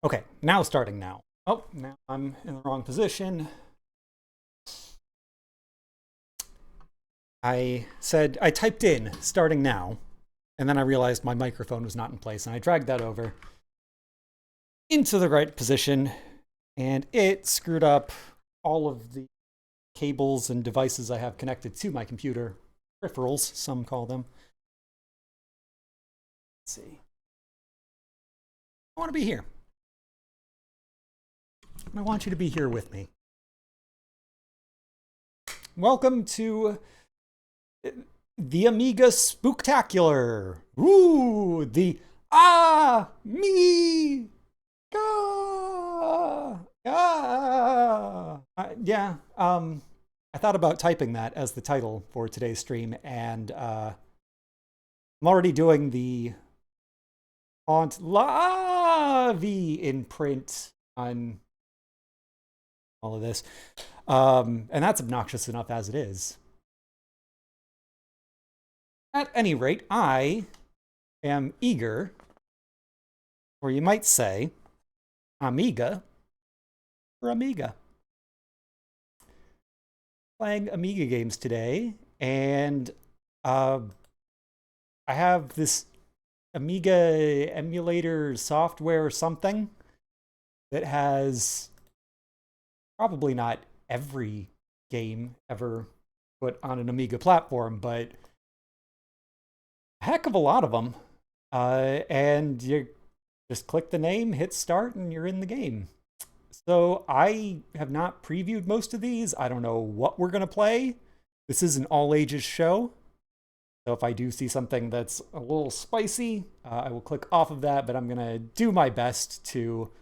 Okay, now starting now. Oh, now I'm in the wrong position. I typed in starting now, and then I realized my microphone was not in place, and I dragged that over into the right position, and it screwed up all of the cables and devices I have connected to my computer. Peripherals, some call them. Let's see. I want to be here. I want you to be here with me. Welcome to the Amiga Spooktacular. Ooh, the Amiga. Yeah. I thought about typing that as the title for today's stream, and I'm already doing the font L-AAAAH-vy in print on all of this. And that's obnoxious enough as it is. At any rate, I am eager, or you might say, Amiga for Amiga. Playing Amiga games today, and I have this Amiga emulator software or something that has probably not every game ever put on an Amiga platform, but a heck of a lot of them. And you just click the name, hit start, and you're in the game. So I have not previewed most of these. I don't know what we're going to play. This is an all ages show. So if I do see something that's a little spicy, I will click off of that, but I'm going to do my best to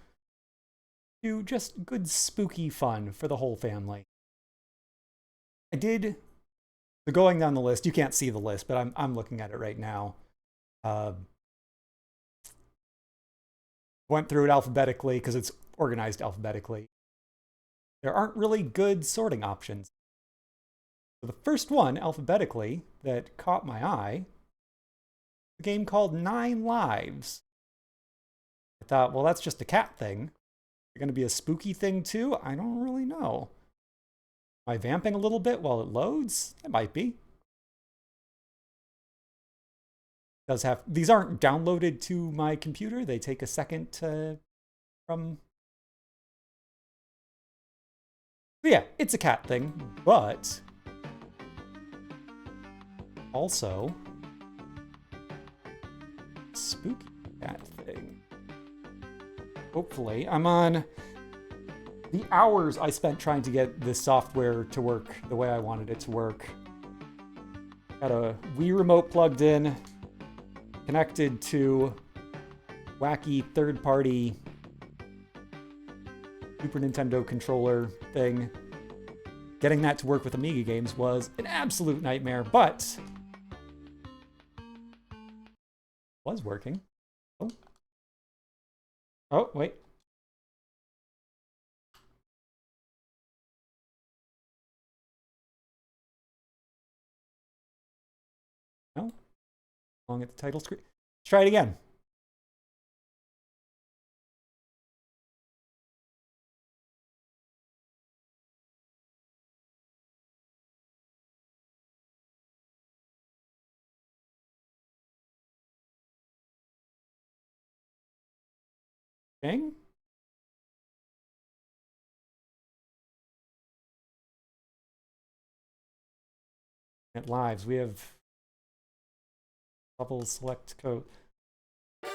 do just good spooky fun for the whole family. I did, so going down the list, you can't see the list, but I'm looking at it right now. Went through it alphabetically because it's organized alphabetically. There aren't really good sorting options. So the first one, alphabetically, that caught my eye, a game called 9 Lives. I thought, well, that's just a cat thing. Is it going to be a spooky thing too? I don't really know. Am I vamping a little bit while it loads? It might be. It does have, these aren't downloaded to my computer. They take a second from. But yeah, it's a cat thing, but also spooky cat thing. Hopefully, I'm on the hours I spent trying to get this software to work the way I wanted it to work. Got a Wii remote plugged in, connected to wacky third-party Super Nintendo controller thing. Getting that to work with Amiga games was an absolute nightmare, but was working. Oh. Oh, wait. No. Long at the title screen. Let's try it again. Bing. At lives, we have level select code. I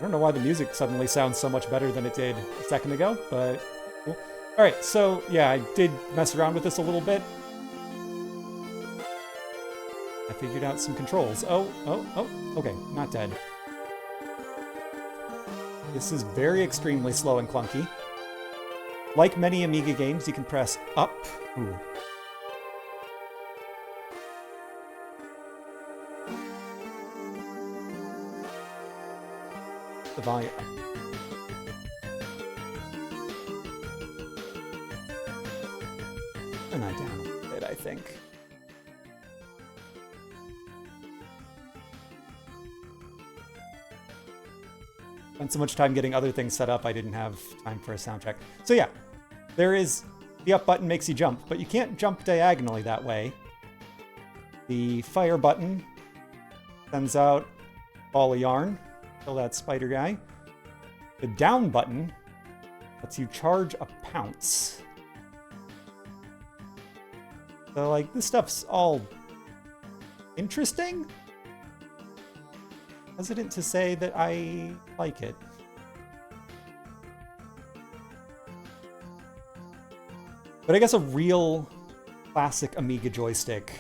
don't know why the music suddenly sounds so much better than it did a second ago, but cool. All right, so yeah, I did mess around with this a little bit. I figured out some controls. Oh, okay, not dead. This is very extremely slow and clunky. Like many Amiga games, you can press up. Ooh. The volume. And I down a bit, I think. Spent so much time getting other things set up, I didn't have time for a sound check. So yeah, there is... The up button makes you jump, but you can't jump diagonally that way. The fire button sends out a ball of yarn. Kill that spider guy. The down button lets you charge a pounce. So, like, this stuff's all interesting. Hesitant to say that I like it. But I guess a real classic Amiga joystick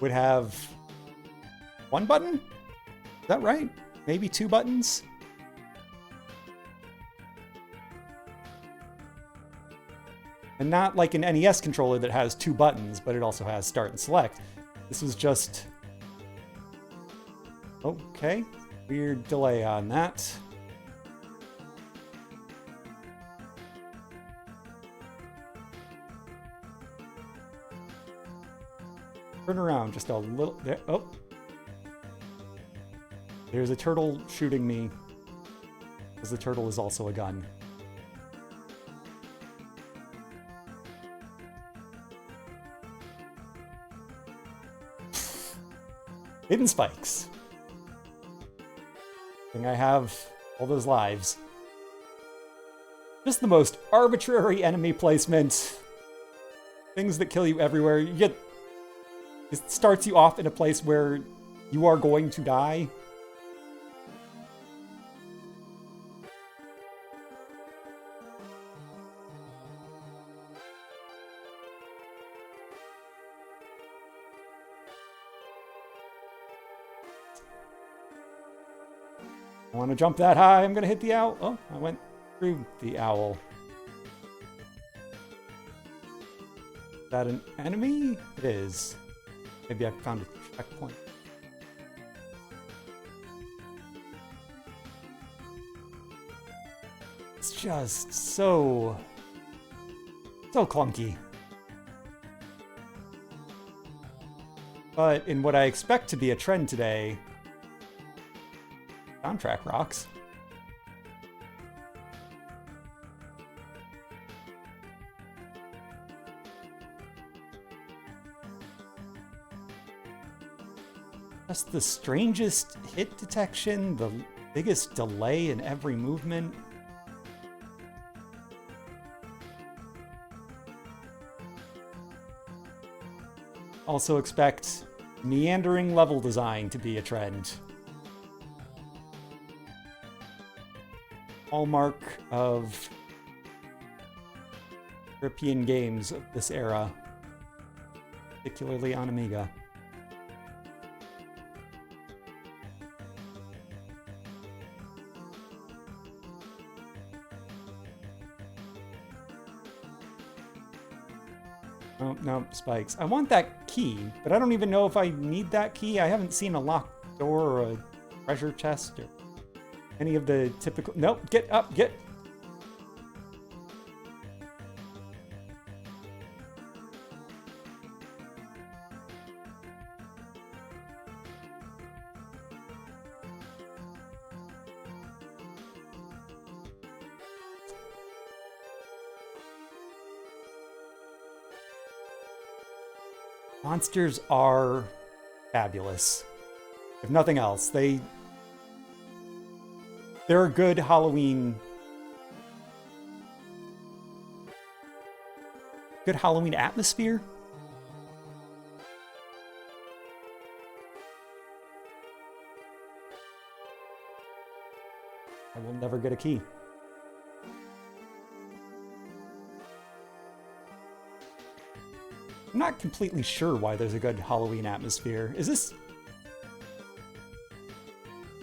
would have one button? Is that right? Maybe two buttons? And not like an NES controller that has two buttons, but it also has start and select. This was just... Okay, weird delay on that. Turn around just a little. There. Oh. There's a turtle shooting me. Because the turtle is also a gun. Hidden spikes. I have all those lives. Just the most arbitrary enemy placement. Things that kill you everywhere. You get... It starts you off in a place where you are going to die. I want to jump that high. I'm going to hit the owl. Oh, I went through the owl. Is that an enemy? It is. Maybe I found a checkpoint. It's just so clunky. But in what I expect to be a trend today, soundtrack rocks. Just the strangest hit detection, the biggest delay in every movement. Also expect meandering level design to be a trend. Hallmark of European games of this era, particularly on Amiga. Oh, no, spikes. I want that key, but I don't even know if I need that key. I haven't seen a locked door or a treasure chest or any of the typical... Nope, get up, get... Monsters are fabulous. If nothing else, they're a good Halloween atmosphere. I will never get a key. I'm not completely sure why there's a good Halloween atmosphere. Is this...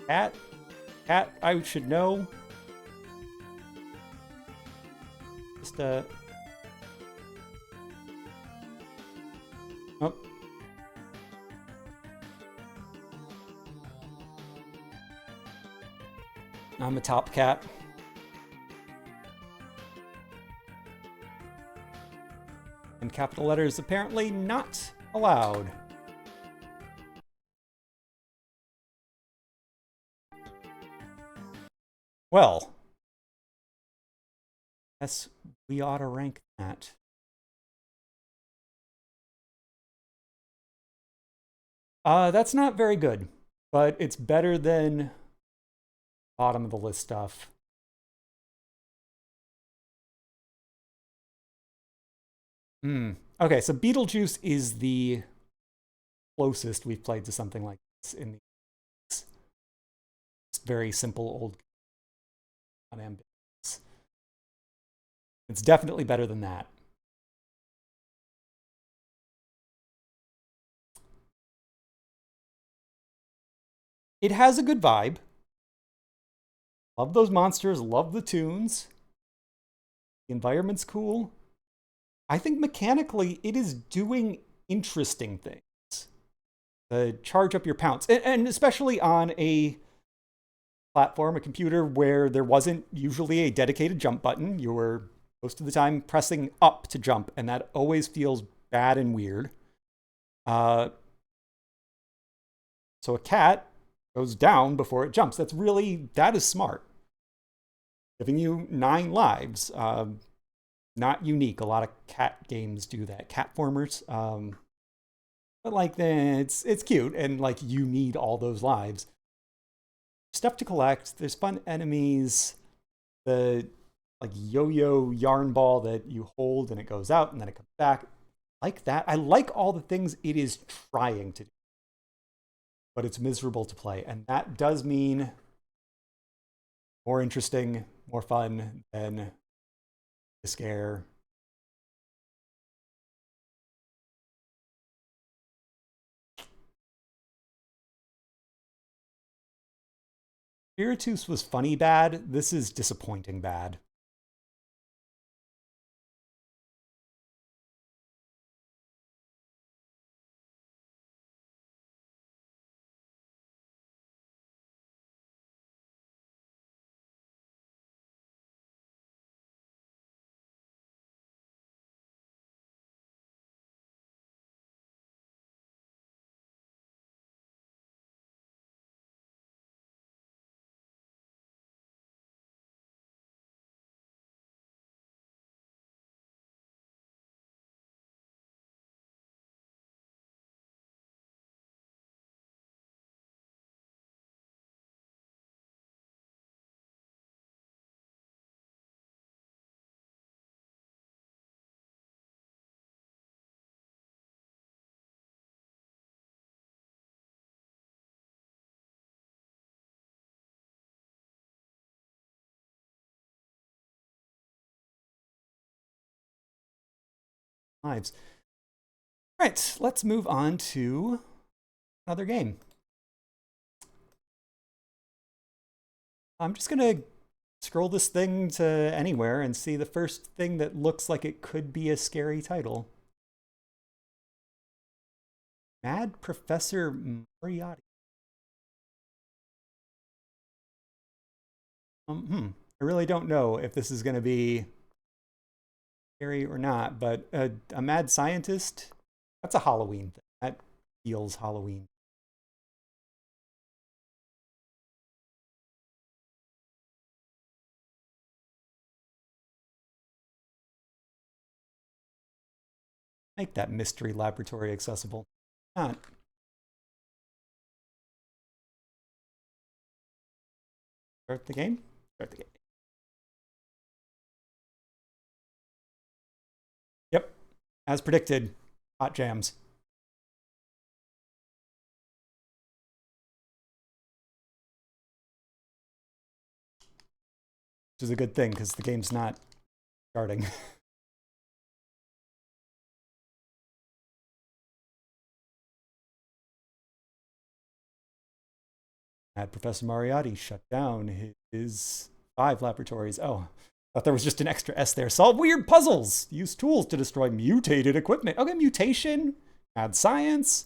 Cat? Cat, I should know. Just, Oh. I'm a top cat. And capital letters apparently not allowed. Well, yes, we ought to rank that. That's not very good, but it's better than bottom of the list stuff. Hmm. Okay, so Beetlejuice is the closest we've played to something like this in the very simple old unambiguous. It's definitely better than that. It has a good vibe. Love those monsters, love the tunes. The environment's cool. I think mechanically it is doing interesting things. Charge up your pounds, and especially on a platform, a computer where there wasn't usually a dedicated jump button. You were most of the time pressing up to jump, and that always feels bad and weird. Uh, so a cat goes down before it jumps. That is smart. Giving you 9 lives. Not unique. A lot of cat games do that. Cat formers. But like, it's cute, and like you need all those lives. Stuff to collect. There's fun enemies. The like yo-yo yarn ball that you hold and it goes out and then it comes back. Like that. I like all the things it is trying to do, but it's miserable to play, and that does mean more interesting, more fun than the scare. Spiritus was funny bad. This is disappointing bad. Lives. All right, let's move on to another game. I'm just gonna scroll this thing to anywhere and see the first thing that looks like it could be a scary title. Mad Professor Moriarty. I really don't know if this is going to be scary or not, but a mad scientist, that's a Halloween thing. That feels Halloween. Make that mystery laboratory accessible. Not. Start the game? Start the game. Yep. As predicted, hot jams. Which is a good thing because the game's not starting. Had Professor Moriarty shut down his 5 laboratories. Oh, thought there was just an extra S there. Solve weird puzzles. Use tools to destroy mutated equipment. Okay, mutation. Add science.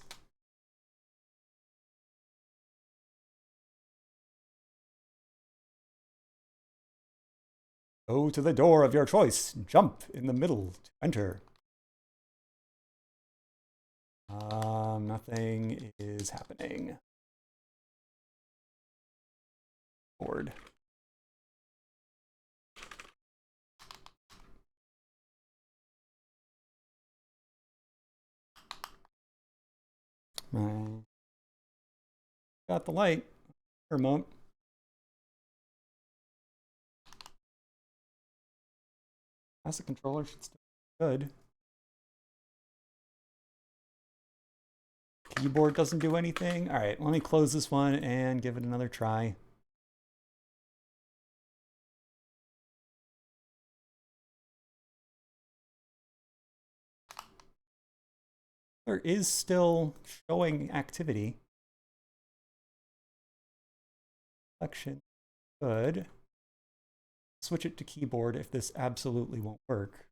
Go to the door of your choice. Jump in the middle to enter. Nothing is happening. Board. Got the light remote. As a controller should still be good. Keyboard doesn't do anything. All right, let me close this one and give it another try. There is still showing activity. Selection, good. Switch it to keyboard if this absolutely won't work.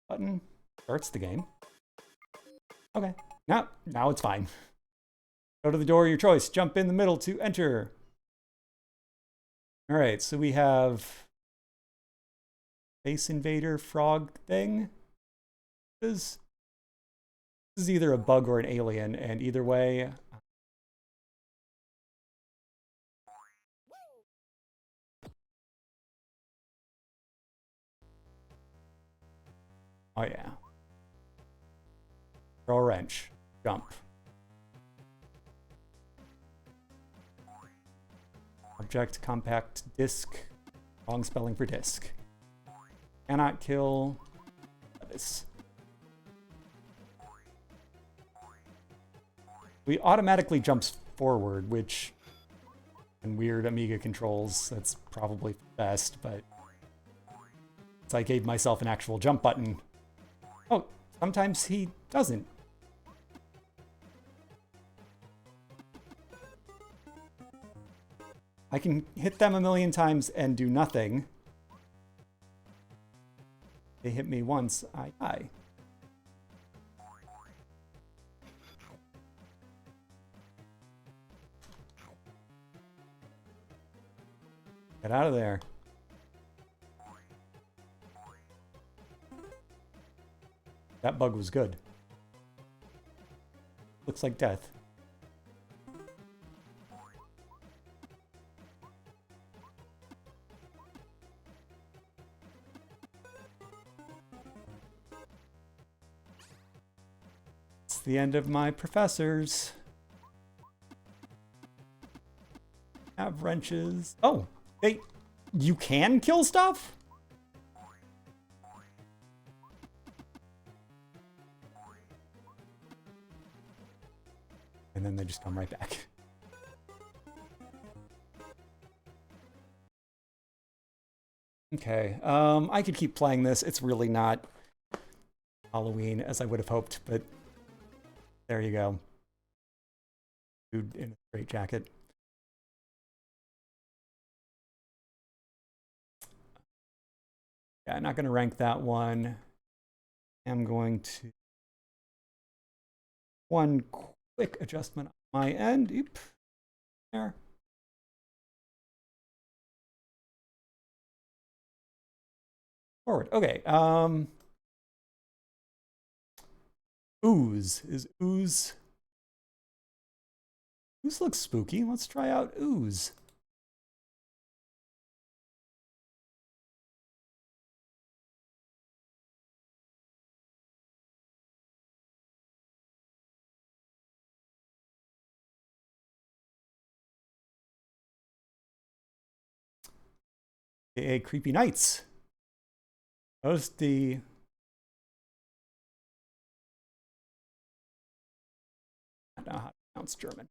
Button starts the game. Okay, now it's fine. Go to the door of your choice. Jump in the middle to enter. All right, so we have Space Invader frog thing. This is either a bug or an alien, and either way, oh yeah. Throw a wrench. Jump. Object, compact, disc. Wrong spelling for disc. Cannot kill this. We automatically jumps forward, which in weird Amiga controls, that's probably best, but so I gave myself an actual jump button. Oh, sometimes he doesn't. I can hit them a million times and do nothing. They hit me once, I die. Get out of there. That bug was good. Looks like death. It's the end of my professors. Have wrenches. Oh, you can kill stuff? And then they just come right back. Okay, I could keep playing this. It's really not Halloween as I would have hoped, but there you go. Dude in a straight jacket. Yeah, I'm not going to rank that one. I'm going to one quick adjustment on my end. Oop. There. Forward. Okay. Ooze. Is ooze? Ooze looks spooky. Let's try out ooze. A creepy nights. Notice the I don't know how to pronounce German.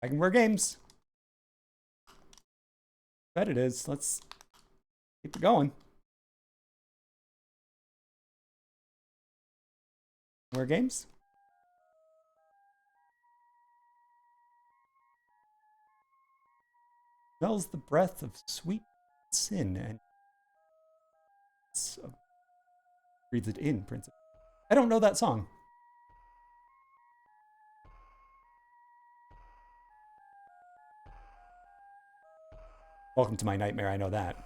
I can wear games. Bet it is. Let's keep it going. Wear games. Smells the breath of sweet sin and breathes it in, Princess. I don't know that song. Welcome to my nightmare, I know that.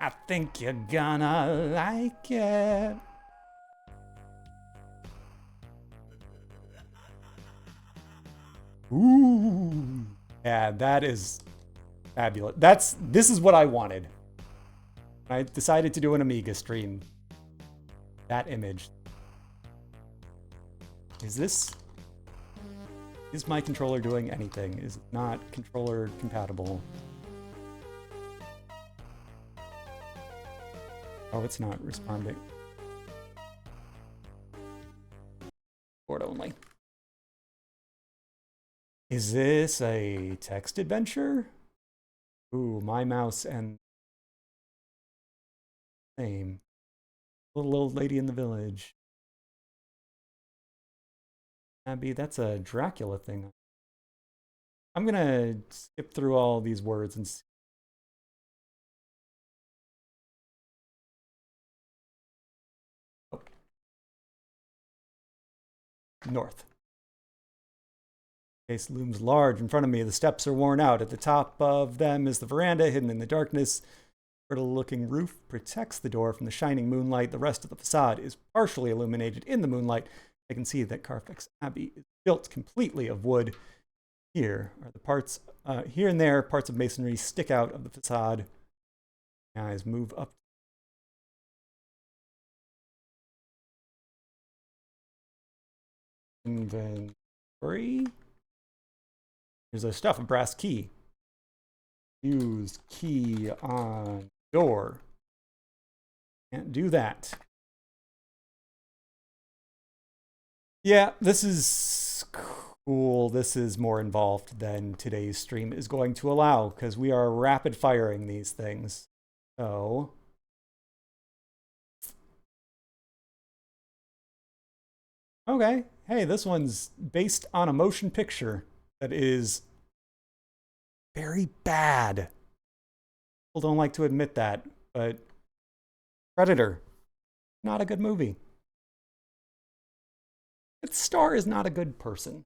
I think you're gonna like it. Ooh. Yeah, that is fabulous. This is what I wanted. I decided to do an Amiga stream. That image. Is my controller doing anything? Is it not controller compatible? Oh, it's not responding. Board only. Is this a text adventure? Ooh, my mouse and same. Little old lady in the village. Abby, that's a Dracula thing. I'm gonna skip through all these words and see. Oh. North. Case looms large in front of me. The steps are worn out. At the top of them is the veranda, hidden in the darkness. Fertile-looking roof protects the door from the shining moonlight. The rest of the facade is partially illuminated in the moonlight. I can see that Carfax Abbey is built completely of wood. Here are the parts, here and there, parts of masonry stick out of the facade. My eyes move up. Inventory. There's a stuff, a brass key. Use key on door. Can't do that. Yeah, this is cool. This is more involved than today's stream is going to allow because we are rapid firing these things. So okay. Hey, this one's based on a motion picture that is very bad. People don't like to admit that, but Predator, not a good movie. Its star is not a good person.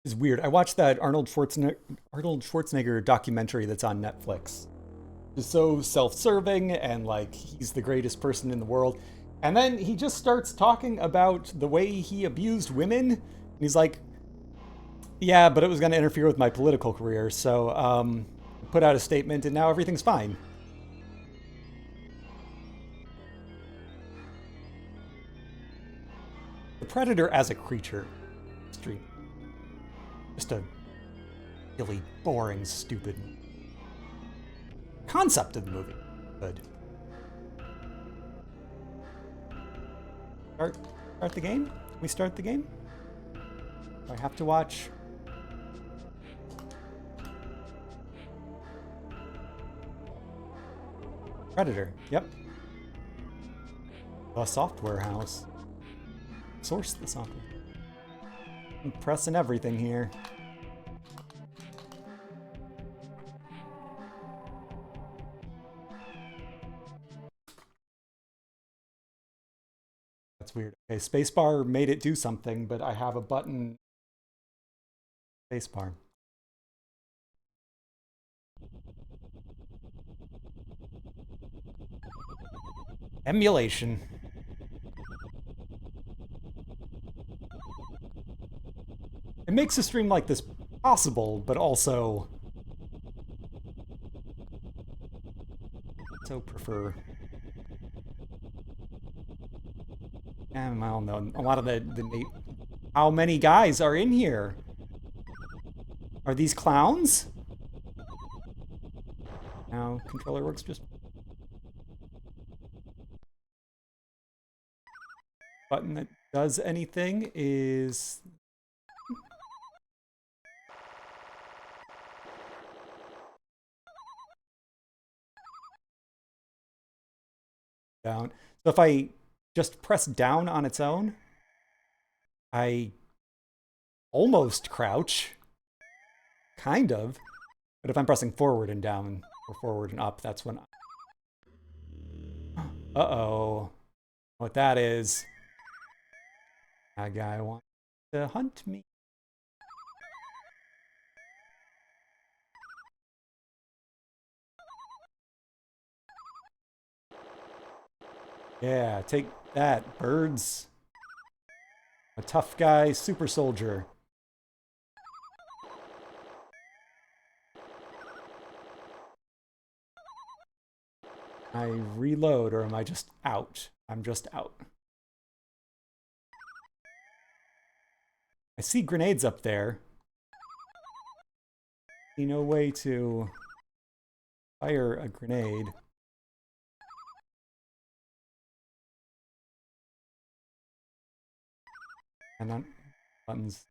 It's weird. I watched that Arnold Schwarzenegger documentary that's on Netflix. It's so self-serving and like he's the greatest person in the world. And then he just starts talking about the way he abused women. And he's like, yeah, but it was going to interfere with my political career. So put out a statement and now everything's fine. The Predator as a creature. Street. Just a really boring, stupid concept of the movie. Good. Start the game? Can we start the game? Do I have to watch? Predator. Yep. The software house. Source the software. I'm pressing everything here. That's weird. Okay, spacebar made it do something, but I have a button. Spacebar. Emulation. It makes a stream like this possible, but also so prefer. I don't know. A lot of the how many guys are in here? Are these clowns? Now controller works just. Button that does anything is down. So if I just press down on its own, I almost crouch. Kind of. But if I'm pressing forward and down, or forward and up, that's when uh-oh. What that is. That guy wants to hunt me. Yeah, take that, birds. A tough guy, super soldier. I reload, or am I just out? I'm just out. I see grenades up there. See no way to fire a grenade. And on buttons.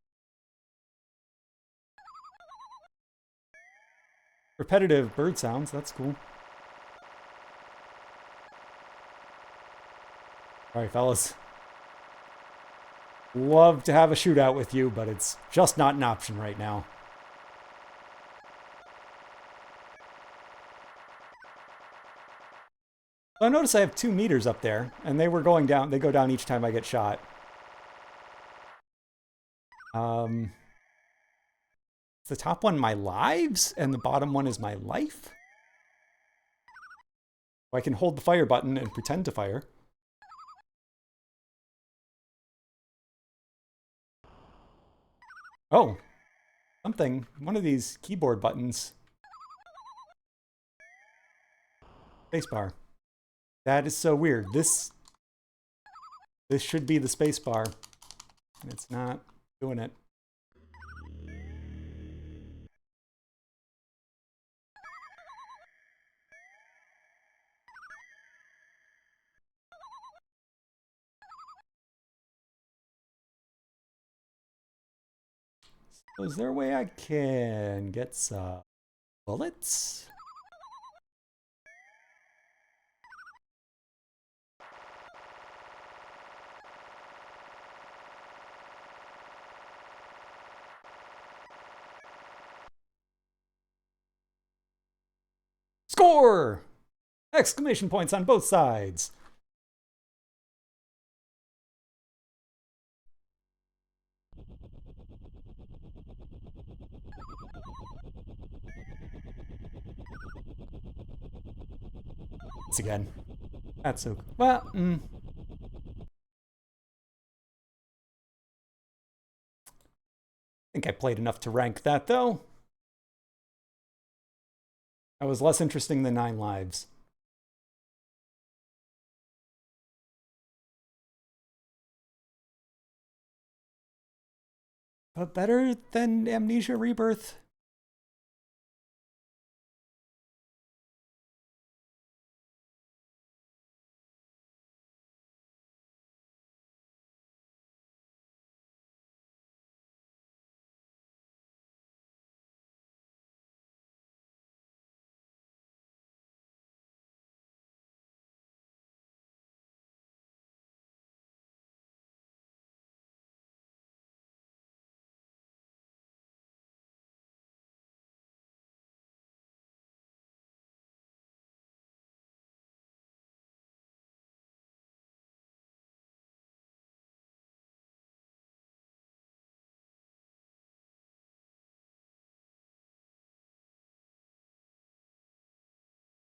Repetitive bird sounds, that's cool. All right, fellas. Love to have a shootout with you, but it's just not an option right now. I notice I have 2 meters up there, and they were going down. They go down each time I get shot. The top one my lives, and the bottom one is my life? I can hold the fire button and pretend to fire. Oh, something. One of these keyboard buttons. Spacebar. That is so weird. This should be the spacebar. And it's not doing it. So is there a way I can get some bullets? Score! Exclamation points on both sides. Once again. That's so... Well, I think I played enough to rank that, though. That was less interesting than 9 lives. But better than Amnesia Rebirth.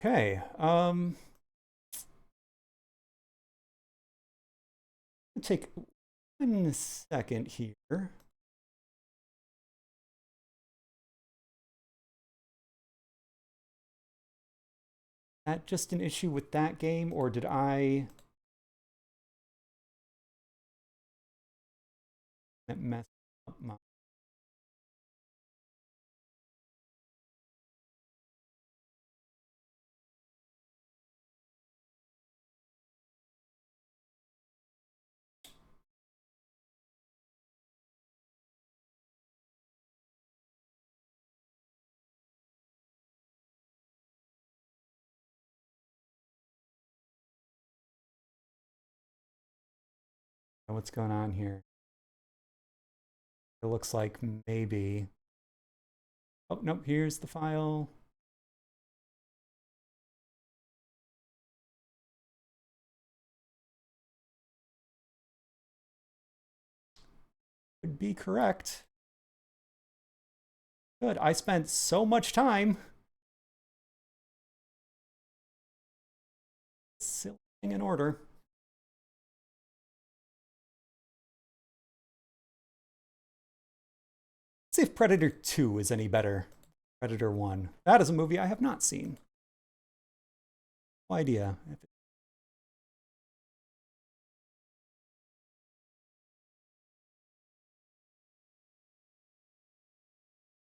Okay, take 1 second here. That just an issue with that game, or did I... That messed up my... What's going on here? It looks like maybe... Oh, nope, here's the file. Would be correct. Good, I spent so much time silly in order. see if Predator 2 is any better. Predator 1. That is a movie I have not seen. No idea.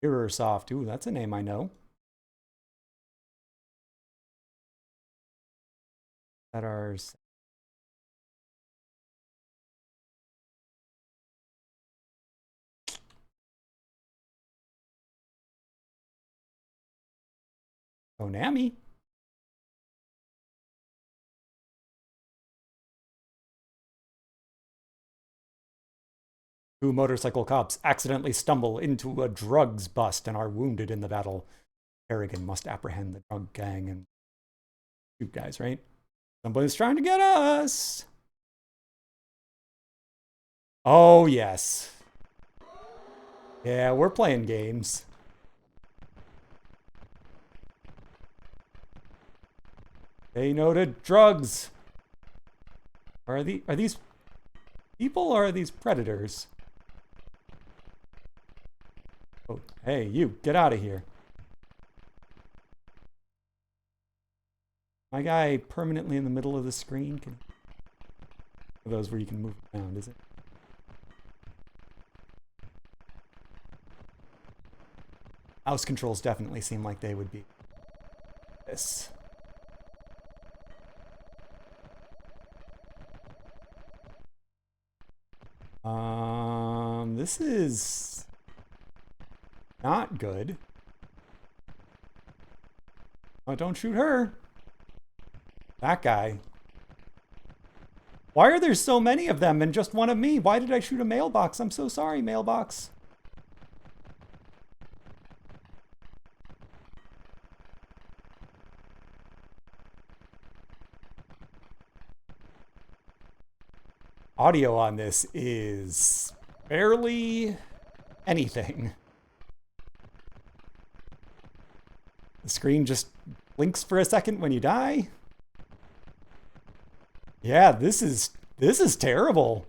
Mirrorsoft. Ooh, that's a name I know. That are... Konami. Two motorcycle cops accidentally stumble into a drugs bust and are wounded in the battle. Harrigan must apprehend the drug gang and shoot guys, right? Somebody's trying to get us. Oh, yes. Yeah, we're playing games. They noted drugs. Are these people or are these predators? Oh, hey, you, get out of here. My guy permanently in the middle of the screen? Those where you can move around, is it? Mouse controls definitely seem like they would be this. This is not good. Oh, don't shoot her. That guy. Why are there so many of them and just one of me? Why did I shoot a mailbox? I'm so sorry, mailbox. Audio on this is barely anything. The screen just blinks for a second when you die. Yeah, this is terrible.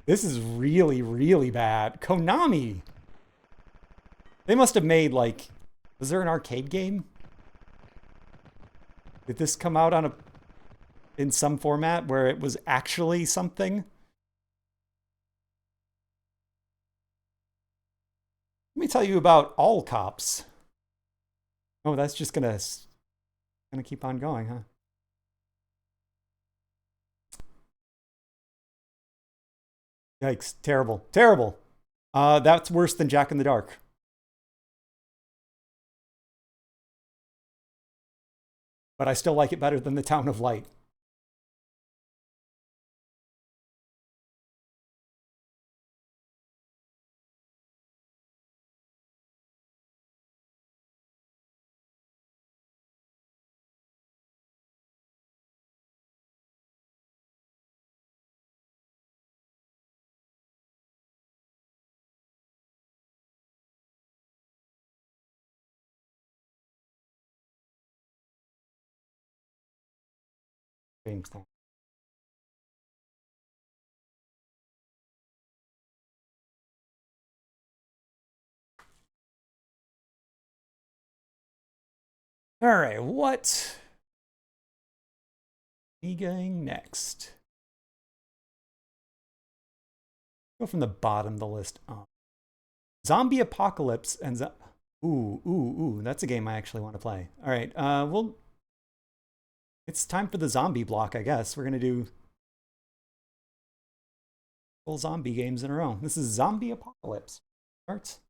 This is really, really bad. Konami. They must have made, like, was there an arcade game? Did this come out on in some format where it was actually something? Let me tell you about All Cops. Oh, that's just gonna keep on going, huh? Yikes, terrible, terrible. That's worse than Jack in the Dark. But I still like it better than the Town of Light. James Town. All right, what are we going next? Go from the bottom of the list up. Zombie Apocalypse and ooh, that's a game I actually want to play. All right, it's time for the zombie block, I guess. We're gonna do full zombie games in a row. This is Zombie Apocalypse. Starts.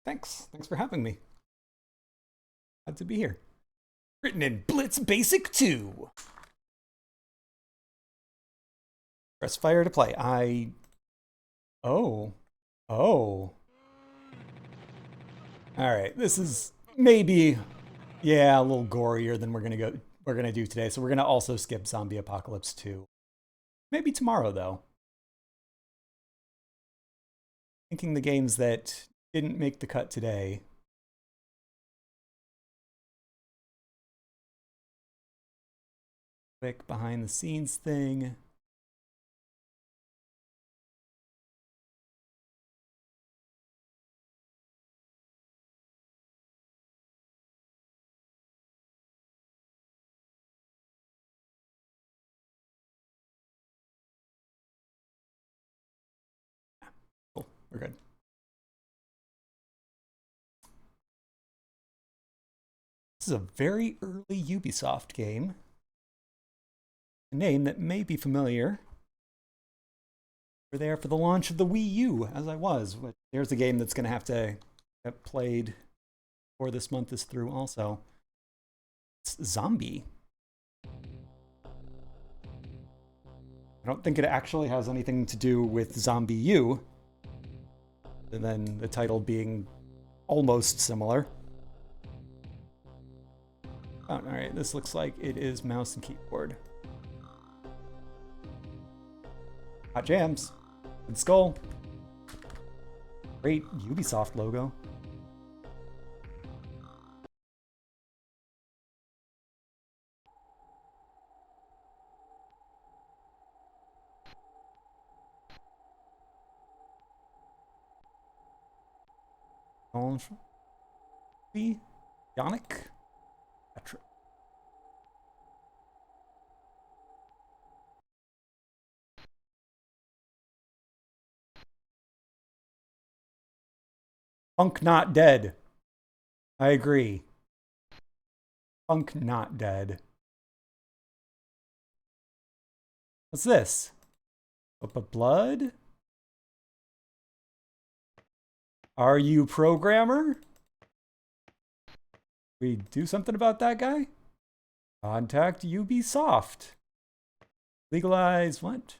Thanks for having me. Glad to be here. Written in Blitz Basic 2. Press fire to play. Oh. All right, this is maybe, yeah, a little gorier than we're gonna go we're gonna do today. So we're gonna also skip Zombie Apocalypse 2. Maybe tomorrow, though. Thinking the games that didn't make the cut today. Quick behind the scenes thing. Cool, we're good. This is a very early Ubisoft game. A name that may be familiar. We're there for the launch of the Wii U, as I was. There's a game that's going to have to get played before this month is through also. It's Zombie. I don't think it actually has anything to do with Zombie U, other than the title being almost similar. Oh, all right, this looks like it is mouse and keyboard. Hot jams. Good skull. Great Ubisoft logo. Yannick? Petra. Funk not dead. I agree. Funk not dead. What's this? But blood? Are you programmer? We do something about that guy? Contact Ubisoft. Legalize what?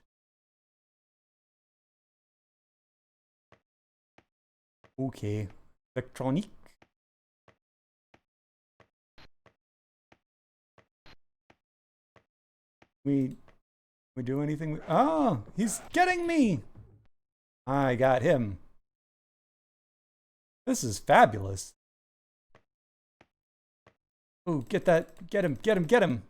Okay. Electronique. We do anything? Oh, he's getting me. I got him. This is fabulous. Oh, get that. Get him, get him, get him.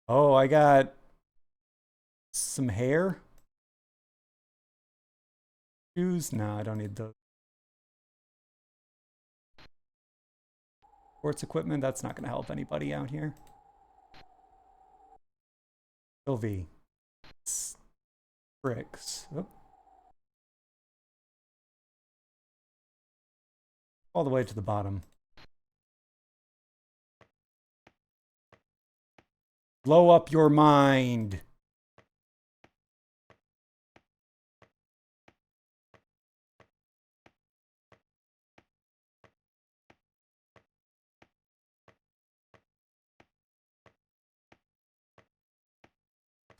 Oh, I got some hair. Shoes? No, I don't need those. Sports equipment, that's not going to help anybody out here. Sylvie. Bricks. Oh. All the way to the bottom. Blow up your mind.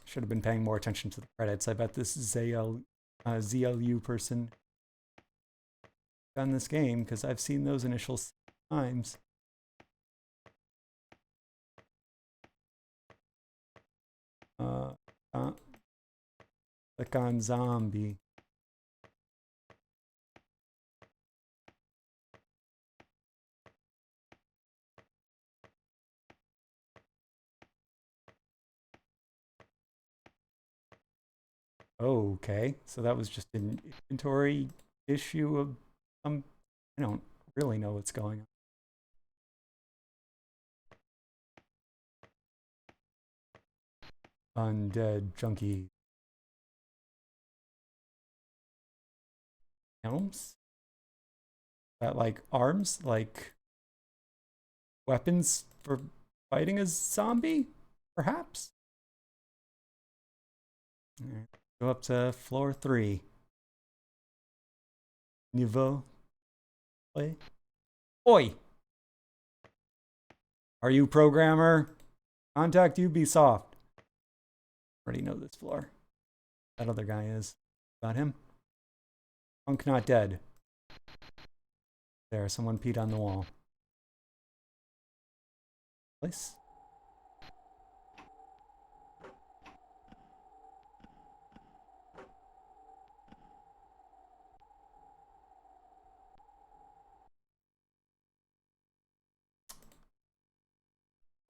Should have been paying more attention to the credits. I bet this ZLU person done this game because I've seen those initials times. Click on zombie. Okay, so that was just an inventory issue of some. I don't really know what's going on. Undead junkie. Helms? That like arms? Like weapons for fighting a zombie? Perhaps? All right. Go up to floor 3. Niveau. Play. Oi! Are you programmer? Contact Ubisoft. Already know this floor. That other guy is. Got him? Punk not dead. There, someone peed on the wall. Place.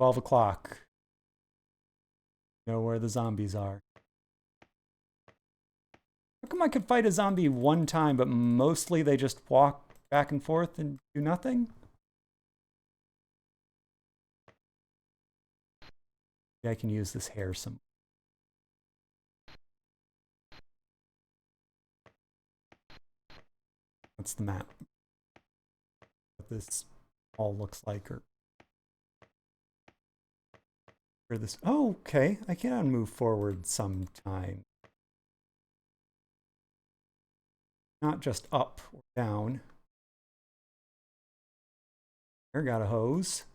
$12. Know where the zombies are. How come I could fight a zombie one time, but mostly they just walk back and forth and do nothing? Maybe I can use this hair some. That's the map. What this all looks like, or this. Oh, okay. I can move forward sometime. Not just up or down. There, got a hose.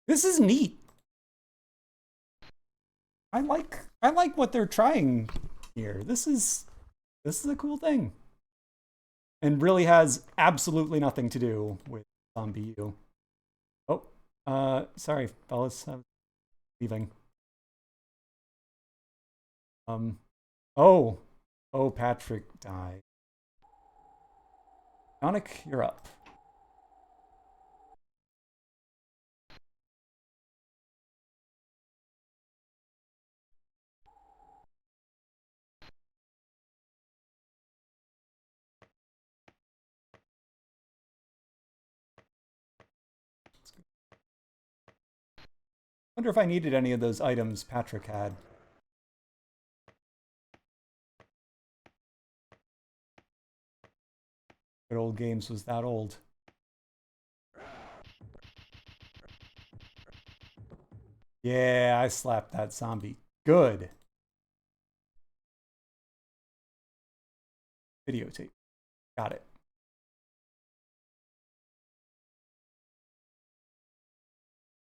This is neat. I like what they're trying here. This is a cool thing. And really has absolutely nothing to do with Zombie U. Oh, sorry, fellas. I'm leaving. Oh. Oh, Patrick died. Sonic, you're up. Wonder if I needed any of those items Patrick had. Good old games was that old. Yeah, I slapped that zombie. Good. Videotape. Got it.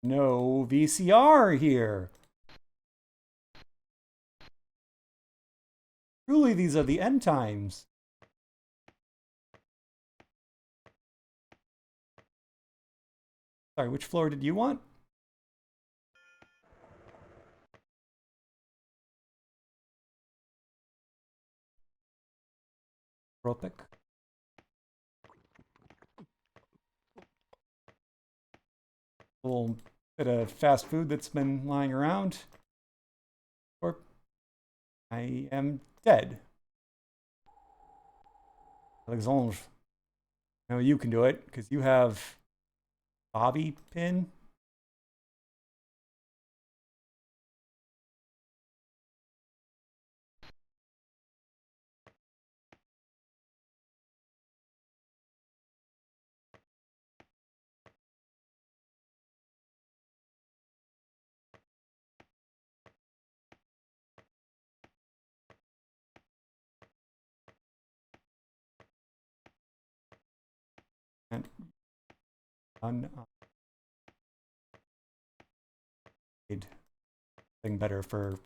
No VCR here. Truly, these are the end times. Sorry, which floor did you want? Tropic. A little bit of fast food that's been lying around. Or I am dead. Alexandre. No, you can do it, because you have Bobby pin. And thing better for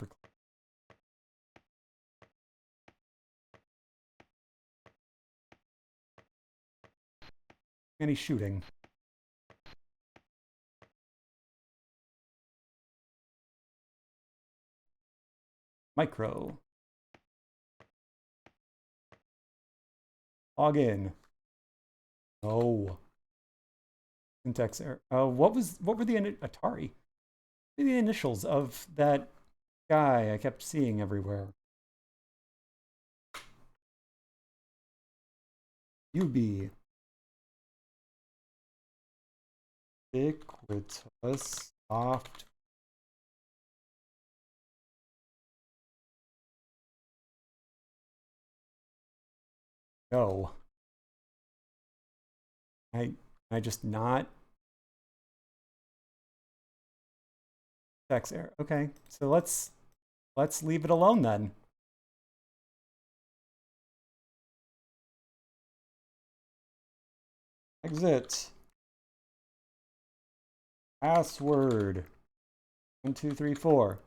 any shooting. Micro. Log in. Oh. Syntax error. What were the Atari? What were the initials of that guy I kept seeing everywhere? UB. Ubiquitous soft. No. I just not syntax error. Okay, so let's leave it alone then. Exit. Password. 1, 2, 3, 4.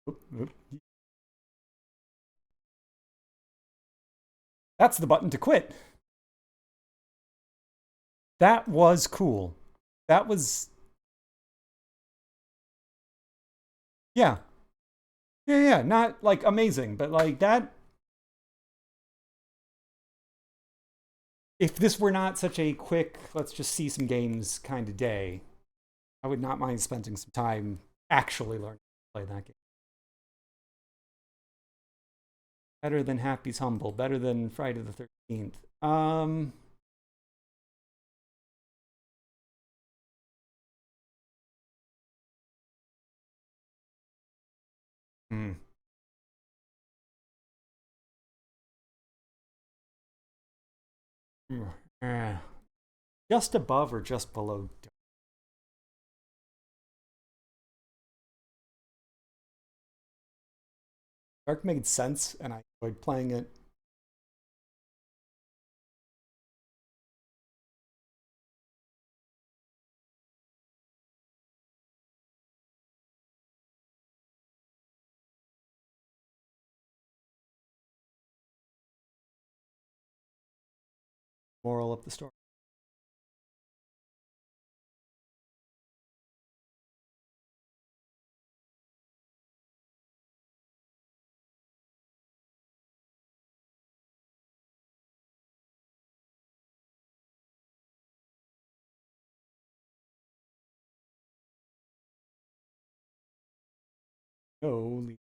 Oop, oop. That's the button to quit. That was cool. That was, yeah. Yeah, not like amazing, but like that. If this were not such a quick, let's just see some games kind of day, I would not mind spending some time actually learning to play that game. Better than Happy's Humble, better than Friday the 13th. Hmm. Just above or just below? Dark made sense, and I enjoyed playing it. Moral of the story. Holy.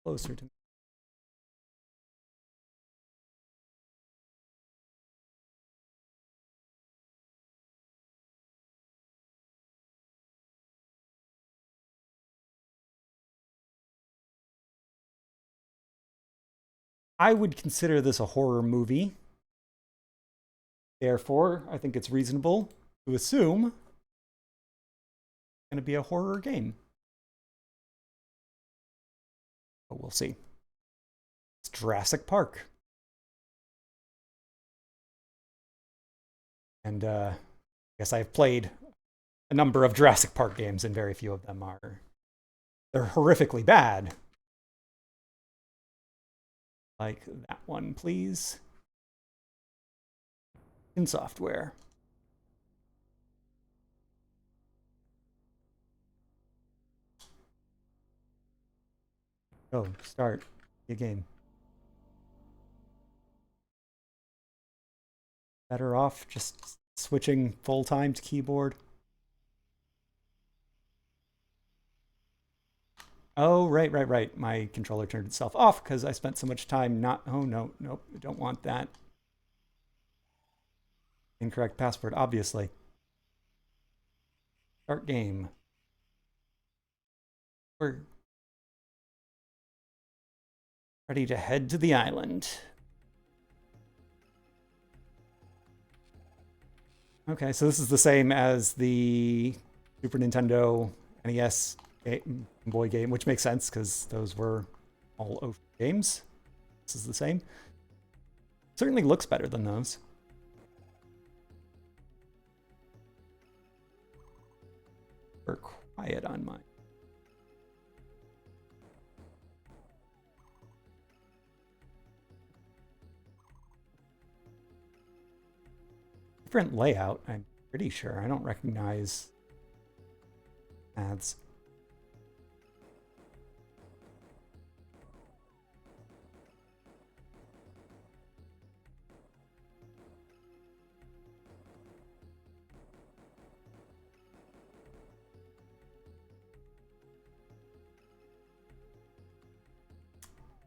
Closer to me. I would consider this a horror movie. Therefore, I think it's reasonable to assume it's going to be a horror game. But we'll see. It's Jurassic Park. And I guess I've played a number of Jurassic Park games, and very few of them are. They're horrifically bad. Like that one, please. In software. Oh, start your game. Better off just switching full time to keyboard. Oh, right. My controller turned itself off because I spent so much time not. Oh, no, nope, don't want that. Incorrect password, obviously. Start game. We're ready to head to the island. Okay, so this is the same as the Super Nintendo NES Game Boy game, which makes sense because those were all open games. This is the same. Certainly looks better than those. We're quiet on mine. Different layout, I'm pretty sure. I don't recognize ads.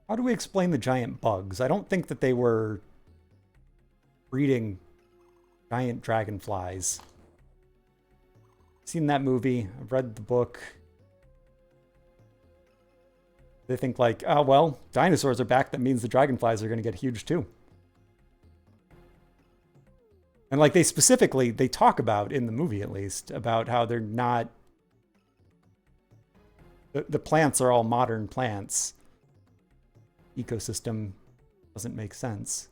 How do we explain the giant bugs? I don't think that they were breeding giant dragonflies. Seen that movie, I've read the book. They think like, oh, well, dinosaurs are back. That means the dragonflies are going to get huge too. And like they talk about in the movie at least about how they're not, the plants are all modern plants. Ecosystem doesn't make sense.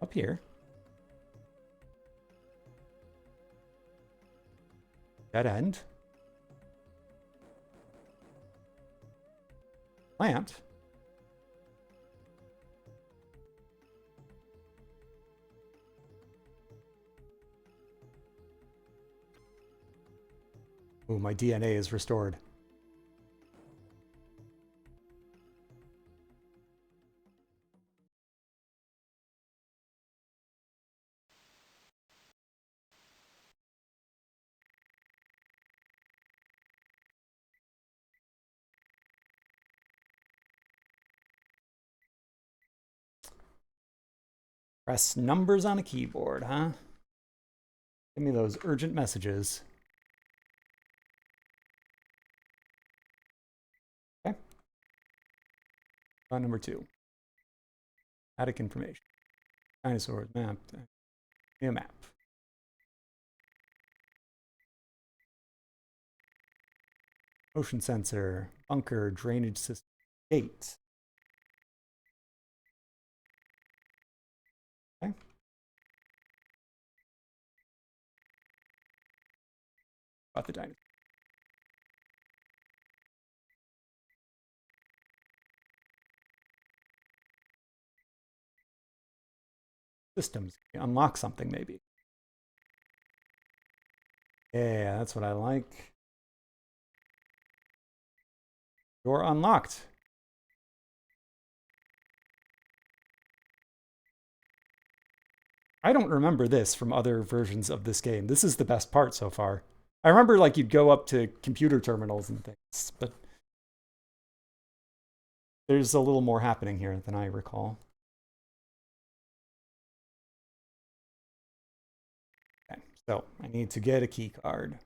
Up here. Dead end. Plant. Ooh, my DNA is restored. Press numbers on a keyboard, huh? Give me those urgent messages. Okay. Number 2. Attic information. Dinosaurs, map. New map. Motion sensor, bunker, drainage system, gate. Okay. Got the dinosaur. Systems. Unlock something, maybe. Yeah, that's what I like. Door unlocked. I don't remember this from other versions of this game. This is the best part so far. I remember like you'd go up to computer terminals and things, but there's a little more happening here than I recall. Okay, so I need to get a key card.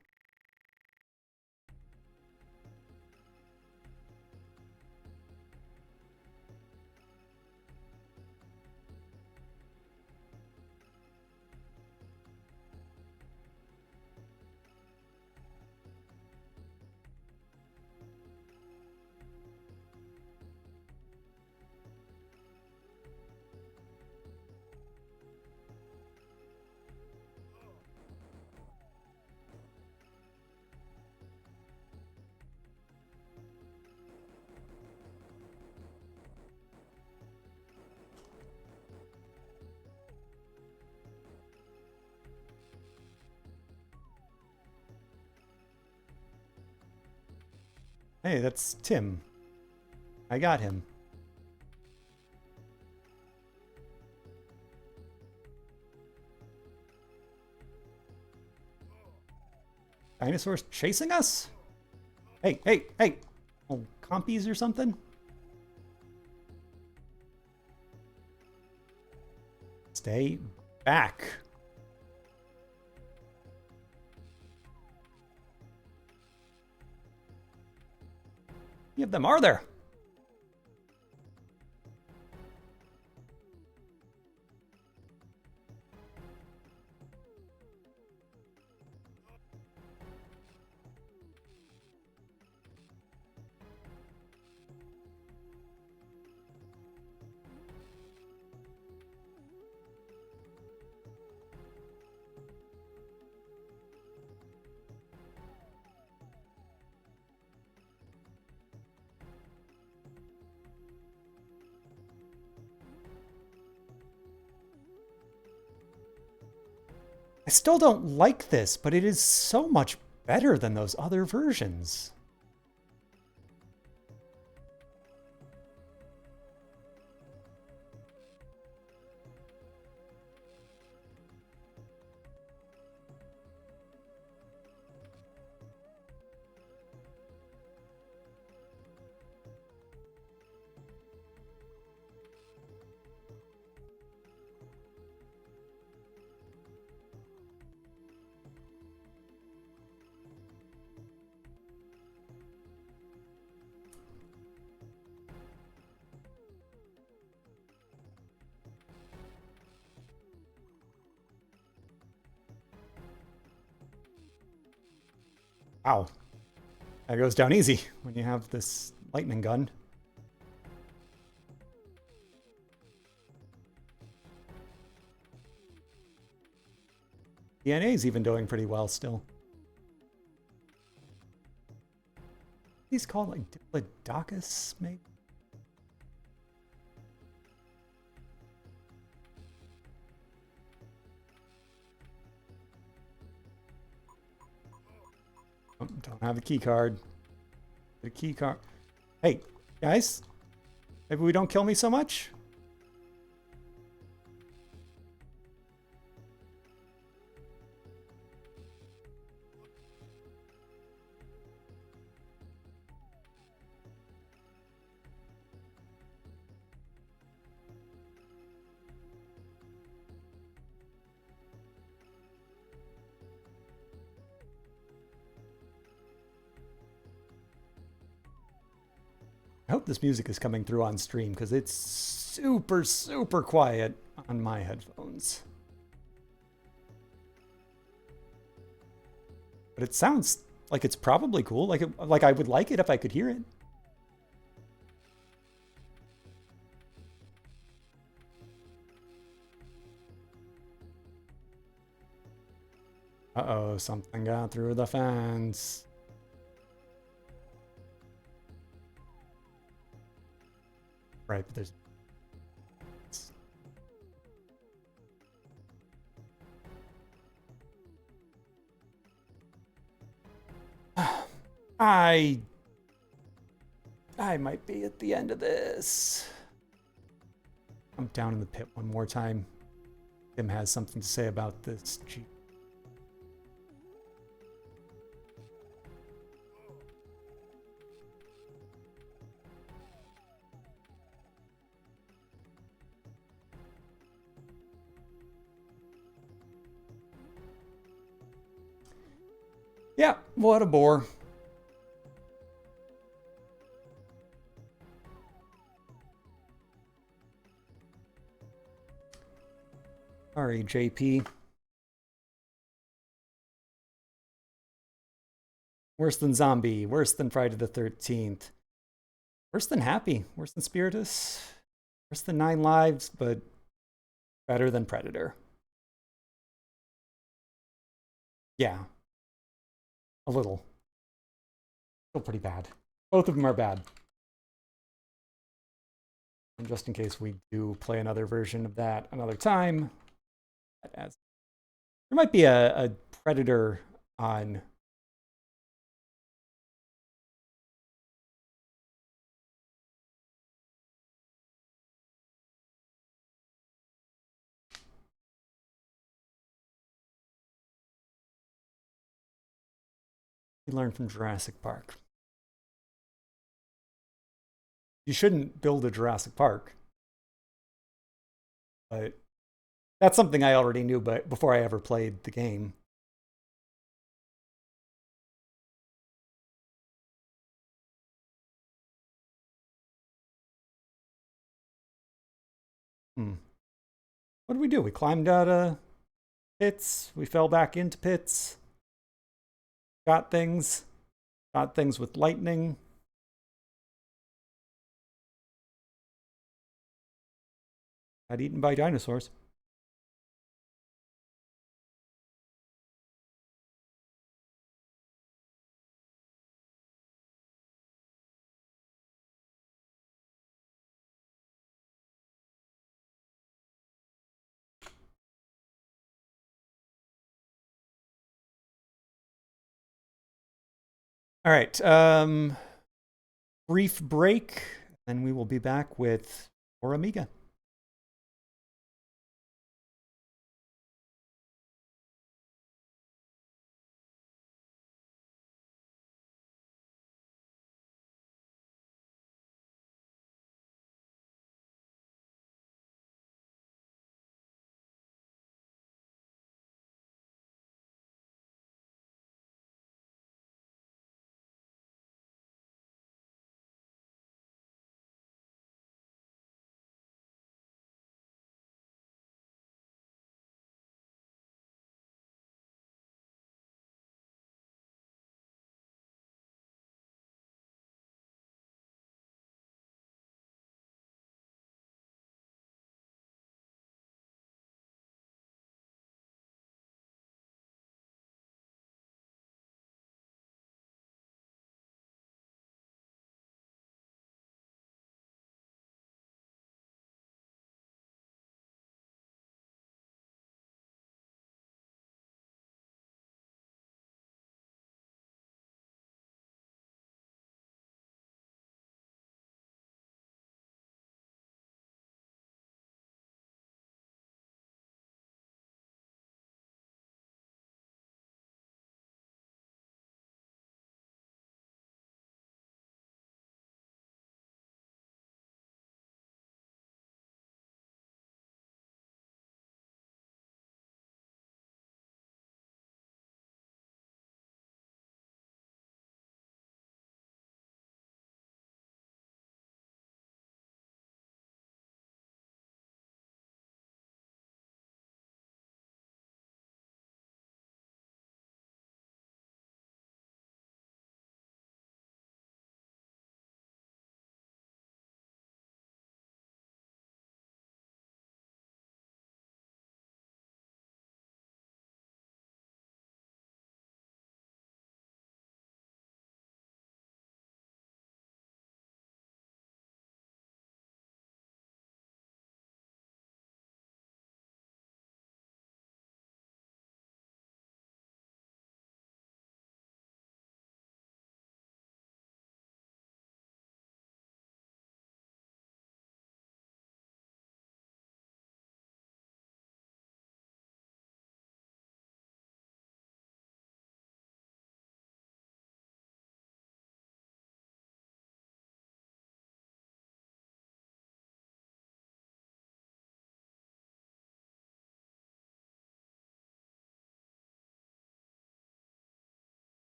Hey, that's Tim. I got him. Dinosaurs chasing us? Hey, hey, hey! Oh, compies or something? Stay back. How many of them are there? I still don't like this, but it is so much better than those other versions. Ow. That goes down easy when you have this lightning gun. DNA's even doing pretty well still. He's called like Diplodocus, maybe? Oh, don't have a key card. The key card. Hey, guys, maybe we don't kill me so much? I hope this music is coming through on stream because it's super, super quiet on my headphones. But it sounds like it's probably cool. Like I would like it if I could hear it. Uh-oh, something got through the fence. Right, but there's... I might be at the end of this. I'm down in the pit one more time. Tim has something to say about this. Gee. Yeah, what a bore. Sorry, JP. Worse than Zombie. Worse than Friday the 13th. Worse than Happy. Worse than Spiritus. Worse than 9 Lives, but better than Predator. Yeah. A little. Still pretty bad. Both of them are bad. And just in case we do play another version of that another time, there might be a Predator on... We learned from Jurassic Park. You shouldn't build a Jurassic Park. But that's something I already knew but before I ever played the game. What did we do? We climbed out of pits. We fell back into pits. Got things. Got things with lightning. Got eaten by dinosaurs. All right. Brief break, then we will be back with more Amiga.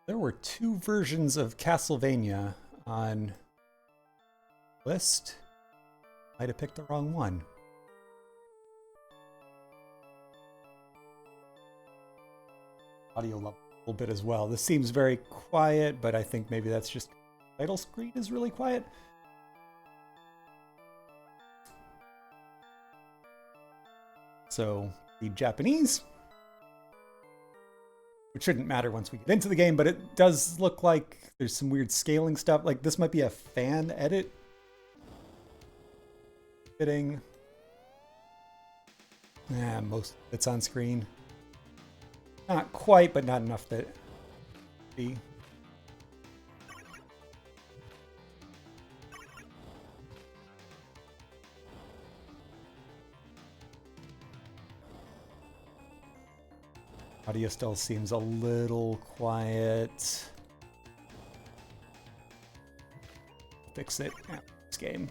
There were 2 versions of Castlevania on list. Might have picked the wrong one. Audio level a little bit as well. This seems very quiet, but I think maybe that's just the title screen is really quiet. So the Japanese, which shouldn't matter once we get into the game, but it does look like there's some weird scaling stuff. Like this might be a fan edit. Fitting. Most of it's on screen. Not quite, but not enough that be. Audio still seems a little quiet. Fix it after this game.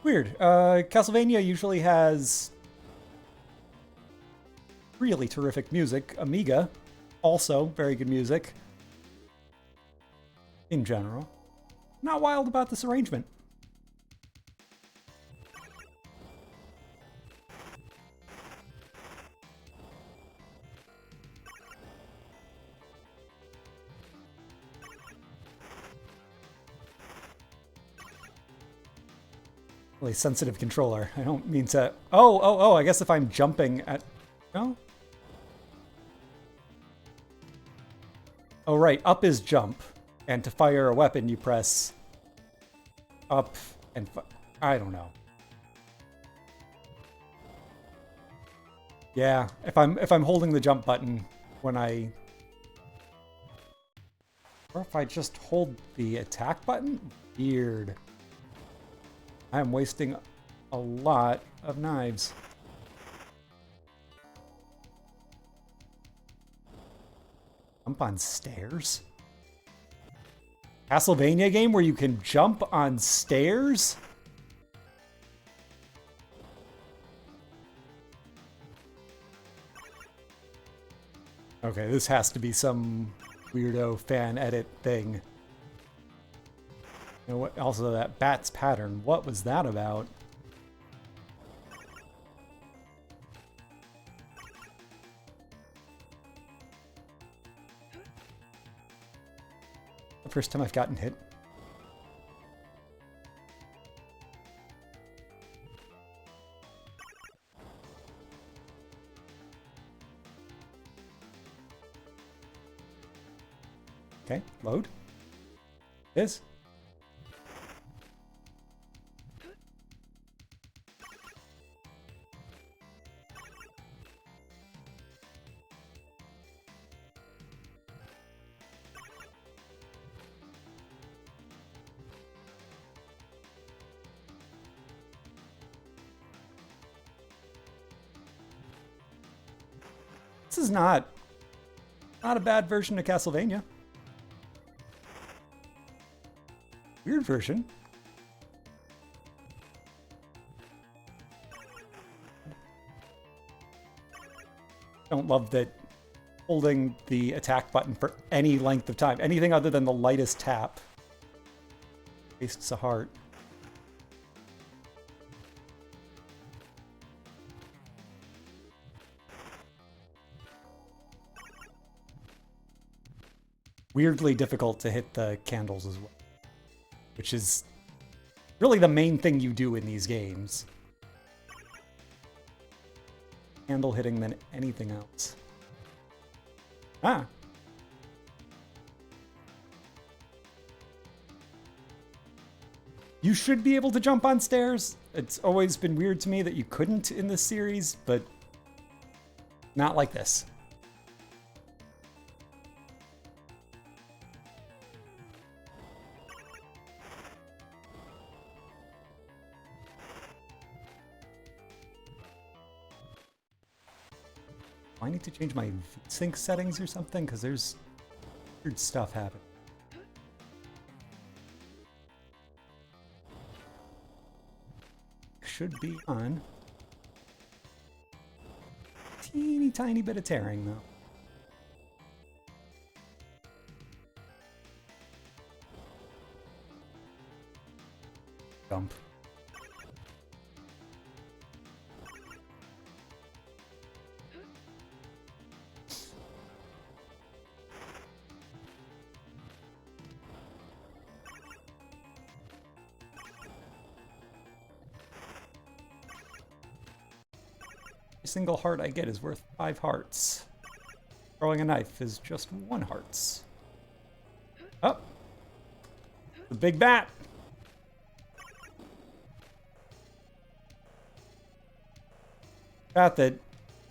Weird. Castlevania usually has really terrific music. Amiga, also very good music. In general. Not wild about this arrangement. Really sensitive controller. I don't mean to... Oh, I guess if I'm jumping at... No? Oh, right. Up is jump. And to fire a weapon, you press up and... I don't know. Yeah, if I'm holding the jump button when I... Or if I just hold the attack button? Weird. I'm wasting a lot of knives. Jump on stairs? Castlevania game where you can jump on stairs? Okay, this has to be some weirdo fan edit thing. You know what? Also, that bat's pattern. What was that about? The first time I've gotten hit. Okay, load. This. This is not a bad version of Castlevania. Weird version. Don't love that holding the attack button for any length of time, anything other than the lightest tap, wastes a heart. Weirdly difficult to hit the candles as well, which is really the main thing you do in these games. Candle hitting than anything else. Ah. You should be able to jump on stairs. It's always been weird to me that you couldn't in this series, but not like this. I need to change my sync settings or something, because there's weird stuff happening. Should be on. Teeny teeny tiny bit of tearing, though. Jump. Every single heart I get is worth 5 hearts. Throwing a knife is just 1 hearts. Oh! The big bat! Bat that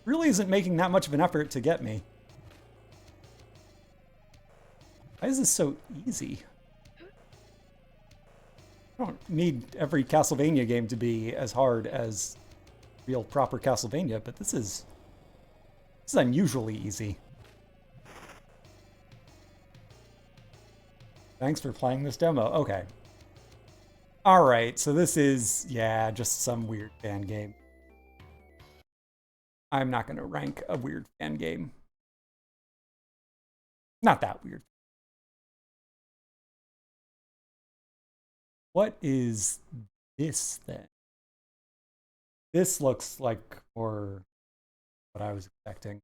really isn't making that much of an effort to get me. Why is this so easy? I don't need every Castlevania game to be as hard as real proper Castlevania, but this is unusually easy. Thanks for playing this demo. Okay. Alright, so this is, yeah, just some weird fan game. I'm not going to rank a weird fan game. Not that weird. What is this then? This looks like more what I was expecting.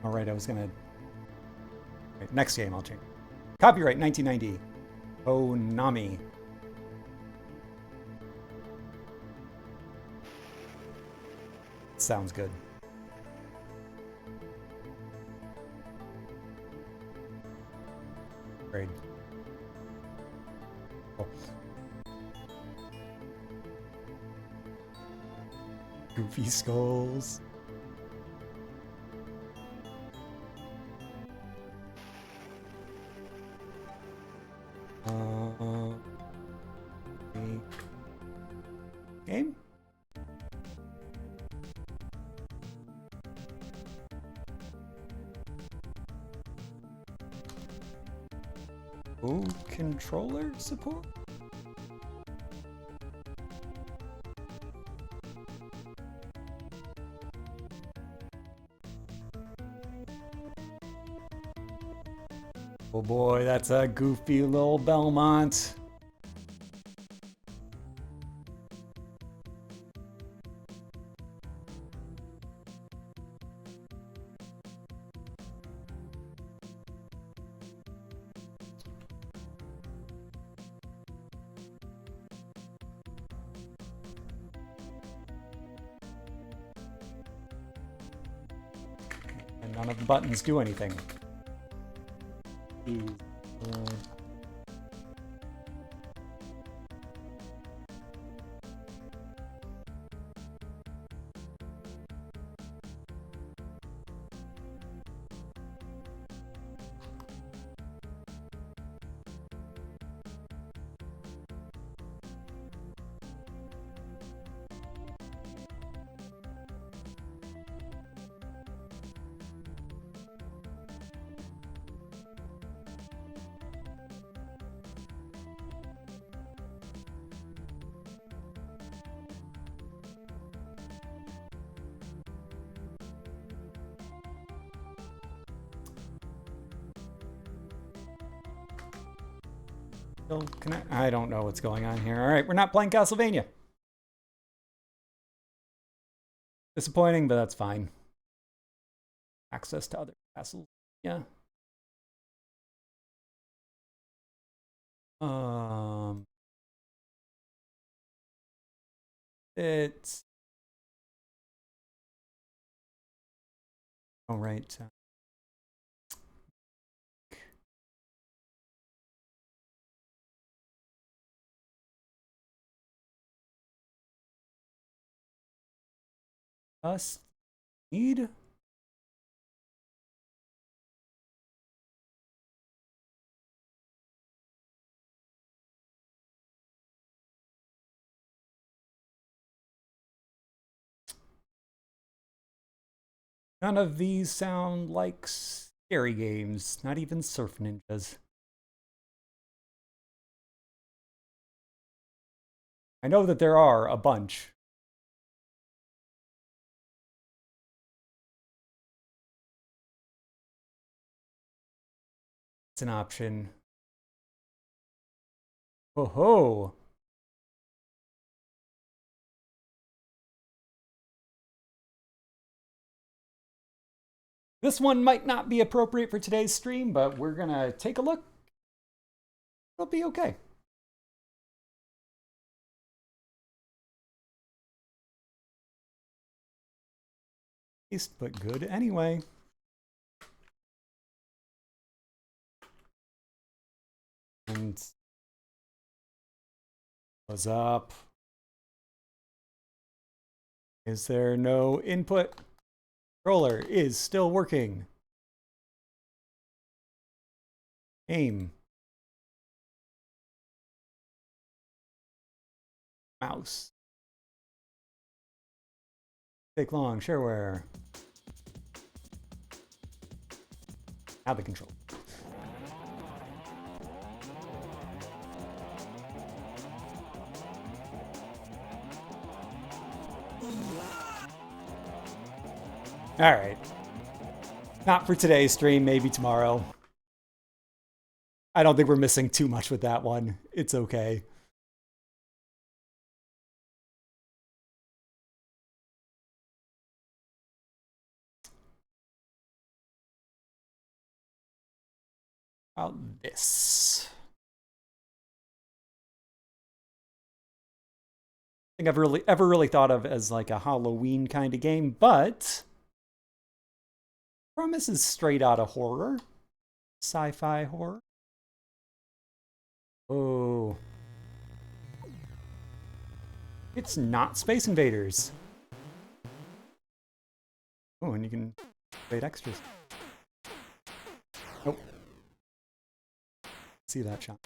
All right, I was gonna. Right, next game, I'll change. Copyright 1990. Konami. Sounds good. Great. Oh. Goofy skulls. Game? Oh, controller support? Oh boy, that's a goofy little Belmont. And none of the buttons do anything. I don't know what's going on here. All right, we're not playing Castlevania. Disappointing, but that's fine. Access to other castles. Yeah. It's all right. Us need. None of these sound like scary games, not even Surf Ninjas. I know that there are a bunch. It's an option. Ho ho! This one might not be appropriate for today's stream, but we're gonna take a look. It'll be okay. But good anyway. And what's up? Is there no input? Controller is still working. Aim. Mouse. Take long, shareware. Now the control. All right. Not for today's stream, maybe tomorrow. I don't think we're missing too much with that one. It's okay. How about this? I think I've ever really thought of as like a Halloween kind of game, but premise is straight out of horror. Sci-fi horror. Oh. It's not Space Invaders. Oh, and you can trade extras. Nope. See that shot.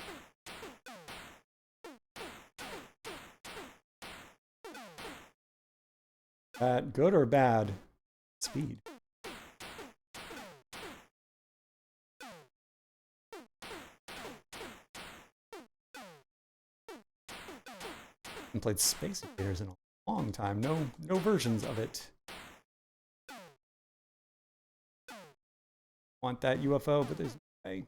Good or bad? Speed. I haven't played Space Invaders in a long time. No versions of it. Want that UFO, but there's no way.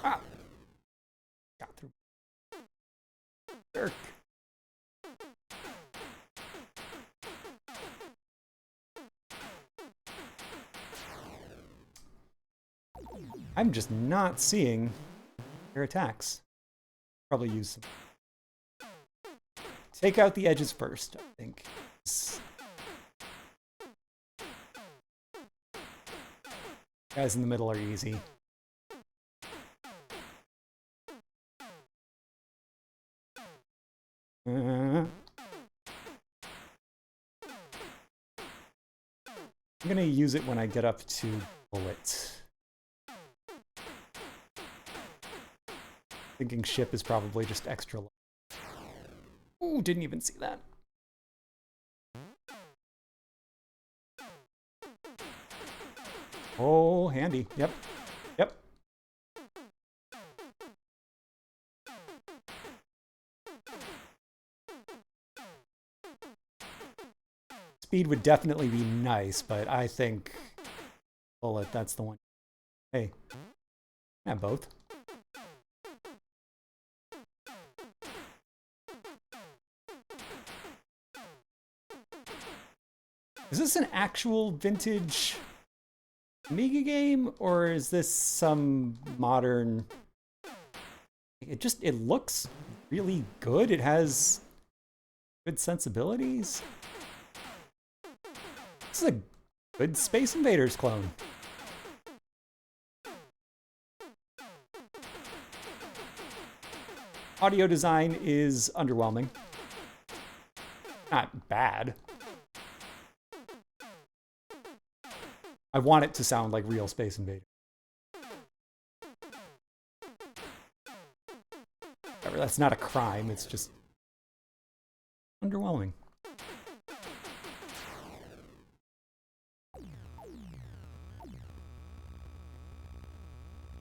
Ah! Got through. Jerk. I'm just not seeing their attacks. Probably use some. Take out the edges first, I think. Guys in the middle are easy. I'm gonna use it when I get up to bullet. Thinking ship is probably just extra low. Ooh, didn't even see that. Oh, handy. Yep. Yep. Speed would definitely be nice, but I think bullet, that's the one. Hey, I have both. Is this an actual vintage Amiga game, or is this some modern? It looks really good. It has good sensibilities. This is a good Space Invaders clone. Audio design is underwhelming. Not bad. I want it to sound like real Space Invaders. whatever, that's not a crime, it's just underwhelming.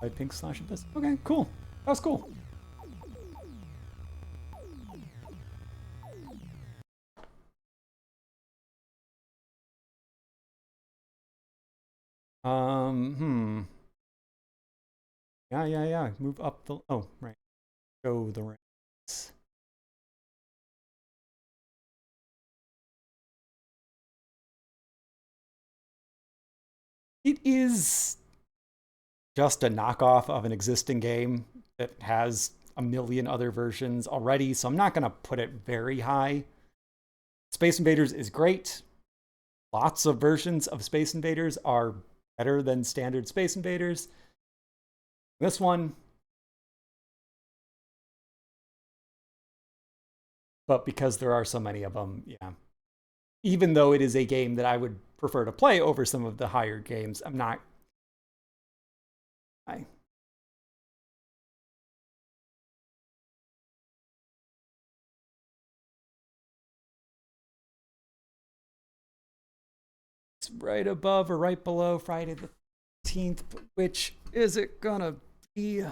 Light pink slash abyss. Okay, cool. That was cool. Yeah. Move up the, oh, right. Go the ranks. It is just a knockoff of an existing game that has a million other versions already, so I'm not going to put it very high. Space Invaders is great. Lots of versions of Space Invaders are better than standard Space Invaders. This one, but because there are so many of them, yeah. Even though it is a game that I would prefer to play over some of the higher games, I'm not. It's right above or right below Friday the 13th, but which is it gonna be?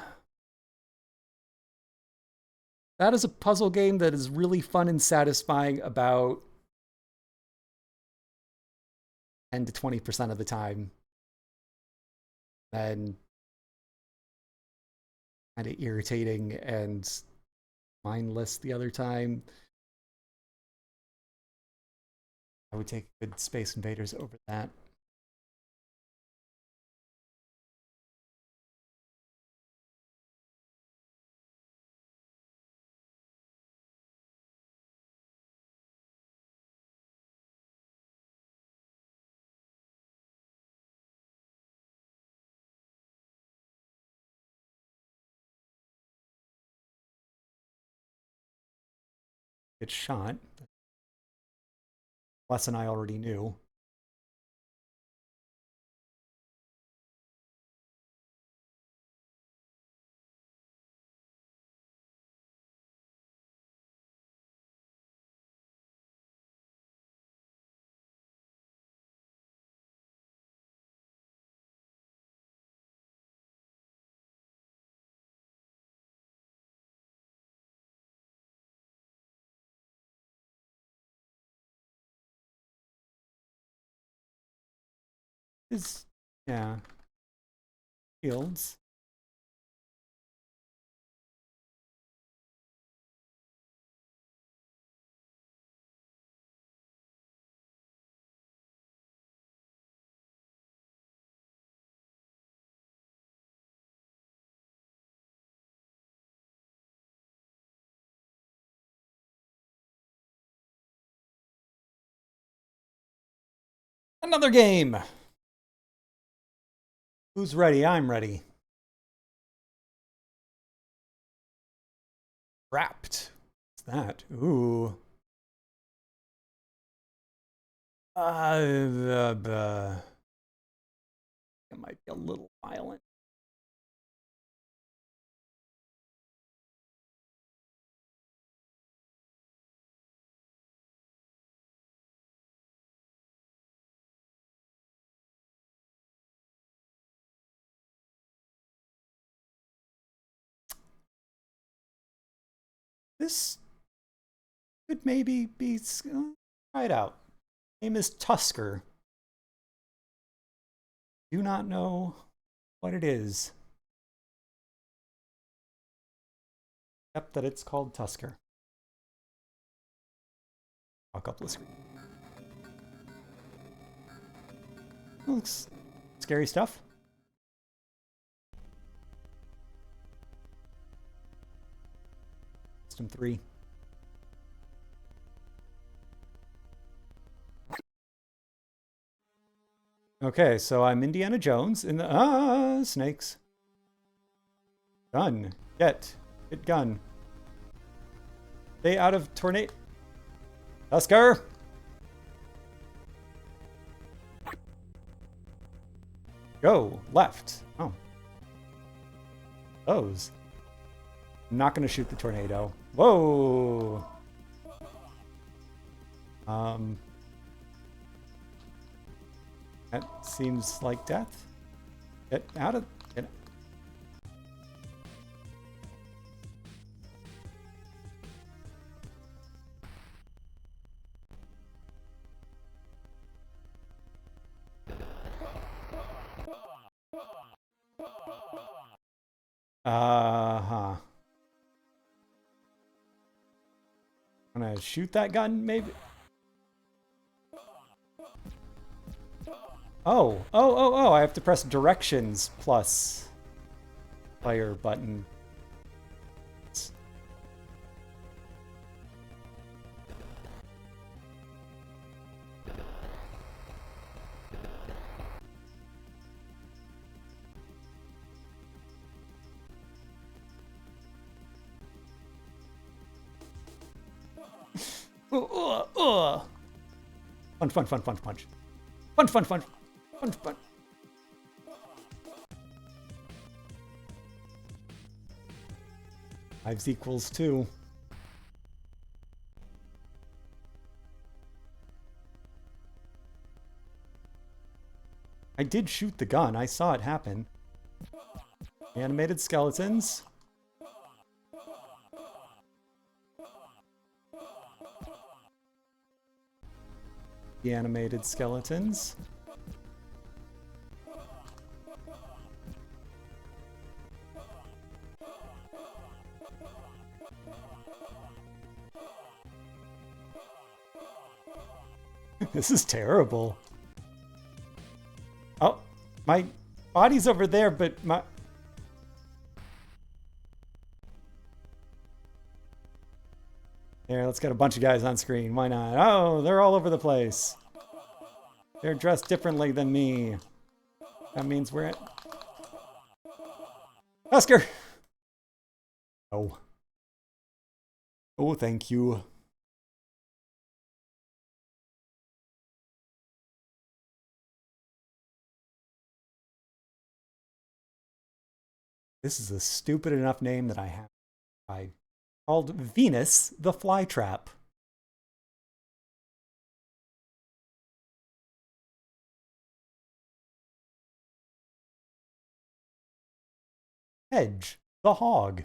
That is a puzzle game that is really fun and satisfying about 10 to 20% of the time. And kind of irritating and mindless the other time. I would take good Space Invaders over that. It's shot. Lesson I already knew. Is, yeah. Fields. Another game. Who's ready? I'm ready. Wrapped. What's that? Ooh. It might be a little violent. This could maybe be. Try it out. Name is Tusker. Do not know what it is, except that it's called Tusker. Walk up the screen. Looks scary stuff. System 3. Okay, so I'm Indiana Jones in the snakes. Gun. Get gun. Stay out of tornado. Tusker. Go left. Oh. Those. I'm not going to shoot the tornado. Whoa! That seems like death. Get out of... Get... Uh-huh. I'm gonna shoot that gun, maybe? Oh, I have to press directions plus fire button. Punch, punch, punch, punch, punch. Punch, punch, punch. Punch, punch. Fives equals 2. I did shoot the gun. I saw it happen. Animated skeletons. The animated skeletons. This is terrible. Oh, my body's over there, but my... There, let's get a bunch of guys on screen. Why not? Oh, they're all over the place. They're dressed differently than me. That means we're at... Oscar! Oh. Oh, thank you. This is a stupid enough name that I have. I called Venus the Flytrap. Hedge the Hog.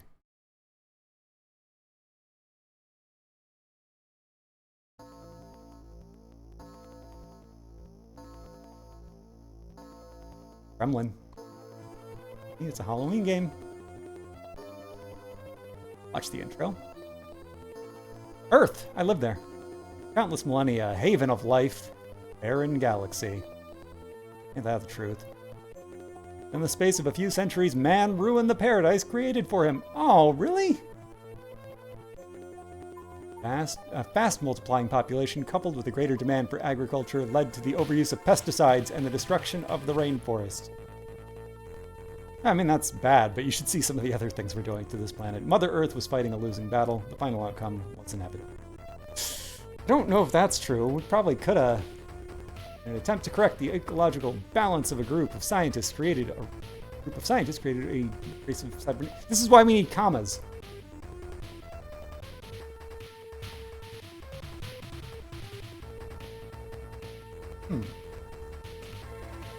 Gremlin. It's a Halloween game. Watch the intro. Earth! I live there. Countless millennia, haven of life, barren galaxy. Ain't that the truth? In the space of a few centuries, man ruined the paradise created for him. Oh, really? A fast multiplying population coupled with a greater demand for agriculture led to the overuse of pesticides and the destruction of the rainforest. I mean, that's bad, but you should see some of the other things we're doing to this planet. Mother Earth was fighting a losing battle. The final outcome was inevitable. I don't know if that's true. We probably could have... In an attempt to correct the ecological balance of a group of scientists created a race of cyber... This is why we need commas.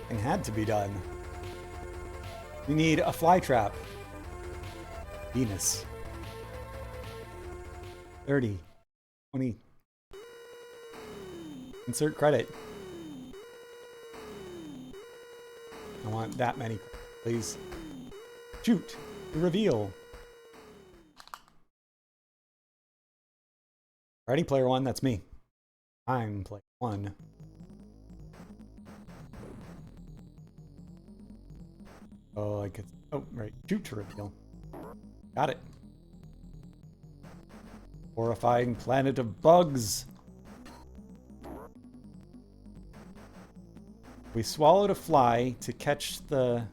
It had to be done. We need a flytrap. Venus. 30. 20. Insert credit. I want that many, please. Shoot. Reveal. Ready, player 1, that's me. I'm player 1. Oh, I could... Oh, right. Shoot to reveal. Got it. Horrifying planet of bugs. We swallowed a fly to catch the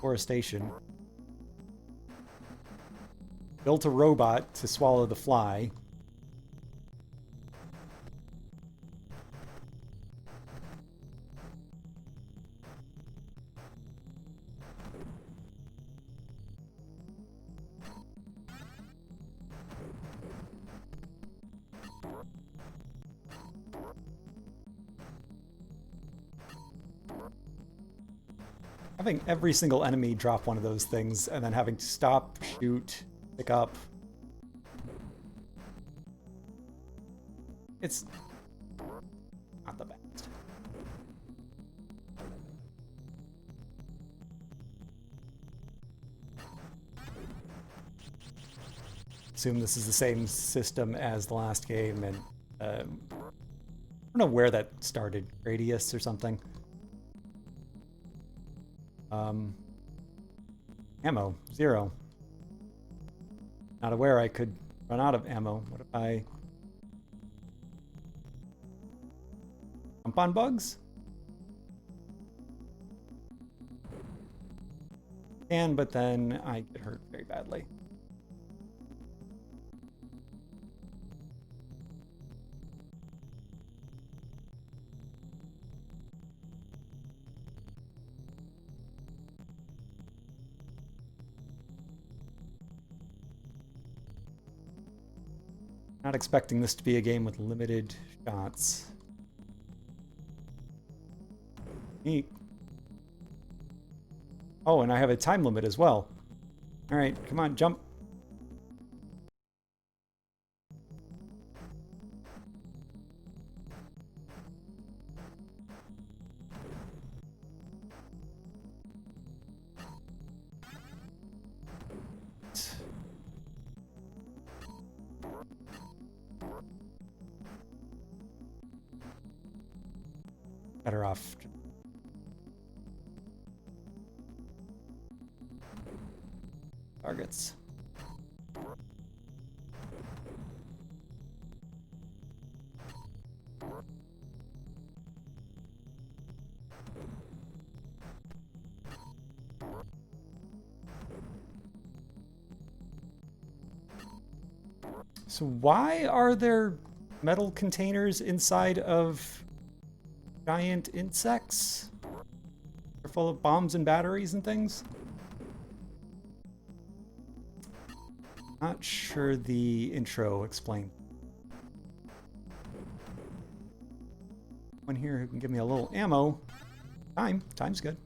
forestation. Built a robot to swallow the fly. having every single enemy drop one of those things and then having to stop, shoot, pick up. It's not the best. Assume this is the same system as the last game, and I don't know where that started. Gradius or something. Ammo, 0. Not aware I could run out of ammo. What if I jump on bugs? Can, but then I get hurt very badly. Not expecting this to be a game with limited shots. Neat. Oh, and I have a time limit as well. All right, come on, jump. Better off. Targets. So why are there metal containers inside of giant insects? They're full of bombs and batteries and things? Not sure the intro explained. One here who can give me a little ammo. Time's good.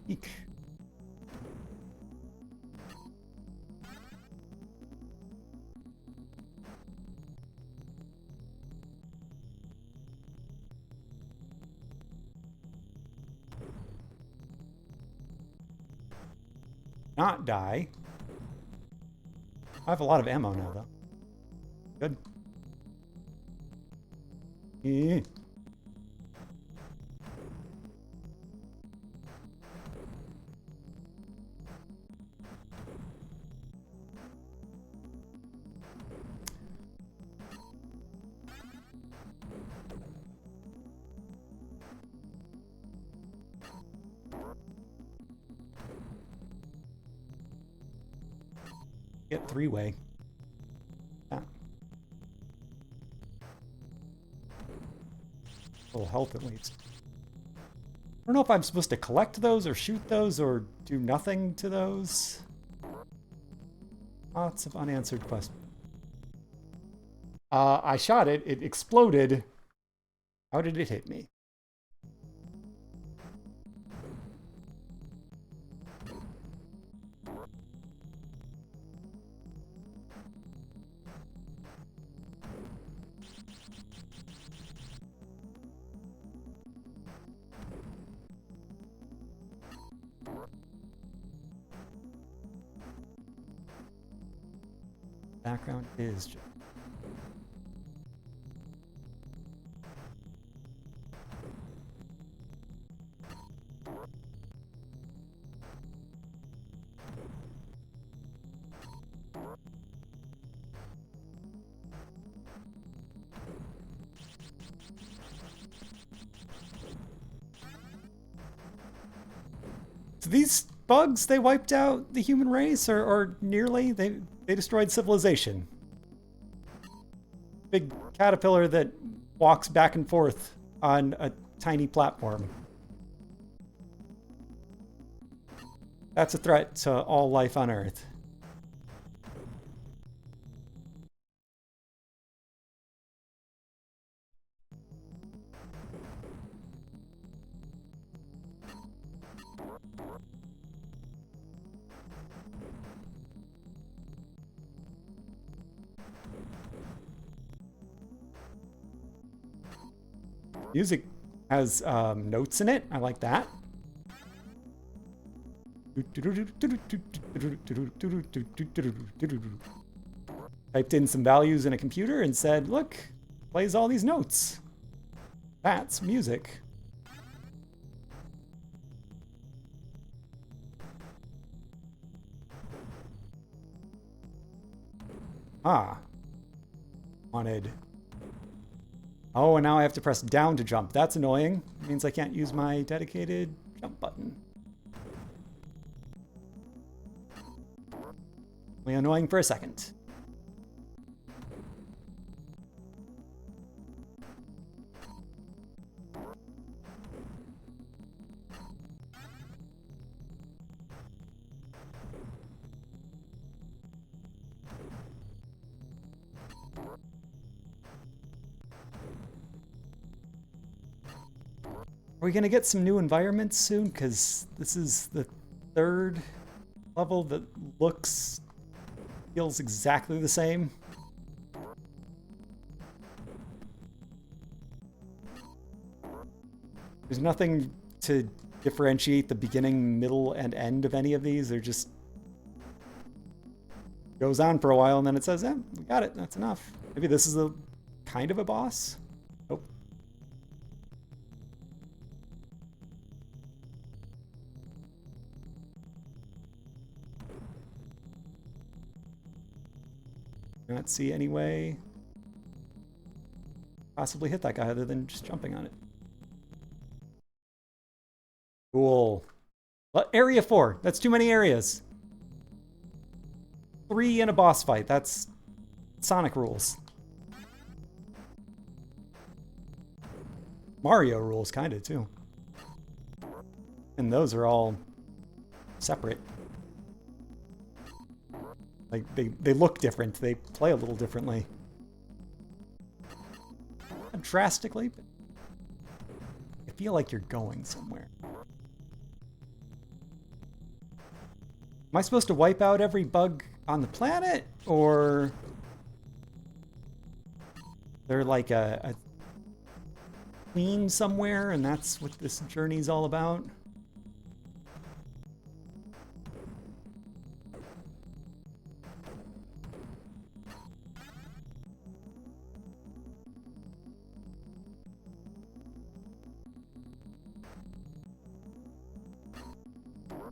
Eek. Not die. I have a lot of ammo now, though. Good. Yeah. Get three-way. Yeah. A little health at least. I don't know if I'm supposed to collect those or shoot those or do nothing to those. Lots of unanswered questions. I shot it. It exploded. How did it hit me? Background is just... So these bugs, they wiped out the human race, or nearly? They destroyed civilization. big caterpillar that walks back and forth on a tiny platform. That's a threat to all life on Earth. Music has notes in it. I like that. Typed in some values in a computer and said, look, plays all these notes. That's music. Ah. Wanted. Oh, and now I have to press down to jump. That's annoying. It means I can't use my dedicated jump button. Only annoying for a second. Are we going to get some new environments soon? Because this is the third level that feels exactly the same. There's nothing to differentiate the beginning, middle, and end of any of these. They're just goes on for a while and then it says, we got it. That's enough. Maybe this is a kind of a boss. Nope. Not see any way possibly hit that guy other than just jumping on it. Cool. Well, area 4. That's too many areas. 3 in a boss fight. That's Sonic rules. Mario rules, kind of, too. And those are all separate. Like, they look different. They play a little differently. Not drastically, but I feel like you're going somewhere. Am I supposed to wipe out every bug on the planet? Or they're like a queen somewhere and that's what this journey's all about?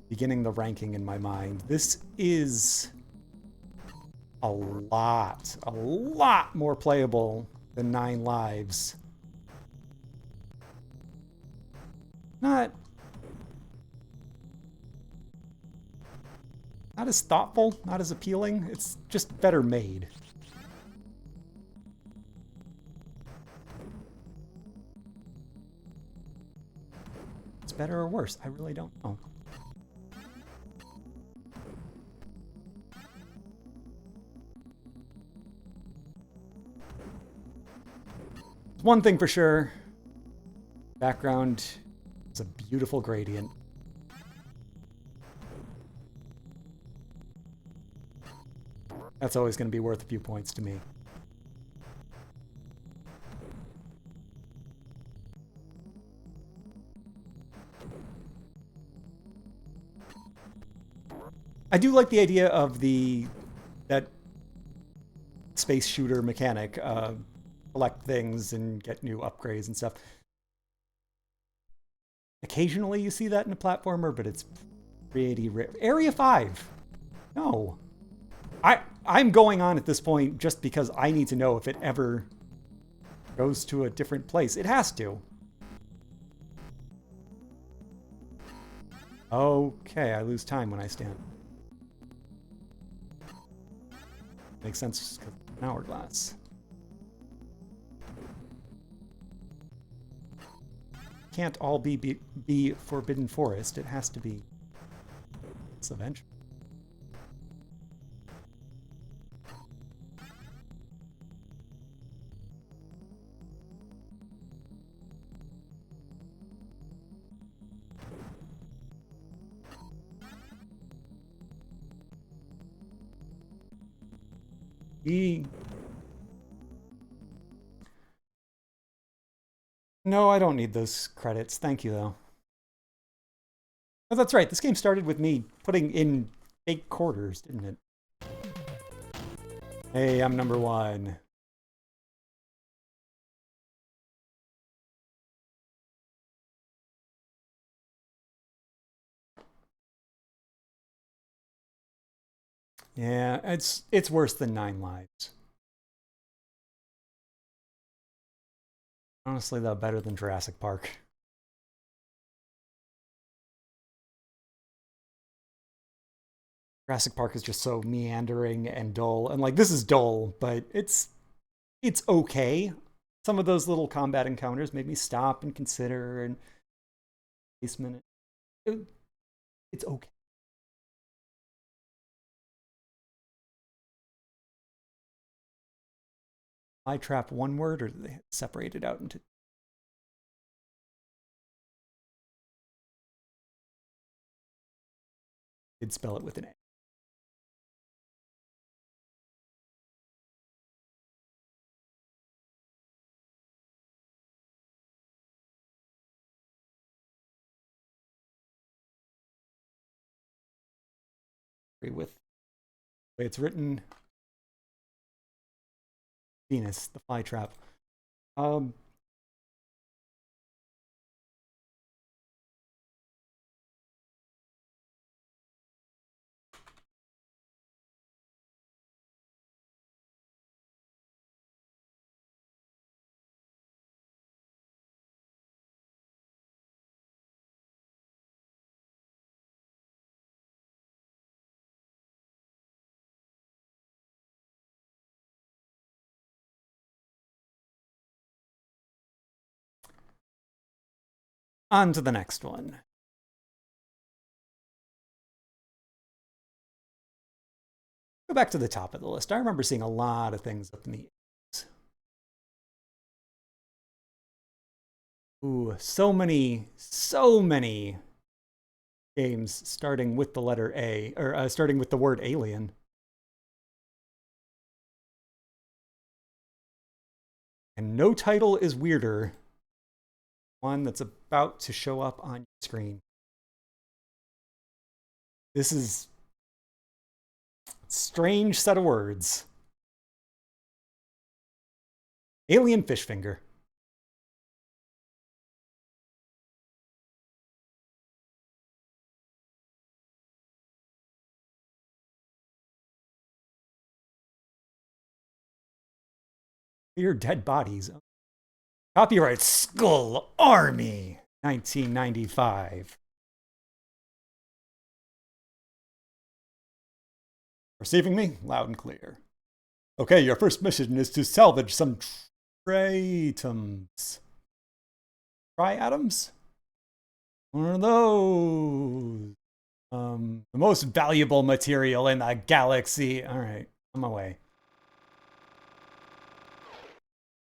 Beginning the ranking in my mind. This is a lot more playable than 9 Lives. Not as thoughtful, not as appealing. It's just better made. It's better or worse? I really don't know. One thing for sure, background is a beautiful gradient. That's always going to be worth a few points to me. I do like the idea of that space shooter mechanic. Collect things and get new upgrades and stuff. Occasionally you see that in a platformer, but it's pretty rare. Area 5. No. I'm going on at this point just because I need to know if it ever goes to a different place. It has to. Okay, I lose time when I stand. Makes sense because of an hourglass. can't all be Forbidden Forest. It has to be this eventually. No, I don't need those credits. Thank you, though. Oh, that's right. This game started with me putting in fake quarters, didn't it? Hey, I'm number one. Yeah, it's worse than 9 Lives. Honestly, though, better than Jurassic Park. Jurassic Park is just so meandering and dull, and like this is dull, but it's okay. Some of those little combat encounters made me stop and consider and basement. It's okay. I trap one word, or do they separate it out into? Did spell it with an A. With the way it's written, Venus, the fly trap. Um, On to the next one. Go back to the top of the list. I remember seeing a lot of things up in the 80s. Ooh, so many games starting with the letter A, or starting with the word alien. And no title is weirder. One that's about to show up on your screen. This is a strange set of words. Alien fish finger. Your dead bodies. Copyright Skull Army, 1995. Receiving me? Loud and clear. Okay, your first mission is to salvage some triatoms. Triatoms? One of those. The most valuable material in the galaxy. All right, I'm away.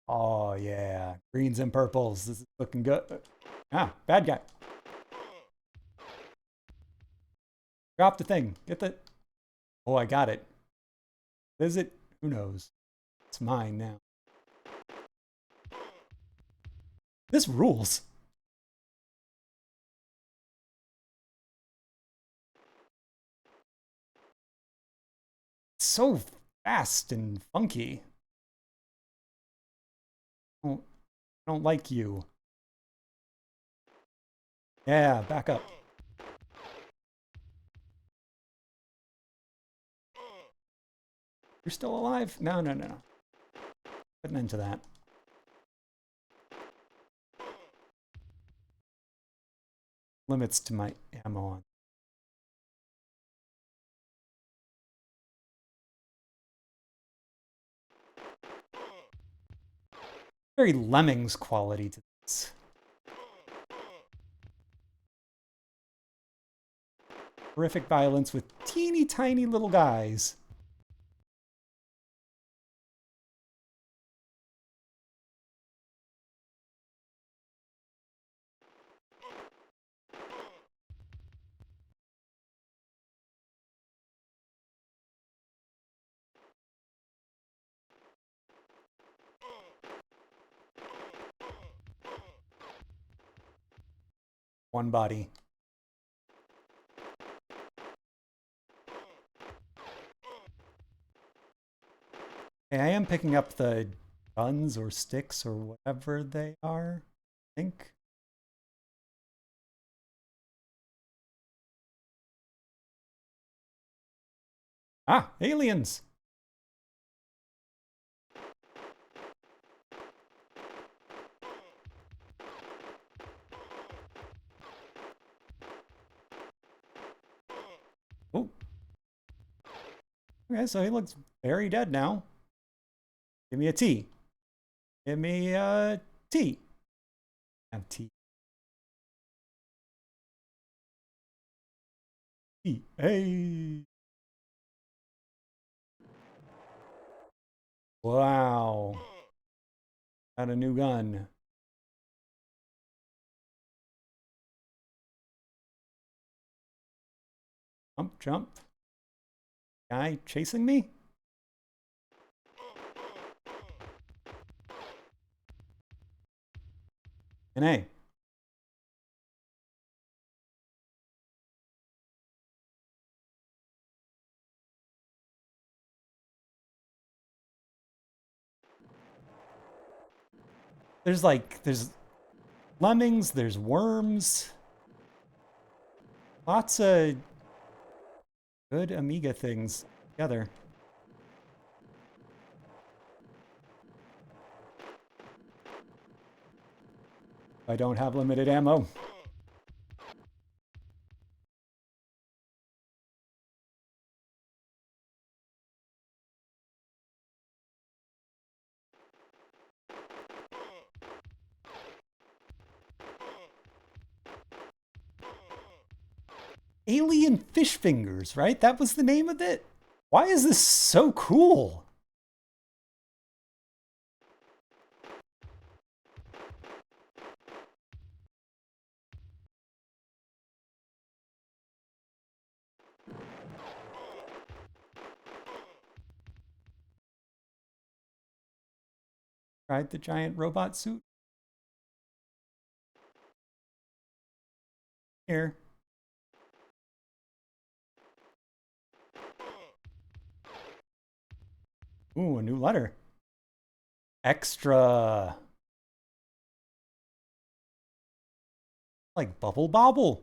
Oh, yeah. Greens and purples. This is looking good. Ah, bad guy. Drop the thing. Get the... Oh, I got it. Is it? Who knows? It's mine now. This rules. It's so fast and funky. I don't like you. Yeah, back up. You're still alive? No, no, no, no. Put an end to that. Limits to my ammo on. Very Lemmings quality to this. horrific violence with teeny tiny little guys. One body. Okay, I am picking up the guns or sticks or whatever they are, I think. Ah, aliens! Oh. Okay, so he looks very dead now. Give me a T. Give me a T. Have T. T. Hey! Wow. Got a new gun. Jump, jump. Guy chasing me? And hey. There's lemmings, there's worms. Lots of good Amiga things together. I don't have limited ammo. Alien fish fingers, right? That was the name of it. Why is this so cool? Tried the giant robot suit? Here. Ooh, a new letter. Extra. Like Bubble Bobble.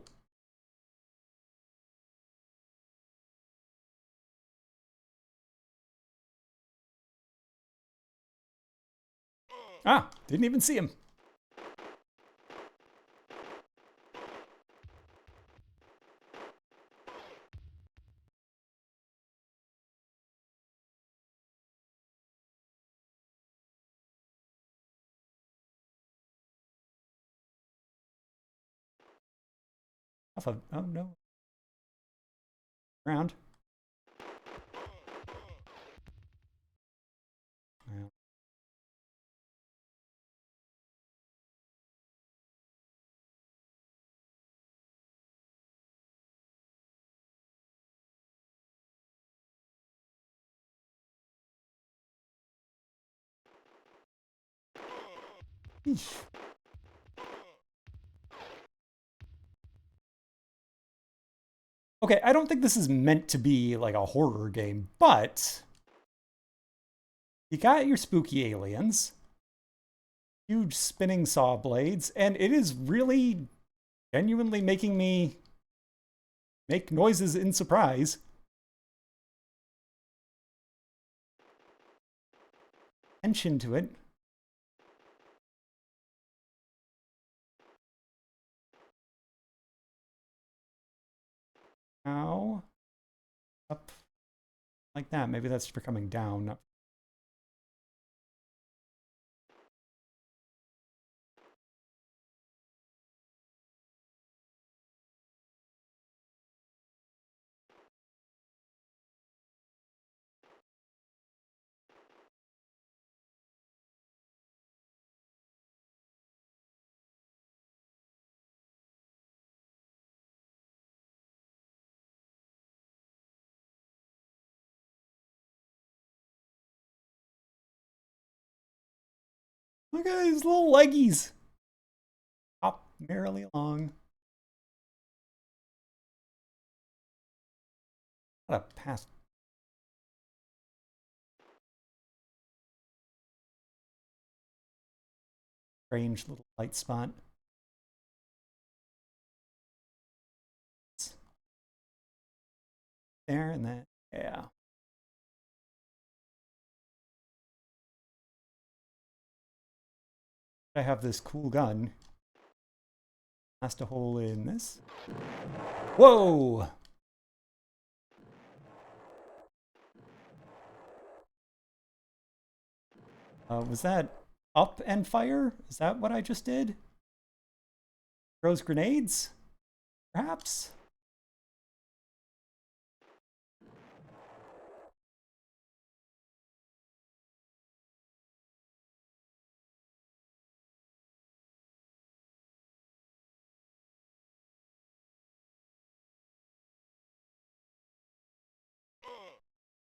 Ah, didn't even see him. Off of, oh no. Ground. Well. Eesh. Okay, I don't think this is meant to be like a horror game, but you got your spooky aliens, huge spinning saw blades, and it is really genuinely making me make noises in surprise. Tension to it. Now, up like that. Maybe that's for coming down. Look at his little leggies. Hop merrily along. What a past. Strange little light spot. There and then, yeah. I have this cool gun. Blast a hole in this. Whoa! Was that up and fire? Is that what I just did? Throws grenades? Perhaps?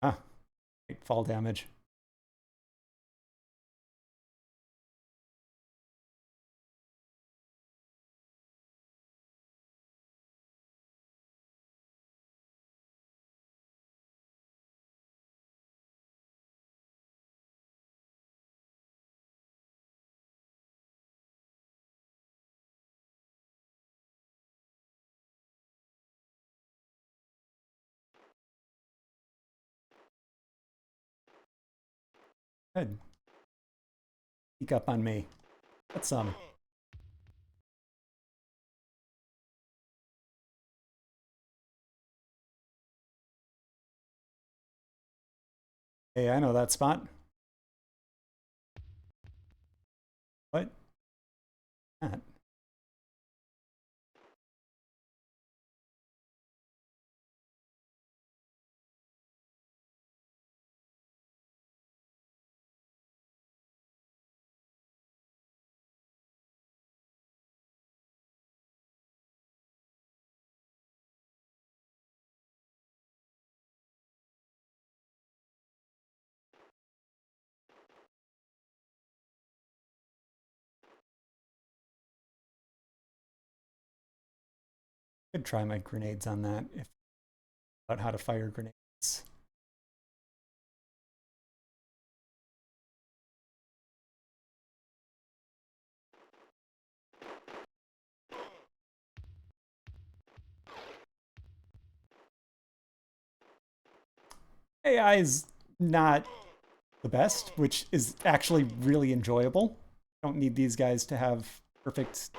Ah, great fall damage. Good. Sneak up on me. Get some. Hey, I know that spot. What? That. Could try my grenades on that if about how to fire grenades. AI is not the best, which is actually really enjoyable. Don't need these guys to have perfect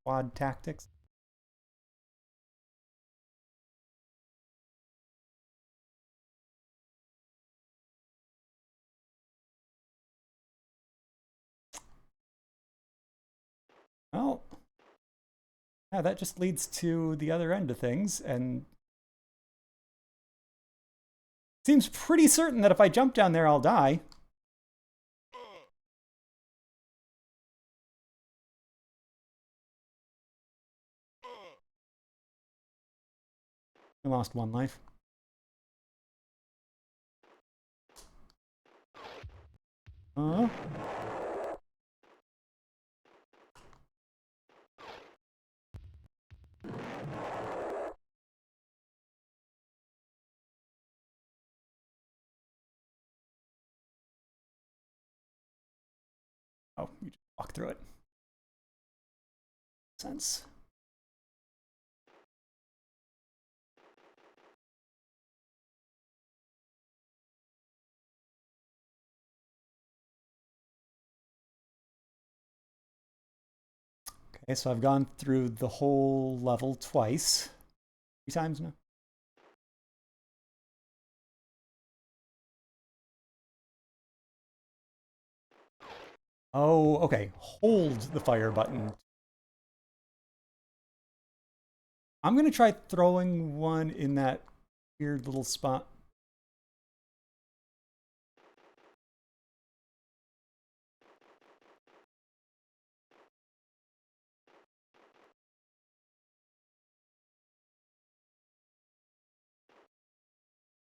quad tactics. Well, yeah, that just leads to the other end of things, and seems pretty certain that if I jump down there, I'll die. I lost one life. Uh, oh, you just walk through it. Sense. Okay, so I've gone through the whole level twice. 3 times now. Oh, okay. Hold the fire button. I'm gonna try throwing one in that weird little spot.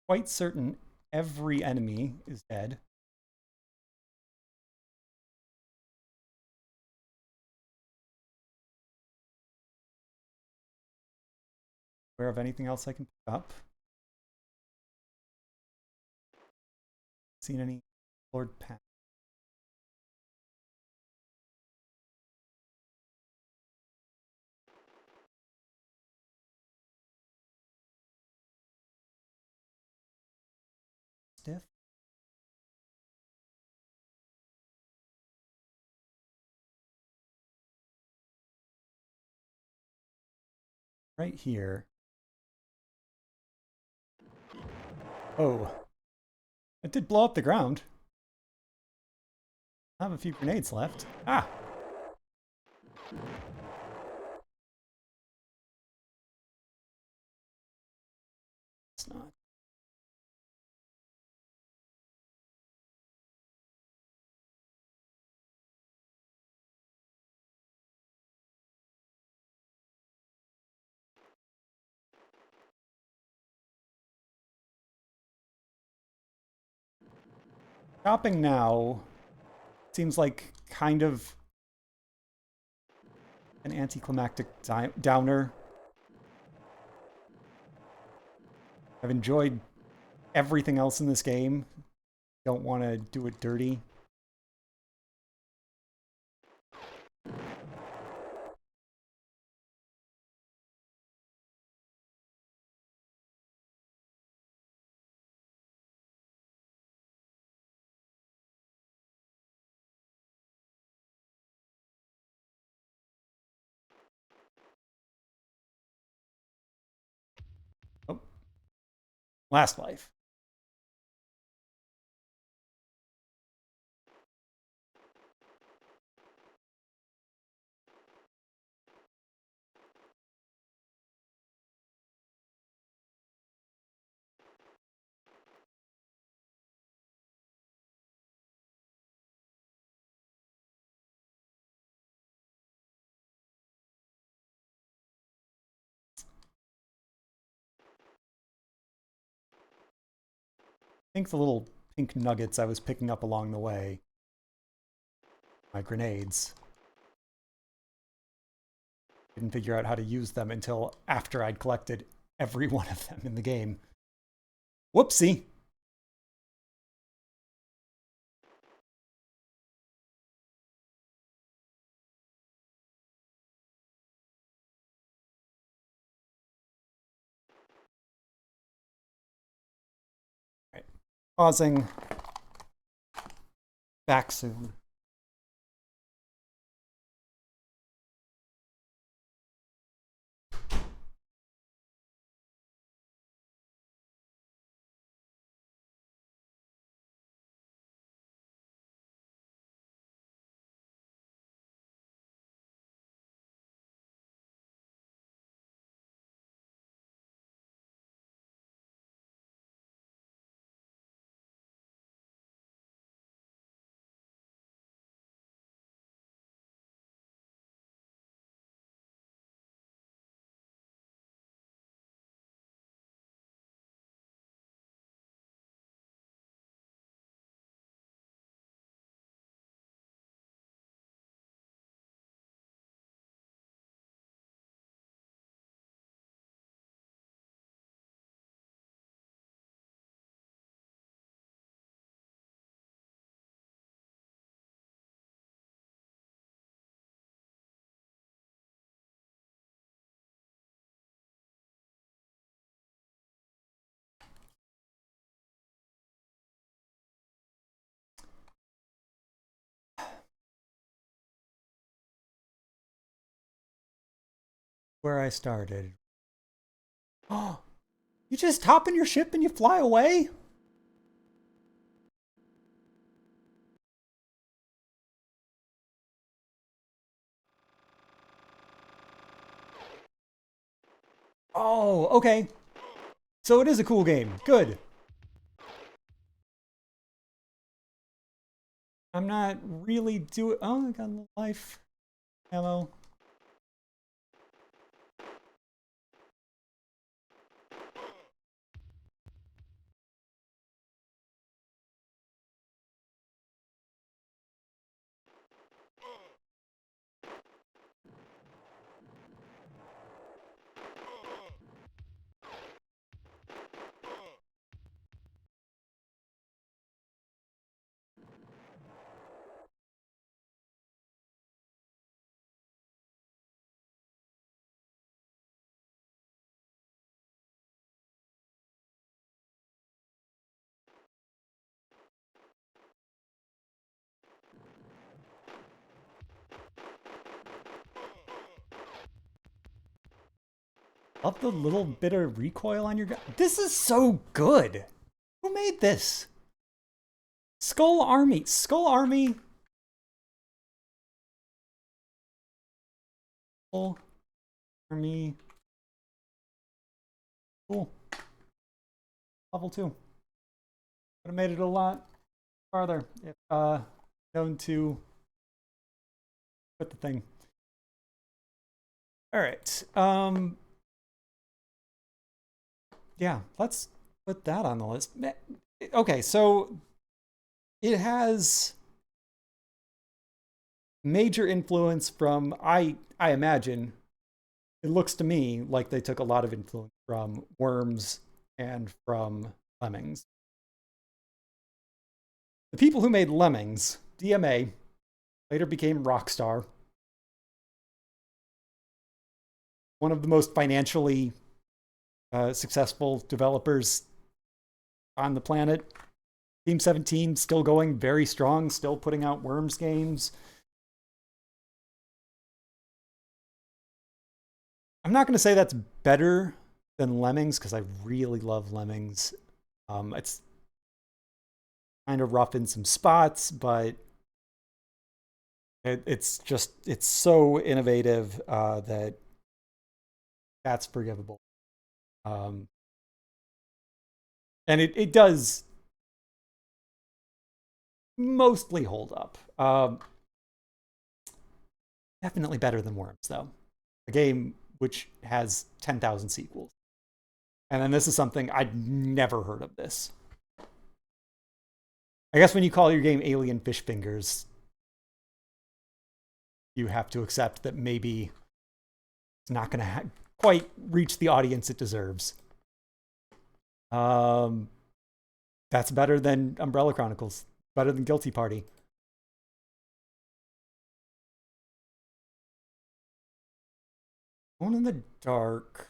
Quite certain every enemy is dead. aware of anything else I can pick up. Seen any Lord Pat? Stiff? Right here. Oh. It did blow up the ground. I have a few grenades left. Ah! It's not. Shopping now seems like kind of an anticlimactic downer. I've enjoyed everything else in this game. Don't want to do it dirty. Oh. Last life. I think the little pink nuggets I was picking up along the way, my grenades, didn't figure out how to use them until after I'd collected every one of them in the game. Whoopsie! Right. Pausing. Back soon. Where I started. Oh, you just hop in your ship and you fly away? Oh, okay. So it is a cool game. Good. I'm not really doing... Oh, I got a little life. Hello. Love the little bit of recoil on your gun. This is so good. Who made this? Skull Army. Skull Army. Skull Army. Cool. Level 2. Would have made it a lot farther if known to put the thing. All right. Yeah, let's put that on the list. Okay, so it has major influence from, I imagine, it looks to me like they took a lot of influence from Worms and from Lemmings. The people who made Lemmings, DMA, later became Rockstar. One of the most financially successful developers on the planet. Team 17 still going very strong, still putting out Worms games. I'm not going to say that's better than Lemmings because I really love Lemmings. It's kind of rough in some spots, but it's so innovative that that's forgivable. And it does mostly hold up. Definitely better than Worms, though. A game which has 10,000 sequels. And then this is something I'd never heard of this. I guess when you call your game Alien Fish Fingers, you have to accept that maybe it's not going to quite reach the audience it deserves. That's better than Umbrella Chronicles. Better than Guilty Party. Alone in the Dark.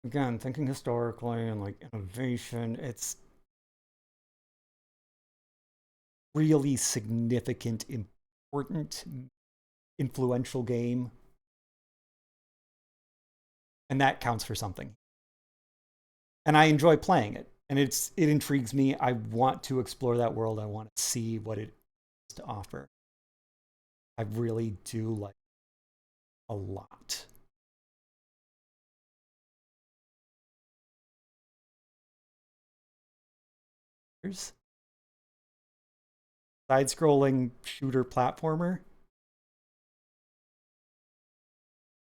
Again, thinking historically and like innovation, it's really significant, important, influential game. And that counts for something. And I enjoy playing it. And it intrigues me. I want to explore that world. I want to see what it has to offer. I really do like it a lot. Here's side-scrolling shooter platformer.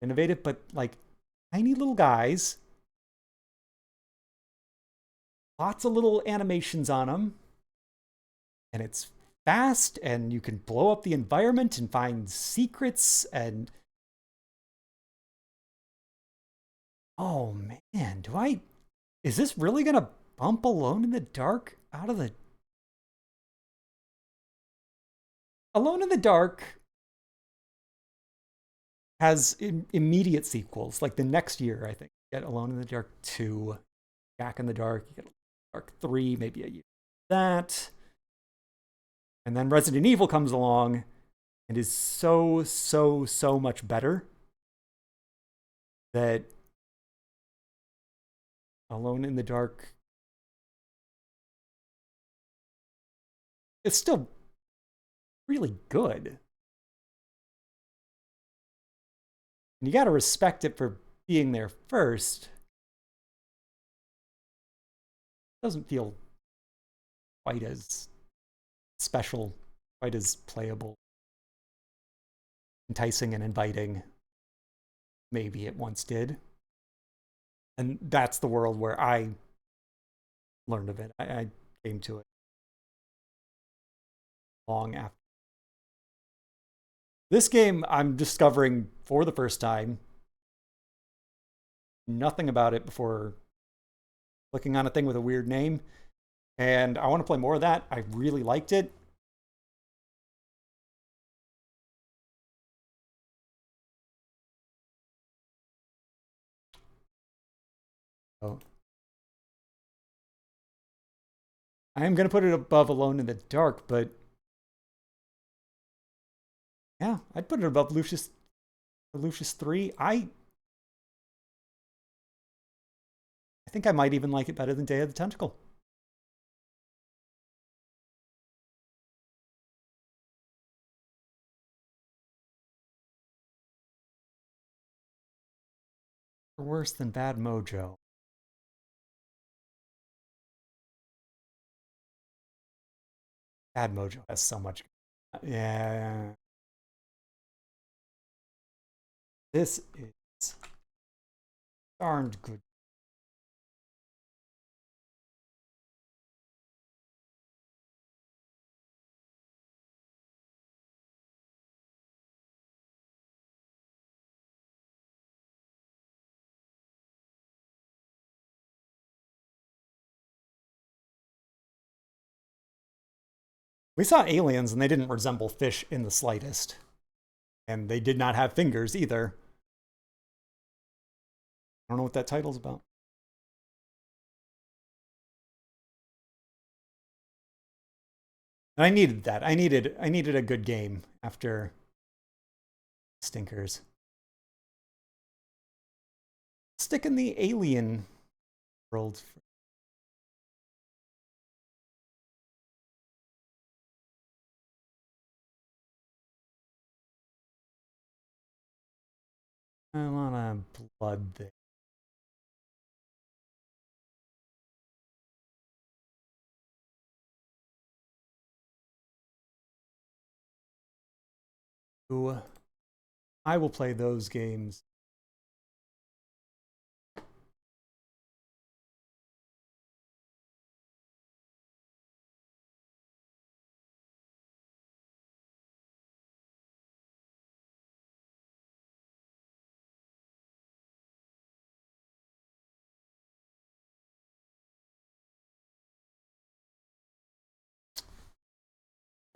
Innovative, but like tiny little guys. Lots of little animations on them. And it's fast, and you can blow up the environment and find secrets, and oh man, is this really gonna bump Alone in the Dark out of the... Alone in the Dark has immediate sequels, like the next year, I think. You get Alone in the Dark 2, Jack in the Dark, you get Dark 3, maybe a year that. And then Resident Evil comes along and is so much better that Alone in the Dark is still really good. And you got to respect it for being there first. It doesn't feel quite as special, quite as playable, enticing and inviting. Maybe it once did. And that's the world where I learned of it. I came to it long after. This game I'm discovering for the first time. Nothing about it before clicking on a thing with a weird name. And I want to play more of that. I really liked it. Oh. I am going to put it above Alone in the Dark, but yeah, I'd put it above Lucius 3. I think I might even like it better than Day of the Tentacle. Or worse than Bad Mojo. Bad Mojo has so much. Yeah. This is darned good. We saw aliens and they didn't resemble fish in the slightest. And they did not have fingers either. I don't know what that title's about. And I needed that. I needed a good game after stinkers. Stick in the alien world. A lot of blood there. Ooh, I will play those games.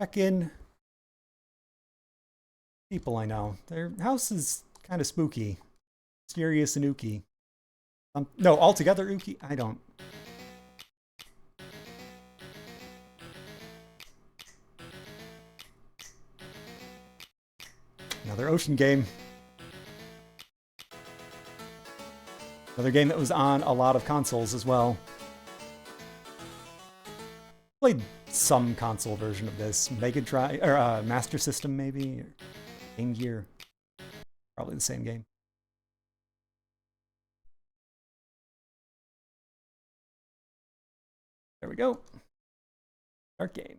Check in people I know. Their house is kind of spooky. Mysterious and ooky. No, altogether ooky? I don't. Another ocean game. Another game that was on a lot of consoles as well. Played some console version of this. Mega Drive, or Master System maybe? Or Game Gear. Probably the same game. There we go. Start game.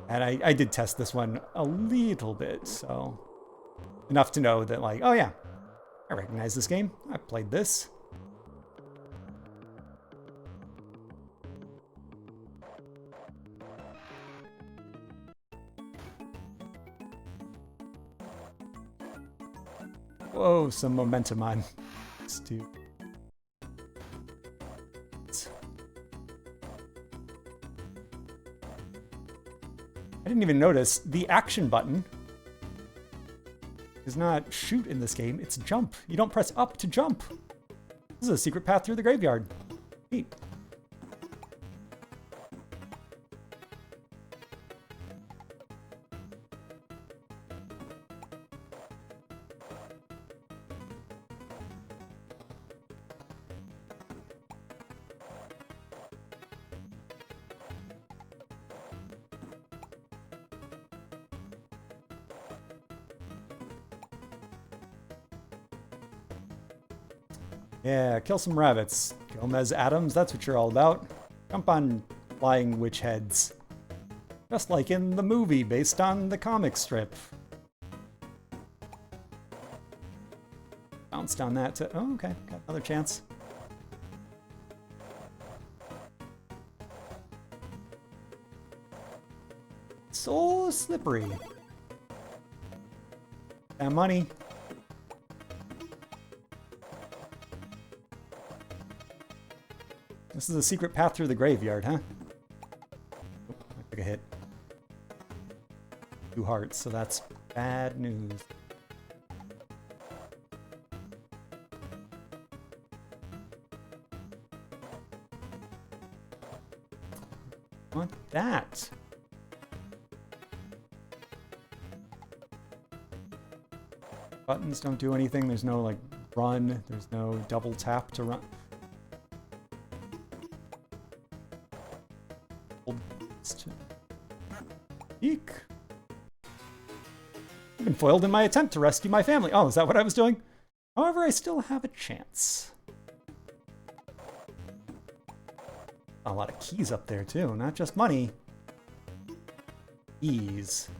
And I did test this one a little bit, so enough to know that, like, oh yeah, I recognize this game. I played this. Whoa, some momentum on this too. I didn't even notice the action button is not shoot in this game, it's jump. You don't press up to jump. This is a secret path through the graveyard. Neat. Yeah, kill some rabbits. Gomez Adams, that's what you're all about. Jump on flying witch heads. Just like in the movie based on the comic strip. Bounced on that to... Oh, okay. Got another chance. So slippery. That money. This is a secret path through the graveyard, huh? Oh, I took a hit. 2 hearts, so that's bad news. I want that. Buttons don't do anything. There's no, like, run. There's no double tap to run. Eek. I've been foiled in my attempt to rescue my family. Oh, is that what I was doing? However, I still have a chance. A lot of keys up there too, not just money. Keys.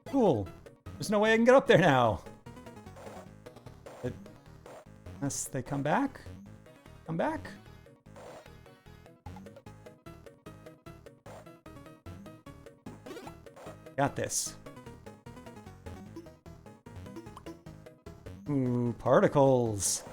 Cool. There's no way I can get up there now. Unless they come back? Come back? Got this. Ooh, particles.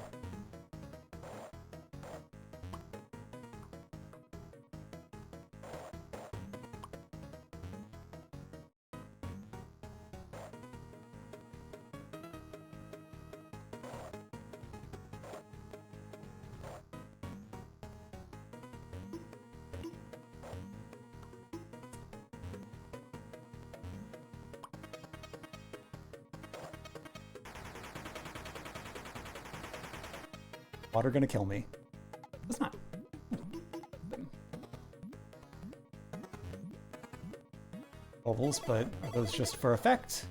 Water gonna kill me. It's not. Bubbles, but are those just for effect?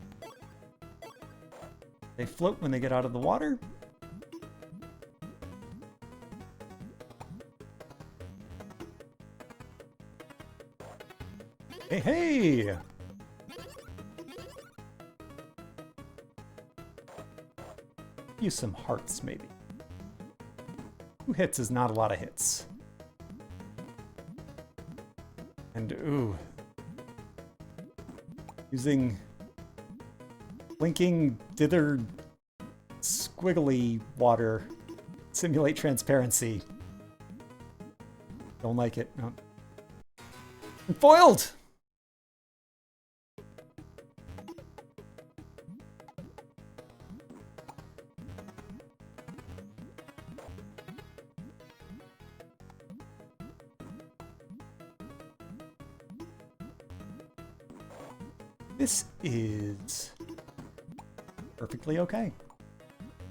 They float when they get out of the water. Hey, hey! Use some hearts, maybe. 2 hits is not a lot of hits. And ooh. Using blinking dither squiggly water. Simulate transparency. Don't like it. No. I'm foiled! This is perfectly okay.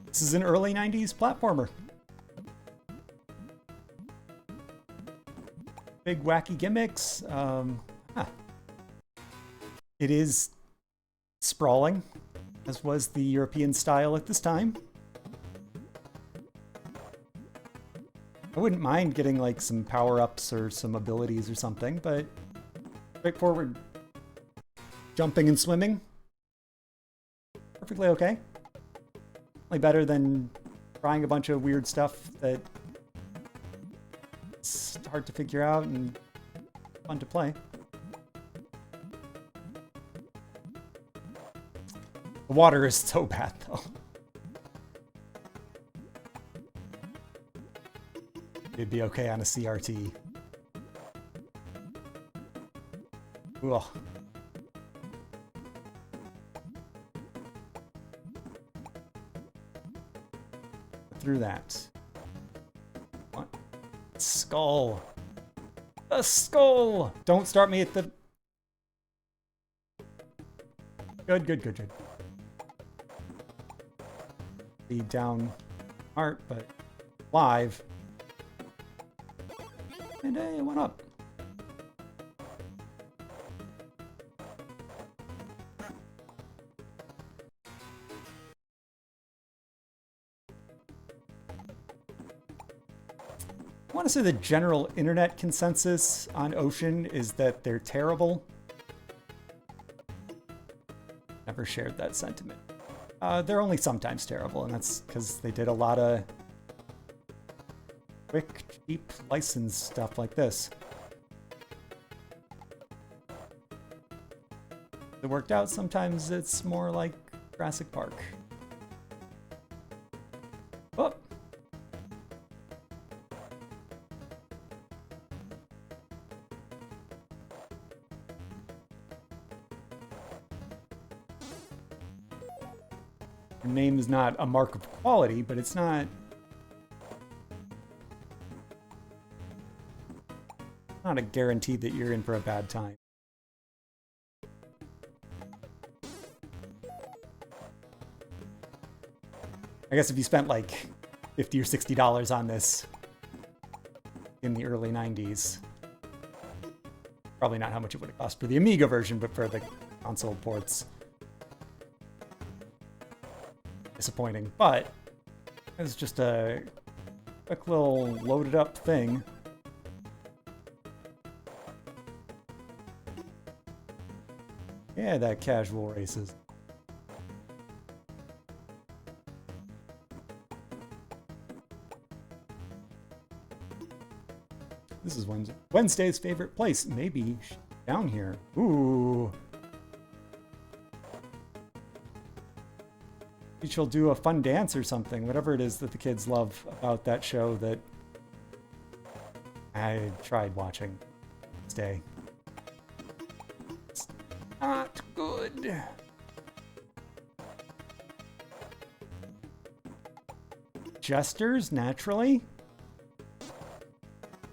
This is an early 90s platformer. Big wacky gimmicks. It is sprawling, as was the European style at this time. I wouldn't mind getting like some power-ups or some abilities or something, but straightforward jumping and swimming, perfectly okay. Only better than trying a bunch of weird stuff that it's hard to figure out and fun to play. The water is so bad though. It'd be okay on a CRT. Ugh. Through that. What? Skull. A skull! Don't start me at the... Good, good, good, good. Be down art, but live. And hey, it went up. I want to say the general internet consensus on Ocean is that they're terrible. Never shared that sentiment. They're only sometimes terrible, and that's because they did a lot of quick, cheap license stuff like this. It worked out. Sometimes it's more like Jurassic Park. Oh! Your name is not a mark of quality, but it's not a guarantee that you're in for a bad time. I guess if you spent like $50 or $60 on this in the early 90s, probably not how much it would have cost for the Amiga version, but for the console ports. Disappointing, but it's just a quick little loaded up thing. Yeah, that casual races. This is Wednesday's favorite place. Maybe down here. Ooh. Maybe she'll do a fun dance or something. Whatever it is that the kids love about that show that I tried watching this day. It's not good. Jesters, naturally.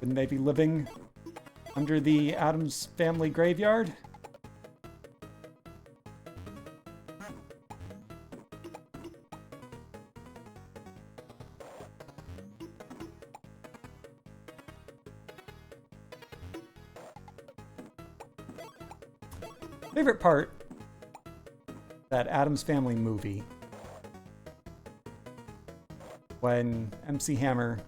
Wouldn't they be living under the Addams Family graveyard? Favorite part, that Addams Family movie, when MC Hammer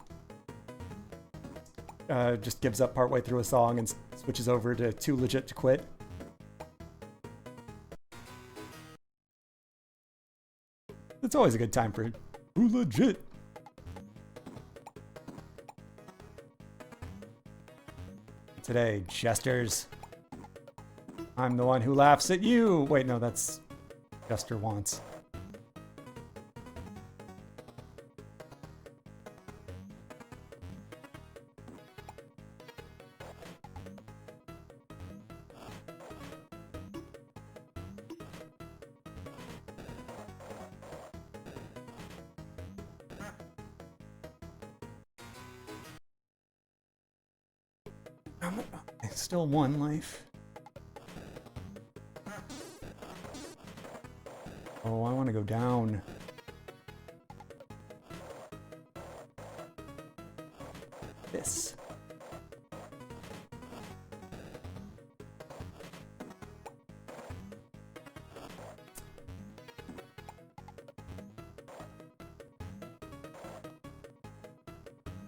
just gives up partway through a song and switches over to Too Legit to Quit. It's always a good time for Too Legit. Today, Jesters. I'm the one who laughs at you. Wait, no, that's Jester Wants. Still one life. Oh, I want to go down. This.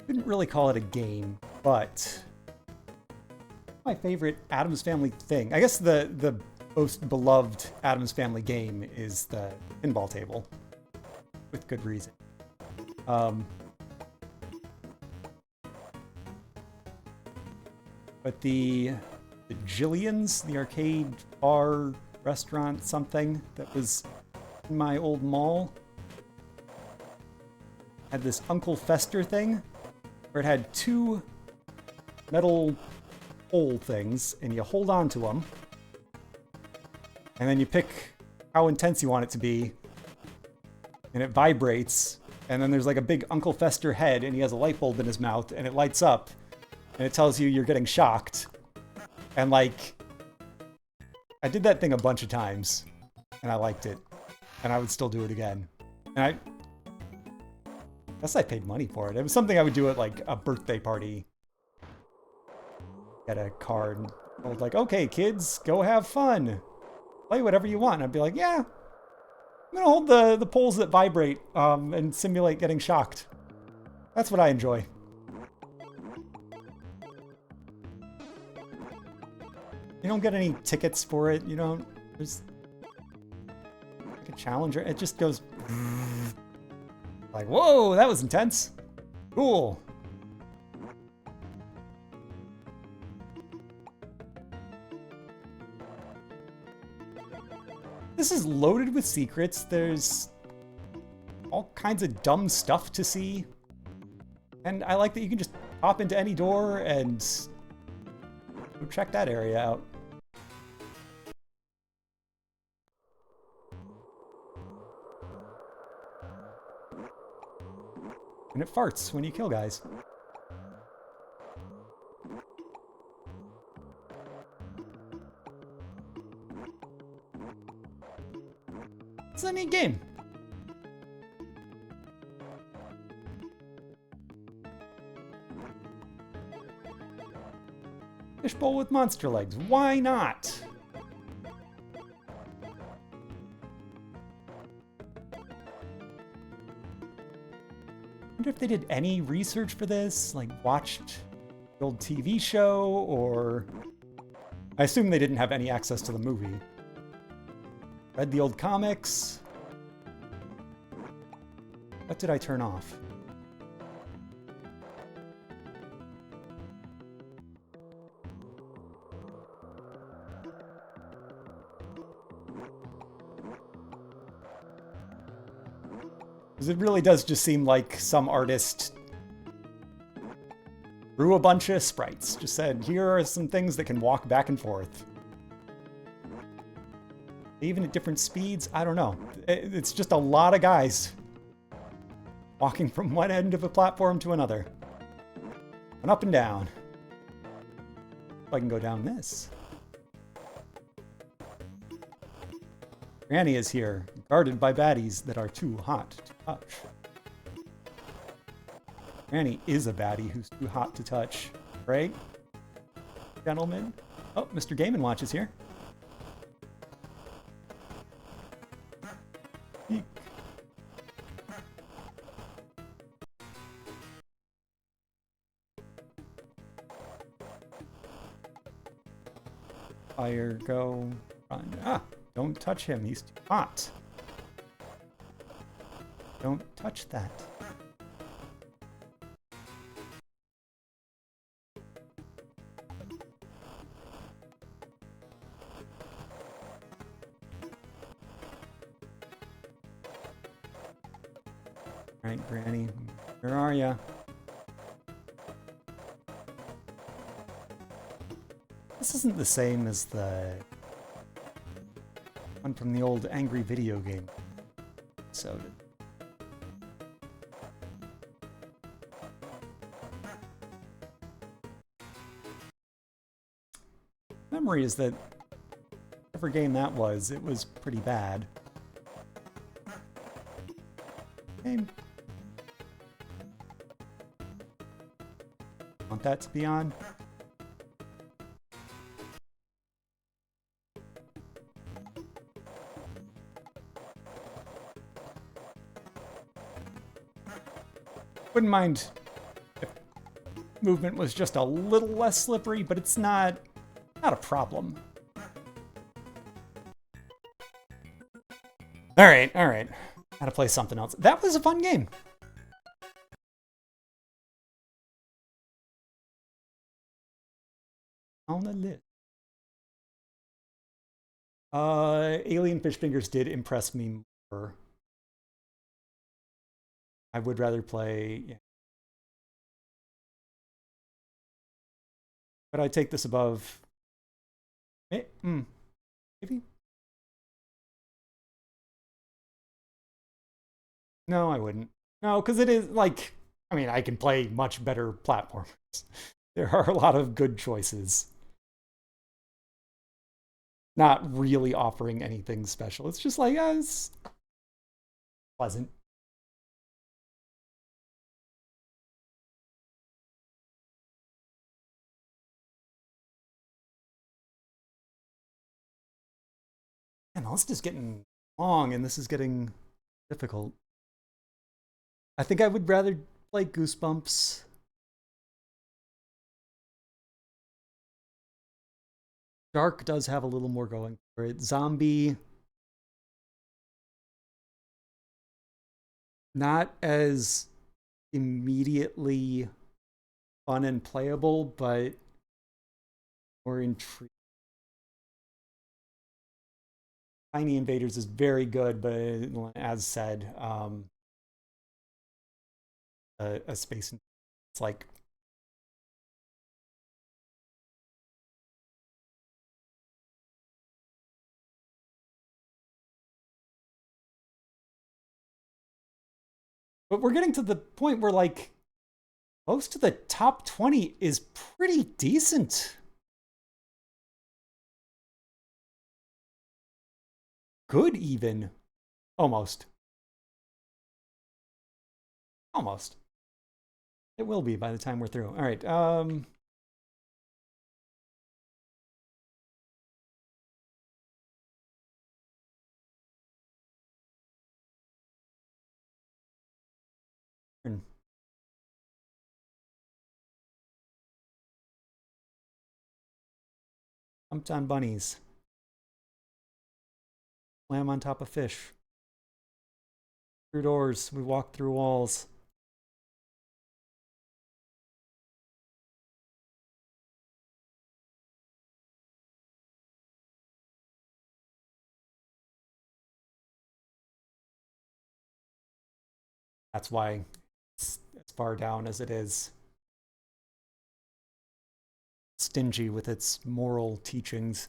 Didn't really call it a game, but my favorite Addams Family thing. I guess the most beloved Addams Family game is the pinball table, with good reason. But the Jillian's, the arcade bar restaurant something that was in my old mall, had this Uncle Fester thing where it had two metal pole things, and you hold on to them, and then you pick how intense you want it to be, and it vibrates, and then there's like a big Uncle Fester head, and he has a light bulb in his mouth, and it lights up, and it tells you you're getting shocked. And like, I did that thing a bunch of times, and I liked it, and I would still do it again. And I guess I paid money for it. It was something I would do at like a birthday party. Get a card, and I was like, okay, kids, go have fun. Play whatever you want. And I'd be like, yeah, I'm gonna hold the poles that vibrate and simulate getting shocked. That's what I enjoy. You don't get any tickets for it. You don't. There's like a challenger. It just goes like, whoa, that was intense. Cool. This is loaded with secrets. There's all kinds of dumb stuff to see. And I like that you can just hop into any door and go check that area out. And it farts when you kill guys. It's a neat game. Fishbowl with monster legs. Why not? I wonder if they did any research for this, like watched the old TV show, or... I assume they didn't have any access to the movie. Read the old comics. What did I turn off? Because it really does just seem like some artist drew a bunch of sprites. Just said, here are some things that can walk back and forth. Even at different speeds? I don't know. It's just a lot of guys walking from one end of a platform to another. And up and down. If I can go down this. Granny is here, guarded by baddies that are too hot to touch. Granny is a baddie who's too hot to touch, right? Gentlemen? Oh, Mr. Game & Watch is here. Eek. Fire, go, run. Ah, don't touch him, he's too hot. Don't touch that. Alright, Granny, where are ya? This isn't the same as the one from the old Angry Video Game episode. Memory is that whatever game that was, it was pretty bad. Game. Want that to be on? Wouldn't mind if movement was just a little less slippery, but it's not a problem. All right. Gotta play something else. That was a fun game. On the list. Alien Fish Fingers did impress me more. I would rather play... Yeah. But I take this above... Maybe? No, I wouldn't. No, because it is like... I mean, I can play much better platformers. There are a lot of good choices. Not really offering anything special. It's just like, it's pleasant. And the list is getting long, and this is getting difficult. I think I would rather play Goosebumps. Dark does have a little more going for it. Zombie, not as immediately fun and playable, but more intriguing. Tiny Invaders is very good, but as said, a space, it's like but we're getting to the point where like most of the top 20 is pretty decent. Good even. Almost. Almost. It will be by the time we're through. All right. Jumped on bunnies. Swam on top of fish. Through doors. We walked through walls. That's why it's as far down as it is. Stingy with its moral teachings.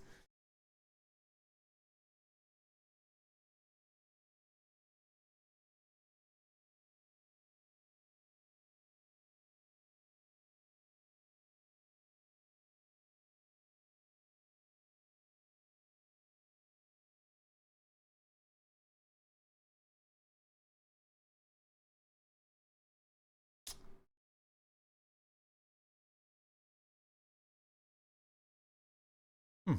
Hmm.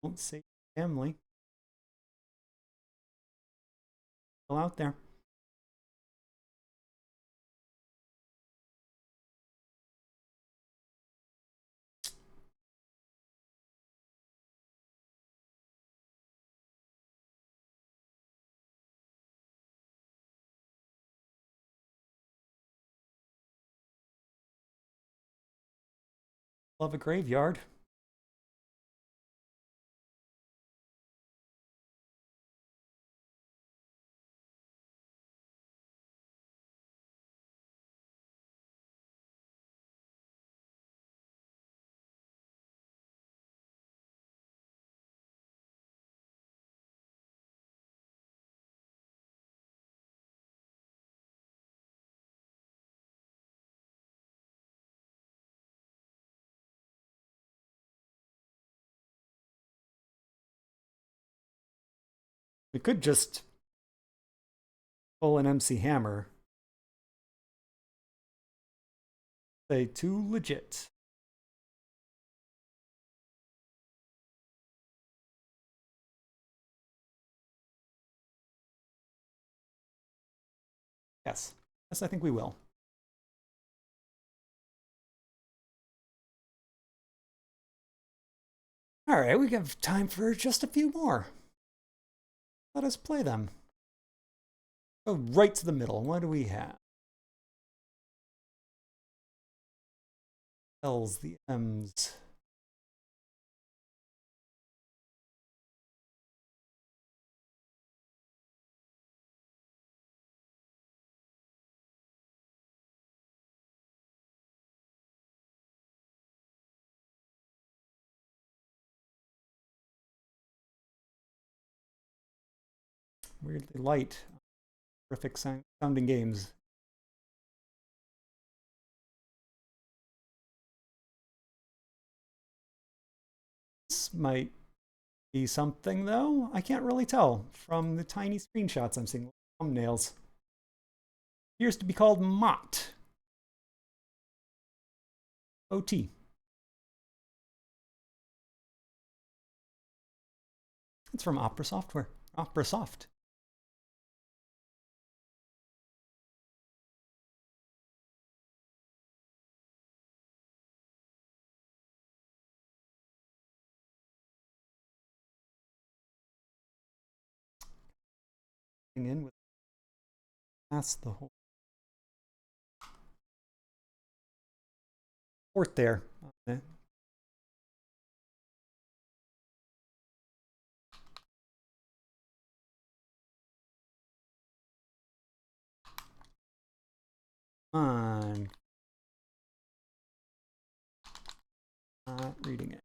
Won't say family. Still out there. Love a graveyard. We could just pull an MC Hammer. Say too legit. Yes. Yes, I think we will. All right, we have time for just a few more. Let us play them. Go right to the middle. What do we have? L's, the M's. Weirdly light. Terrific sounding games. This might be something, though. I can't really tell from the tiny screenshots I'm seeing. Thumbnails. Appears to be called Mott. OT. It's from Opera Software. Opera Soft. In with that's the whole port there. On. Not reading it.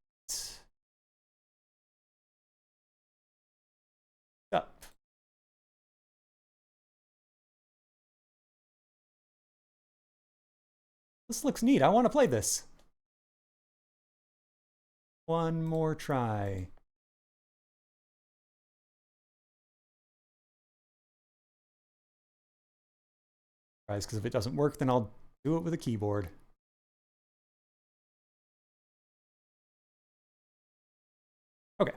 Up. This looks neat. I want to play this. One more try. Because if it doesn't work, then I'll Do it with a keyboard. Okay.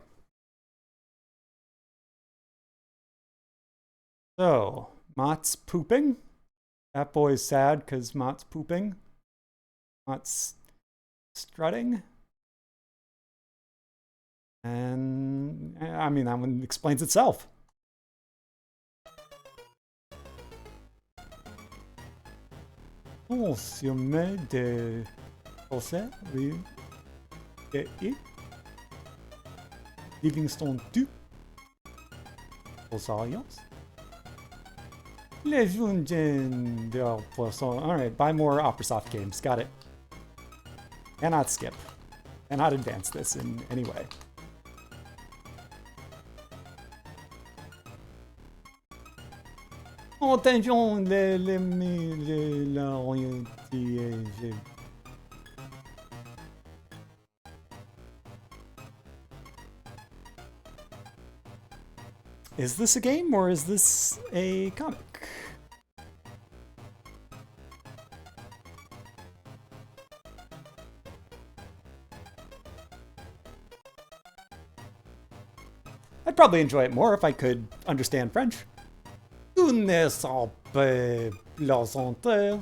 So, Mott's pooping. That boy's sad because Mott's pooping. Mott's strutting. And, I mean, that one explains itself. On se met de français, oui. Et Livingston 2. Aux Alliances. Les Jungen de Poisson. Alright, buy more OperaSoft games. Got it. Cannot skip. Cannot advance this in any way. Attention, la royauté. Is this a game or is this a comic? I'd probably enjoy it more if I could understand French. Tu ne sens pas plaisanter.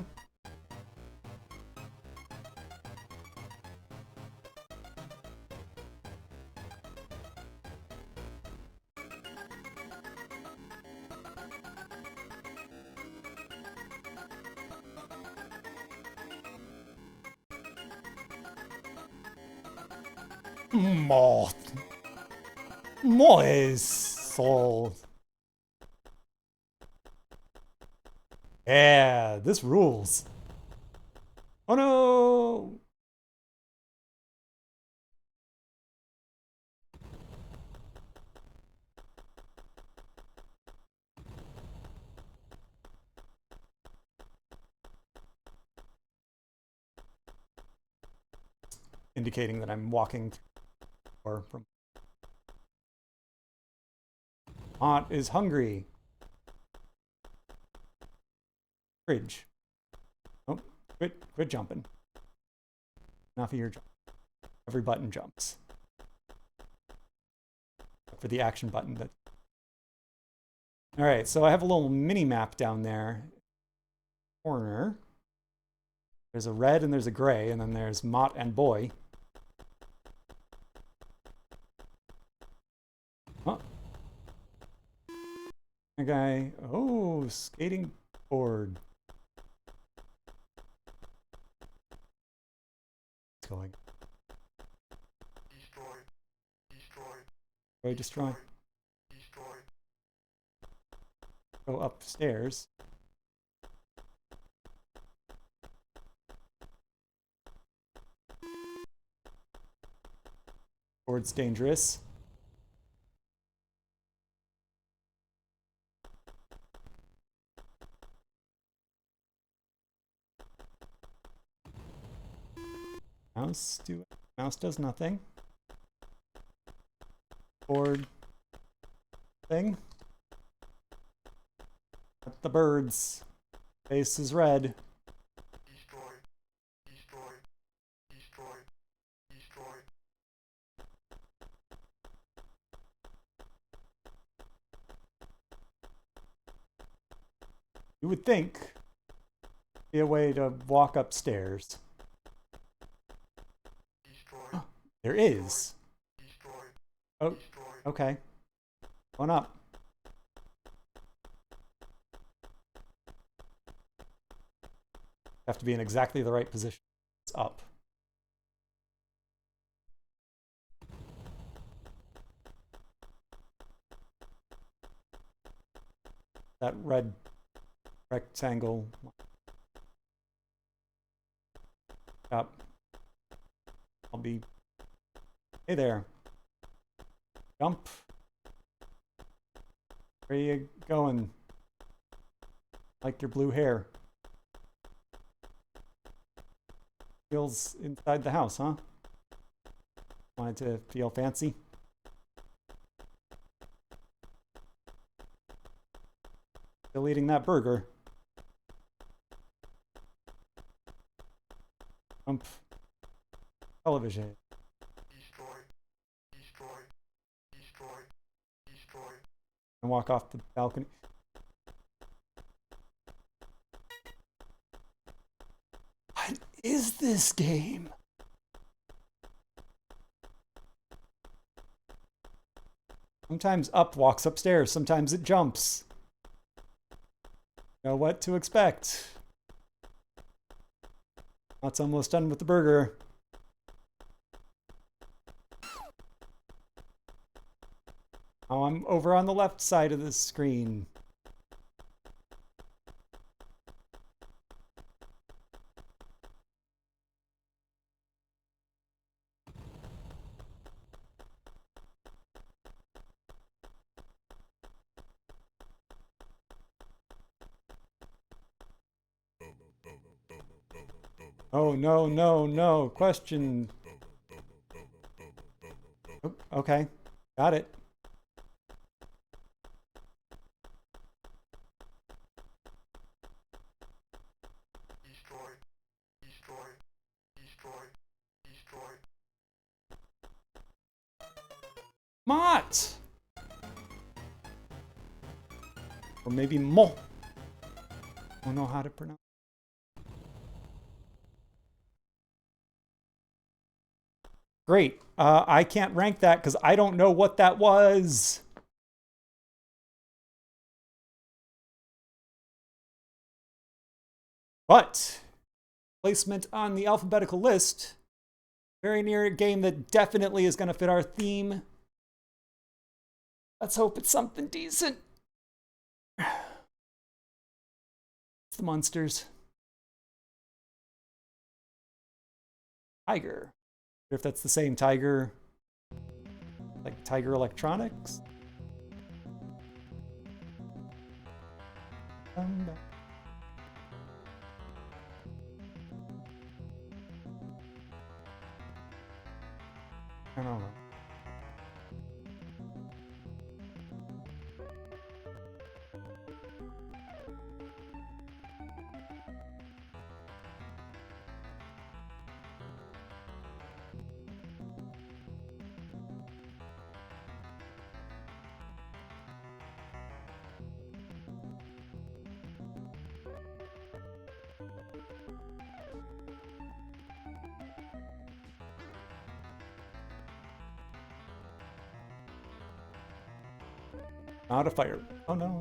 Mort. Moisol. Yeah, this rules. Oh no! Indicating that I'm walking or from. Aunt is hungry. Fridge. Oh, quit jumping. Enough of your jump. Every button jumps. For the action button that. All right, so I have a little mini map down there. Corner. There's a red and there's a gray, and then there's Mott and Boy. Oh. Okay. Oh, skating board. It's going. Destroy. Go upstairs. Board's dangerous. Mouse does nothing. Board thing. But the bird's face is red. You would think be a way to walk upstairs. There is. Oh, okay. Going up. Have to be in exactly the right position. It's up. That red rectangle. Up. I'll be. Hey there. Jump. Where are you going? Like your blue hair. Feels inside the house, huh? Wanted to feel fancy. Still eating that burger. Jump. Television. And walk off the balcony. What is this game? Sometimes up walks upstairs, sometimes it jumps. Know what to expect. It's almost done with the burger. Oh, I'm over on the left side of the screen. Oh, no, no, no. Question. Oh, okay. Got it. Mott! Or maybe Mo. I don't know how to pronounce. Great. I can't rank that because I don't know what that was. But placement on the alphabetical list, very near a game that definitely is going to fit our theme. Let's hope it's something decent. It's the monsters. Tiger. If that's the same Tiger, like Tiger Electronics. I don't know. Not a fire. Oh no.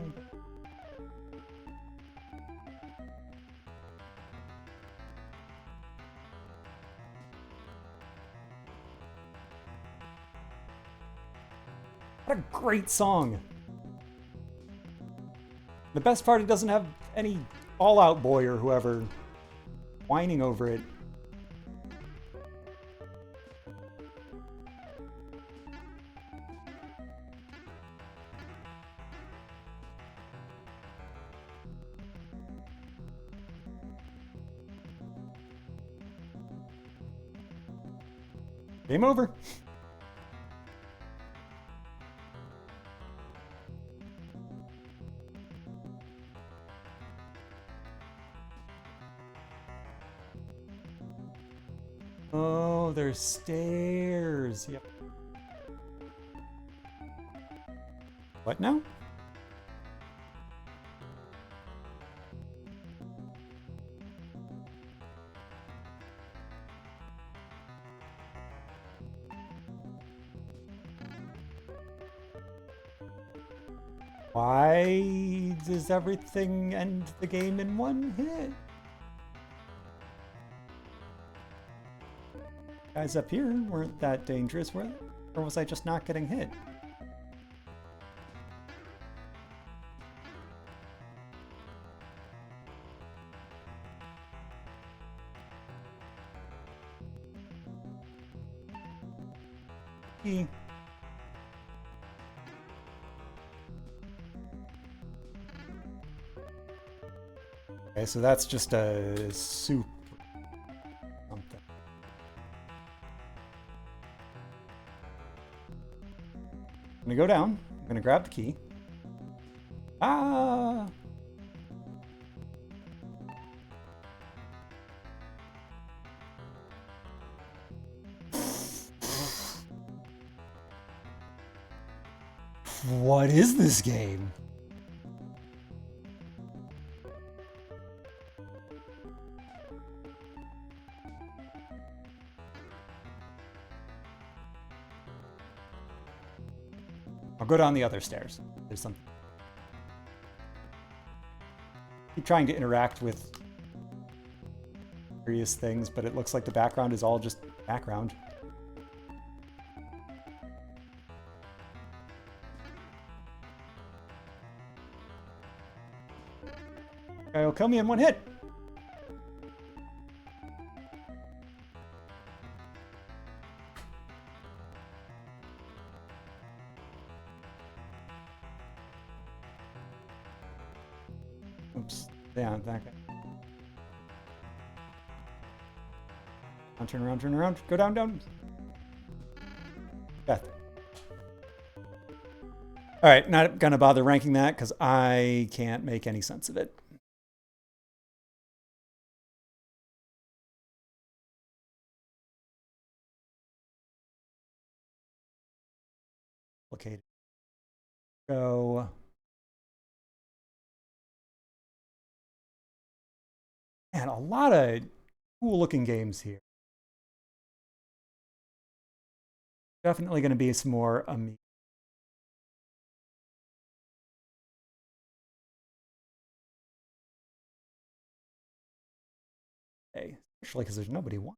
What a great song. The best part, it doesn't have any Fall Out Boy or whoever whining over it. Game over. Oh, there's stairs. Yep. What now? Why does everything end the game in one hit? Guys up here weren't that dangerous, were they? Or was I just not getting hit? Okay, so that's just a soup. Something. I'm gonna go down. I'm gonna grab the key. Ah! What is this game? I'll go down the other stairs. There's something. Keep trying to interact with various things, but it looks like the background is all just background. It'll kill me in one hit. Oops. Yeah, that guy. Turn around, turn around. Go down, down. Beth. All right, not gonna bother ranking that because I can't make any sense of it. Complicated. Go. Man, a lot of cool looking games here. Definitely going to be some more Amiga. Especially because there's nobody watching.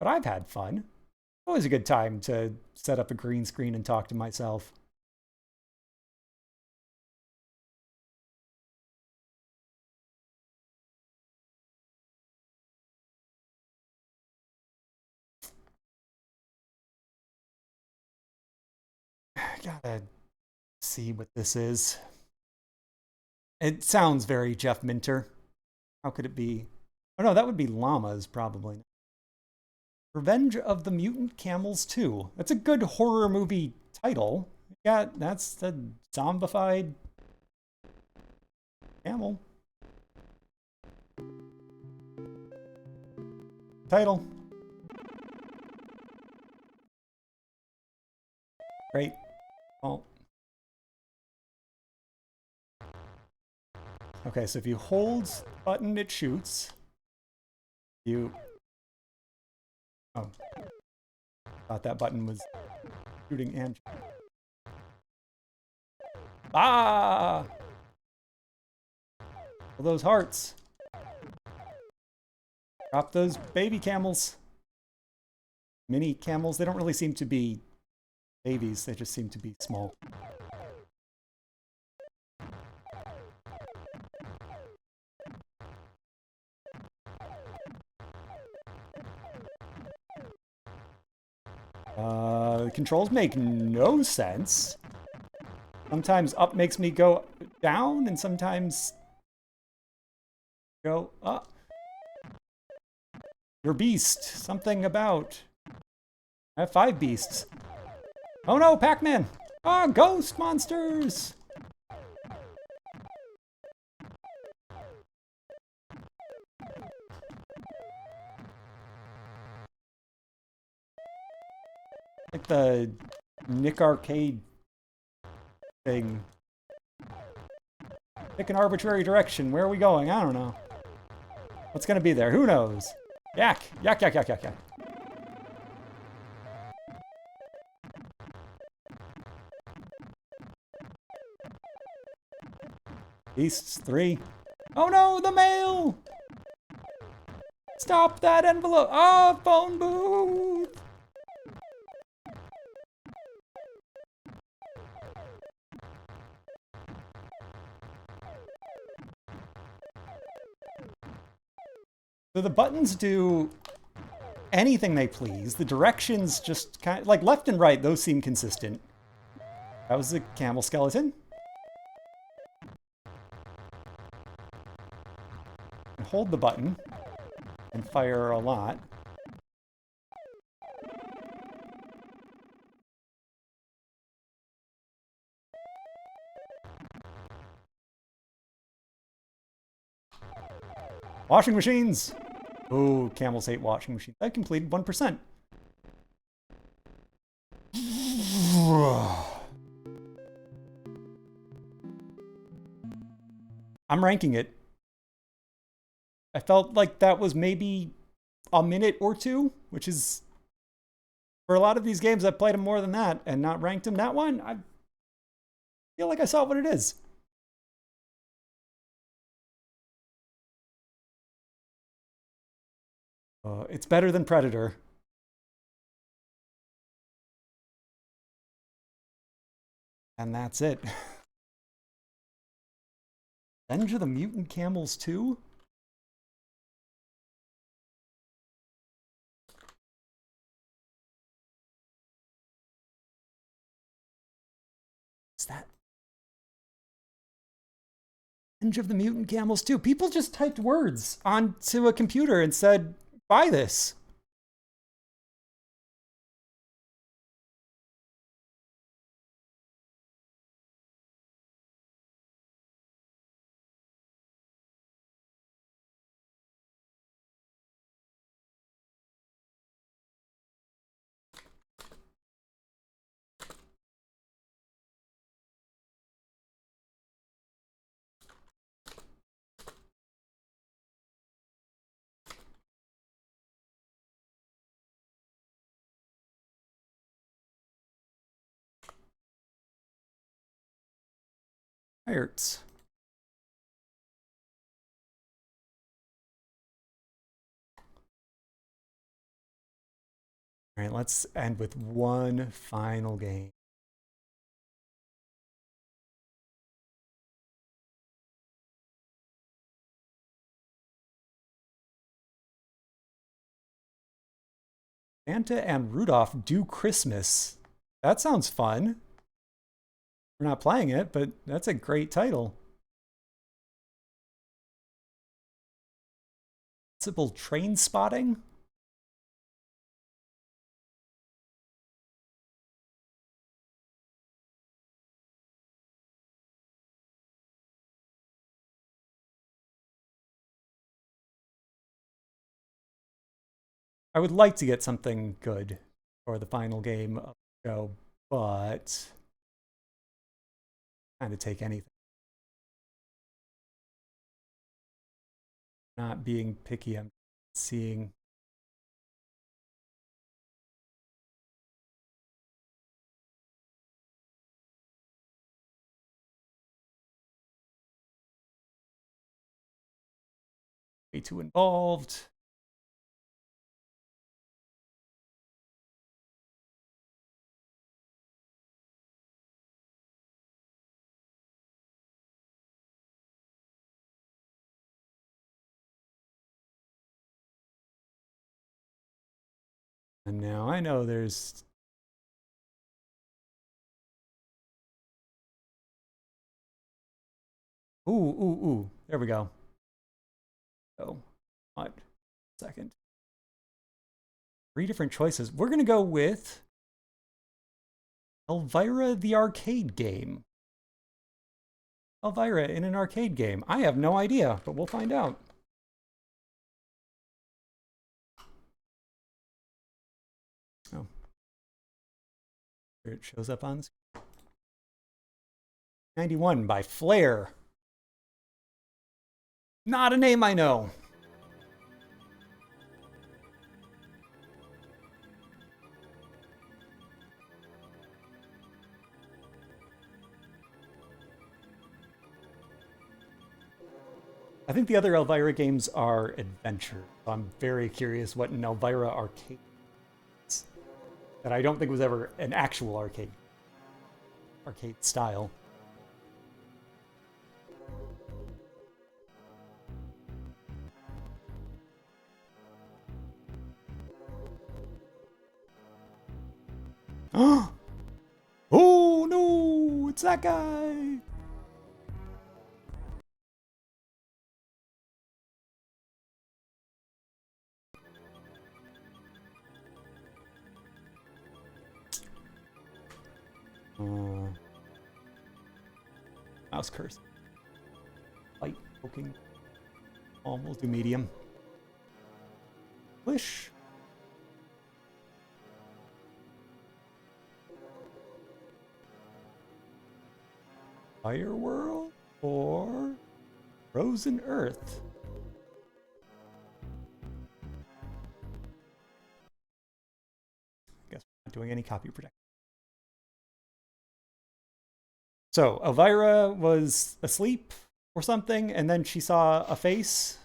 But I've had fun. Always a good time to set up a green screen and talk to myself. Gotta see what this is. It sounds very Jeff Minter. How could it be? Oh no, that would be llamas, probably. Revenge of the Mutant Camels 2. That's a good horror movie title. Yeah, that's the zombified camel. Title. Great. Well. Okay, so if you hold the button, it shoots. You... Oh. Thought that button was shooting and... Ah! All those hearts. Drop those baby camels. Mini camels, they don't really seem to be babies, they just seem to be small. The controls make no sense. Sometimes up makes me go down, and sometimes go up. Your beast. Something about... I have 5 beasts. Oh no, Pac-Man! Ah, ghost monsters! Like the Nick Arcade thing. Pick an arbitrary direction. Where are we going? I don't know. What's gonna be there? Who knows? Yak! Yak, yak, yak, yak, yak. Beasts 3. Oh no, the mail! Stop that envelope! Ah, phone booth! So the buttons do anything they please. The directions just kind of, like left and right, those seem consistent. That was the camel skeleton. And hold the button and fire a lot. Washing machines! Oh, camels hate washing machines. I completed 1%. I'm ranking it. I felt like that was maybe a minute or two, which is, for a lot of these games, I've played them more than that and not ranked them. That one, I feel like I saw what it is. It's better than Predator. And that's it. Revenge of the Mutant Camels 2? Is that Revenge of the Mutant Camels 2? People just typed words onto a computer and said, buy this. Hurts. All right, let's end with one final game. Santa and Rudolph Do Christmas. That sounds fun. We're not playing it, but that's a great title. Possible train spotting? I would like to get something good for the final game of the show, but kind of take anything. Not being picky, I'm seeing. Way too involved. And now I know there's ooh. There we go. Oh, what? Second. 3 different choices. We're gonna go with Elvira the arcade game. Elvira in an arcade game. I have no idea, but we'll find out. Oh. Here it shows up on screen. 91 by Flare. Not a name I know. I think the other Elvira games are adventure. I'm very curious what an Elvira arcade is. That I don't think was ever an actual arcade style. Oh no, it's that guy. Mouse curse. Light poking. Oh, we'll do medium. Push. Fire World or Frozen Earth? I guess we're not doing any copy protection. So Elvira was asleep or something, and then she saw a face.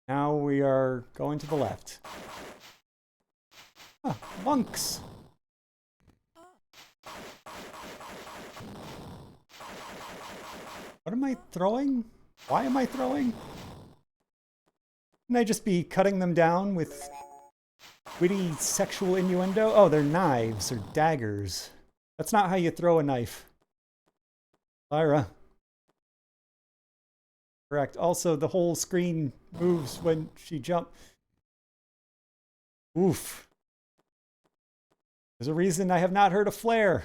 Now we are going to the left. Ah, monks! What am I throwing? Why am I throwing? Can I just be cutting them down with witty sexual innuendo? Oh, they're knives or daggers. That's not how you throw a knife. Lyra. Correct. Also, the whole screen moves when she jumps. Oof. There's a reason I have not heard a flare.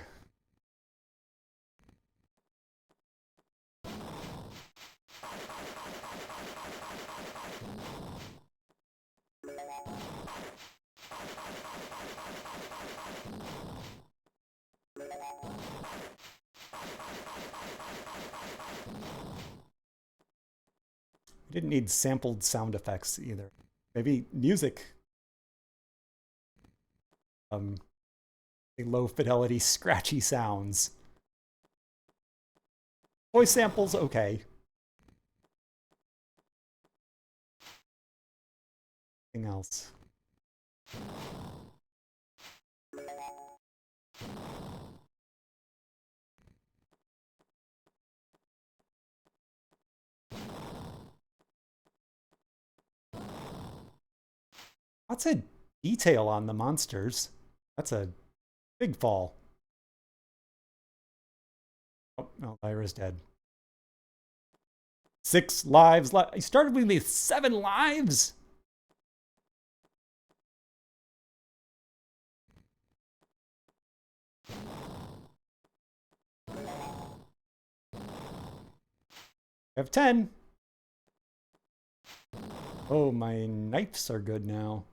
I didn't need sampled sound effects either. Maybe music. Low fidelity, scratchy sounds. Voice samples, okay. Anything else? Lots of detail on the monsters. That's a big fall. Oh, no, Lyra's dead. 6 lives left. You started with me with 7 lives? I have 10. Oh, my knives are good now.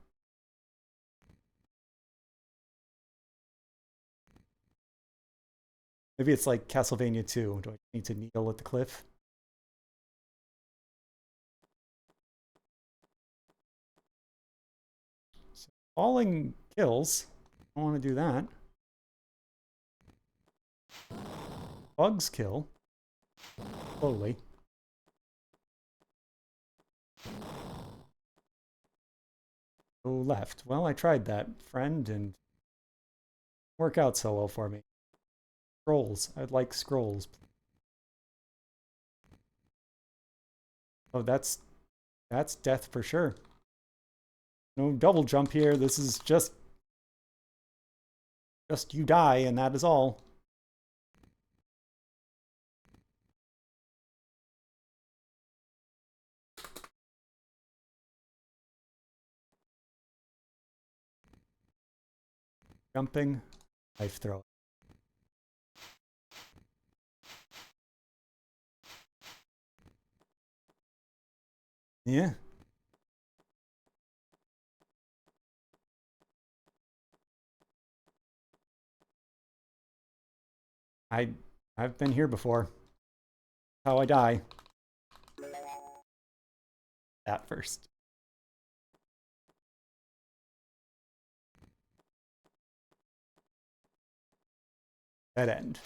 Maybe it's like Castlevania 2. Do I need to kneel at the cliff? So, falling kills. I don't want to do that. Bugs kill. Slowly. Go left. Well, I tried that, friend, and work out so well for me. Scrolls. I'd like scrolls. Oh, that's death for sure. No double jump here. This is just you die, and that is all. Jumping, knife throw. Yeah. I've been here before. How I die. That first. Dead end.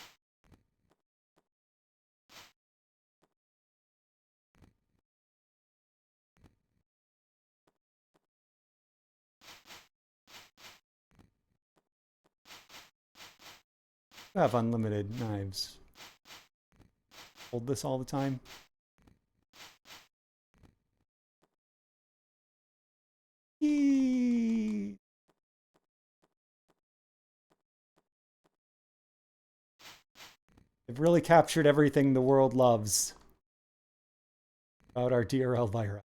You have unlimited knives. Hold this all the time. Yee! They've really captured everything the world loves about our dear Elvira.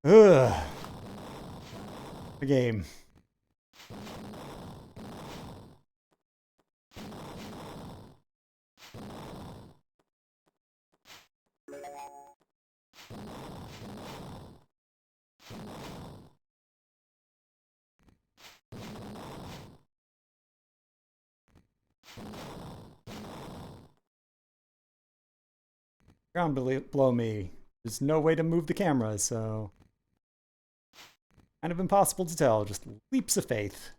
Ugh. The game. Ground below me. There's no way to move the camera, so kind of impossible to tell. Just leaps of faith.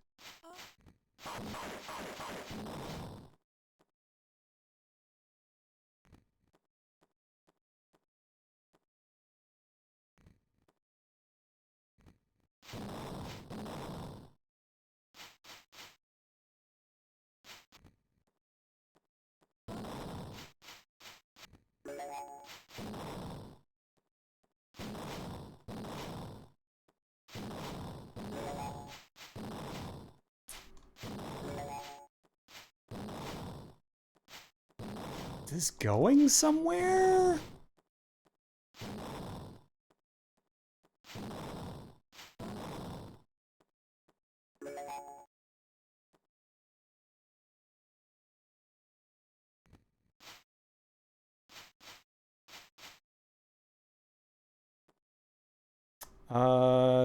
Is this going somewhere?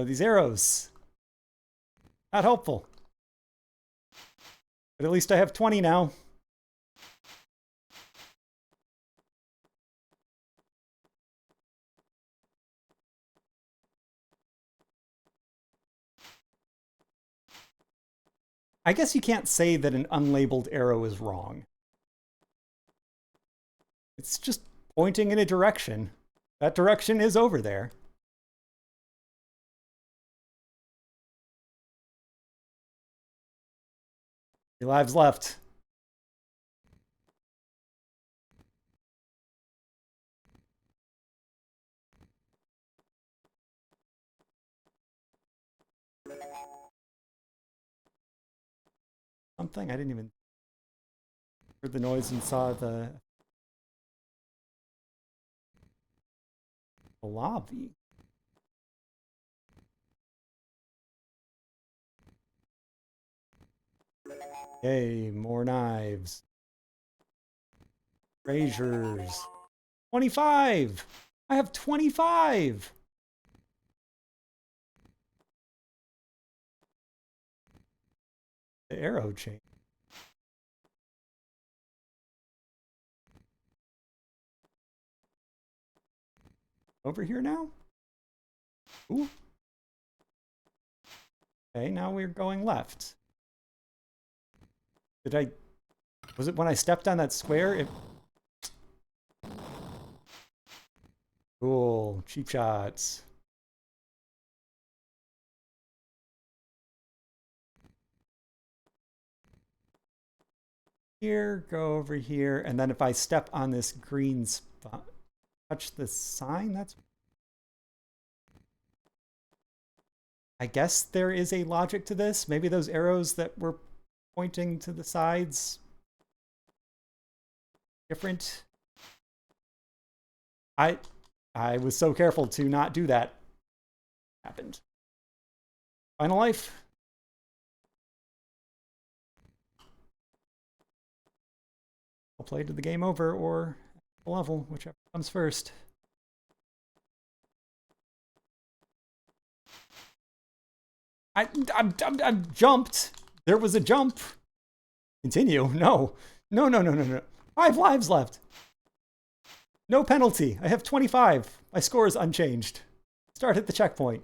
These arrows. Not helpful. But at least I have 20 now. I guess you can't say that an unlabeled arrow is wrong. It's just pointing in a direction. That direction is over there. Your lives left. Something? I didn't even hear the noise and saw the lobby. Yay, more knives. Braziers. 25! I have 25! The arrow chain. Over here now? Ooh. Okay, now we're going left. Did I... Was it when I stepped on that square? It... Cool. Cheap shots. Here, go over here, and then if I step on this green spot, touch the sign, that's... I guess there is a logic to this. Maybe those arrows that were pointing to the sides different. I was so careful to not do that. Happened. Final life. I'll play to the game over or the level, whichever comes first. I'm jumped. There was a jump. Continue. No. No, no, no, no, no. 5 lives left. No penalty. I have 25. My score is unchanged. Start at the checkpoint.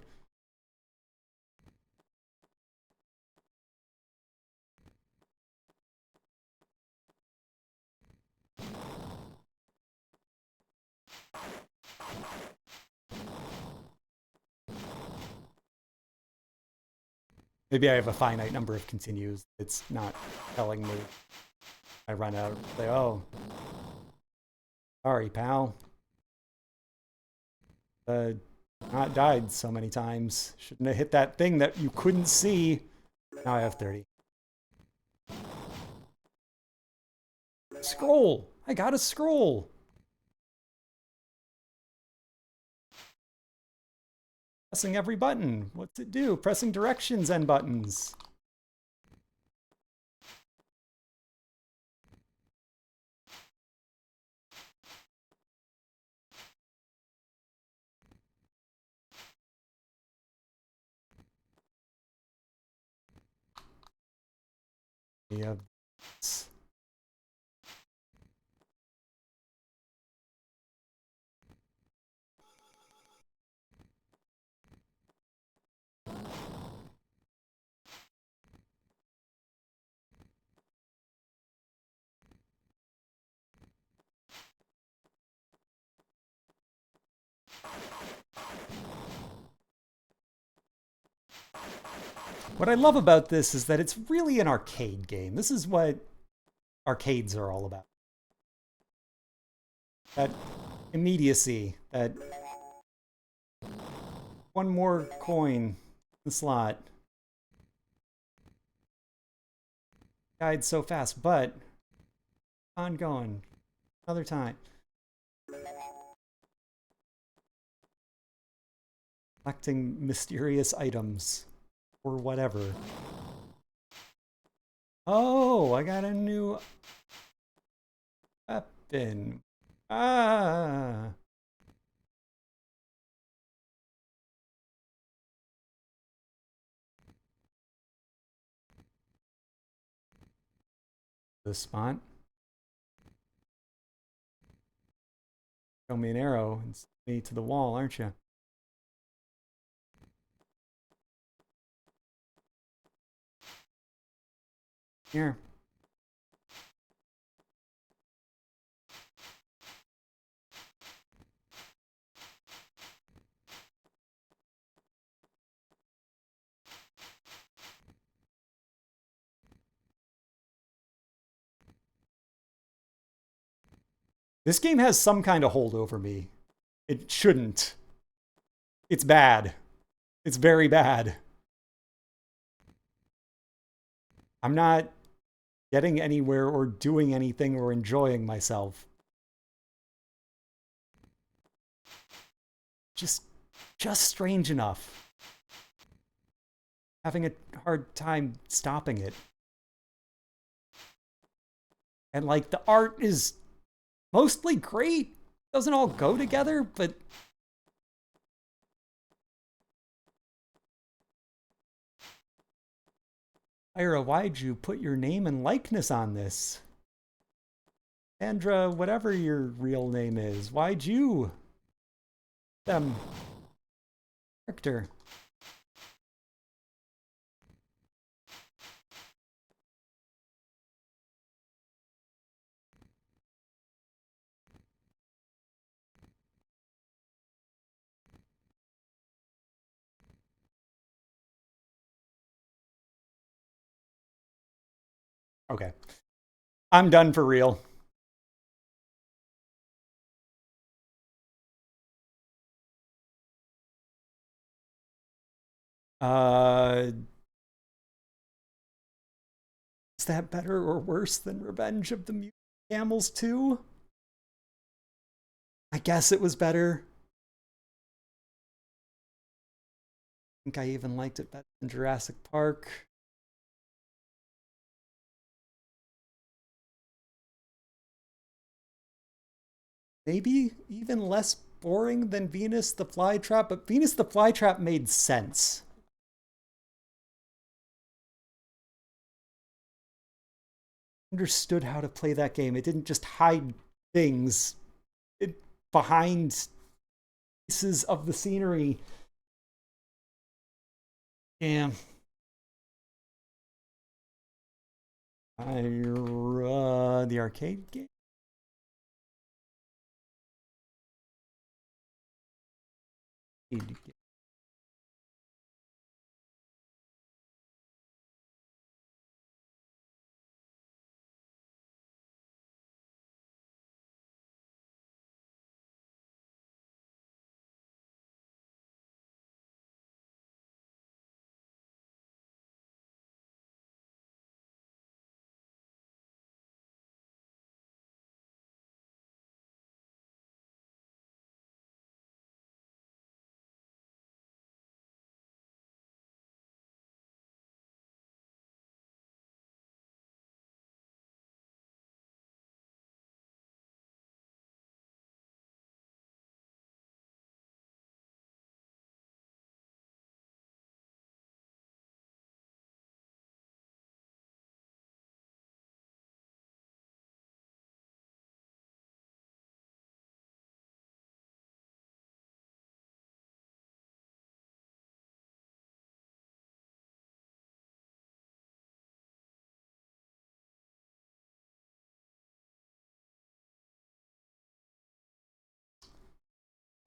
Maybe I have a finite number of continues. It's not telling me. I run out. Say, oh, sorry, pal. Not died so many times. Shouldn't have hit that thing that you couldn't see. Now I have 30. Scroll! I got a scroll! Pressing every button. What's it do? Pressing directions and buttons. We have this. What I love about this is that it's really an arcade game. This is what arcades are all about. That immediacy, that one more coin in the slot. Died so fast, but ongoing. Another time. Collecting mysterious items or whatever. Oh, I got a new weapon. Ah. The spot. Show me an arrow and send me to the wall, aren't you? Here. This game has some kind of hold over me. It shouldn't. It's bad. It's very bad. I'm not getting anywhere or doing anything or enjoying myself. Just strange enough. Having a hard time stopping it. And like the art is mostly great. Doesn't all go together, but Ira, why'd you put your name and likeness on this? Sandra, whatever your real name is, why'd you them character? Okay. I'm done for real. Uh, is that better or worse than Revenge of the Mutant Camels 2? I guess it was better. I think I even liked it better than Jurassic Park. Maybe even less boring than Venus the Flytrap, but Venus the Flytrap made sense. Understood how to play that game. It didn't just hide things behind pieces of the scenery. Yeah. The arcade game?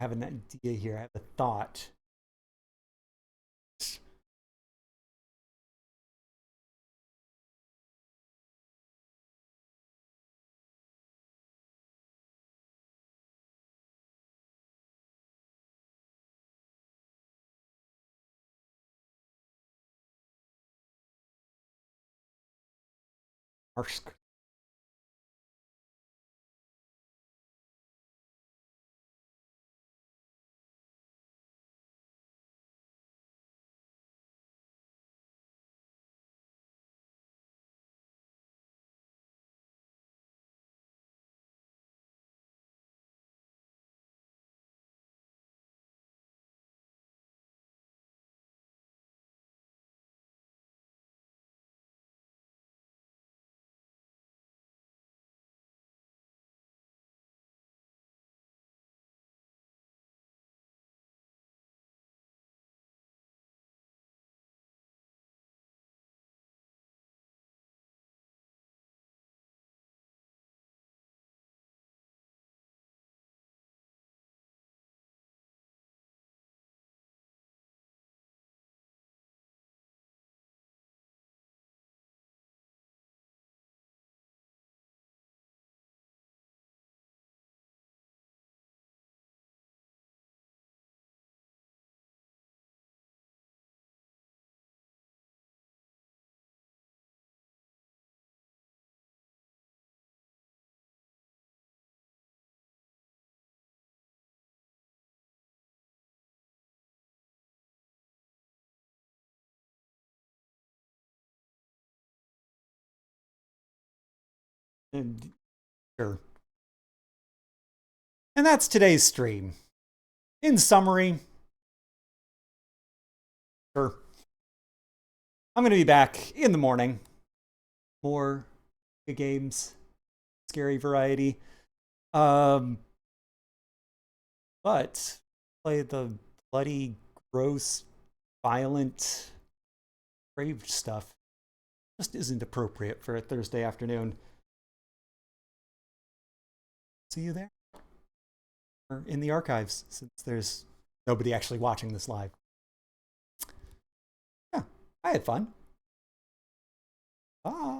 have an idea here. I have a thought. Arsk. And, sure. And that's today's stream. In summary, sure. I'm going to be back in the morning. More games, scary variety. Um, but play the bloody, gross, violent, brave stuff just isn't appropriate for a Thursday afternoon. See you there or in the archives, since there's nobody actually watching this live. Yeah, I had fun. Bye.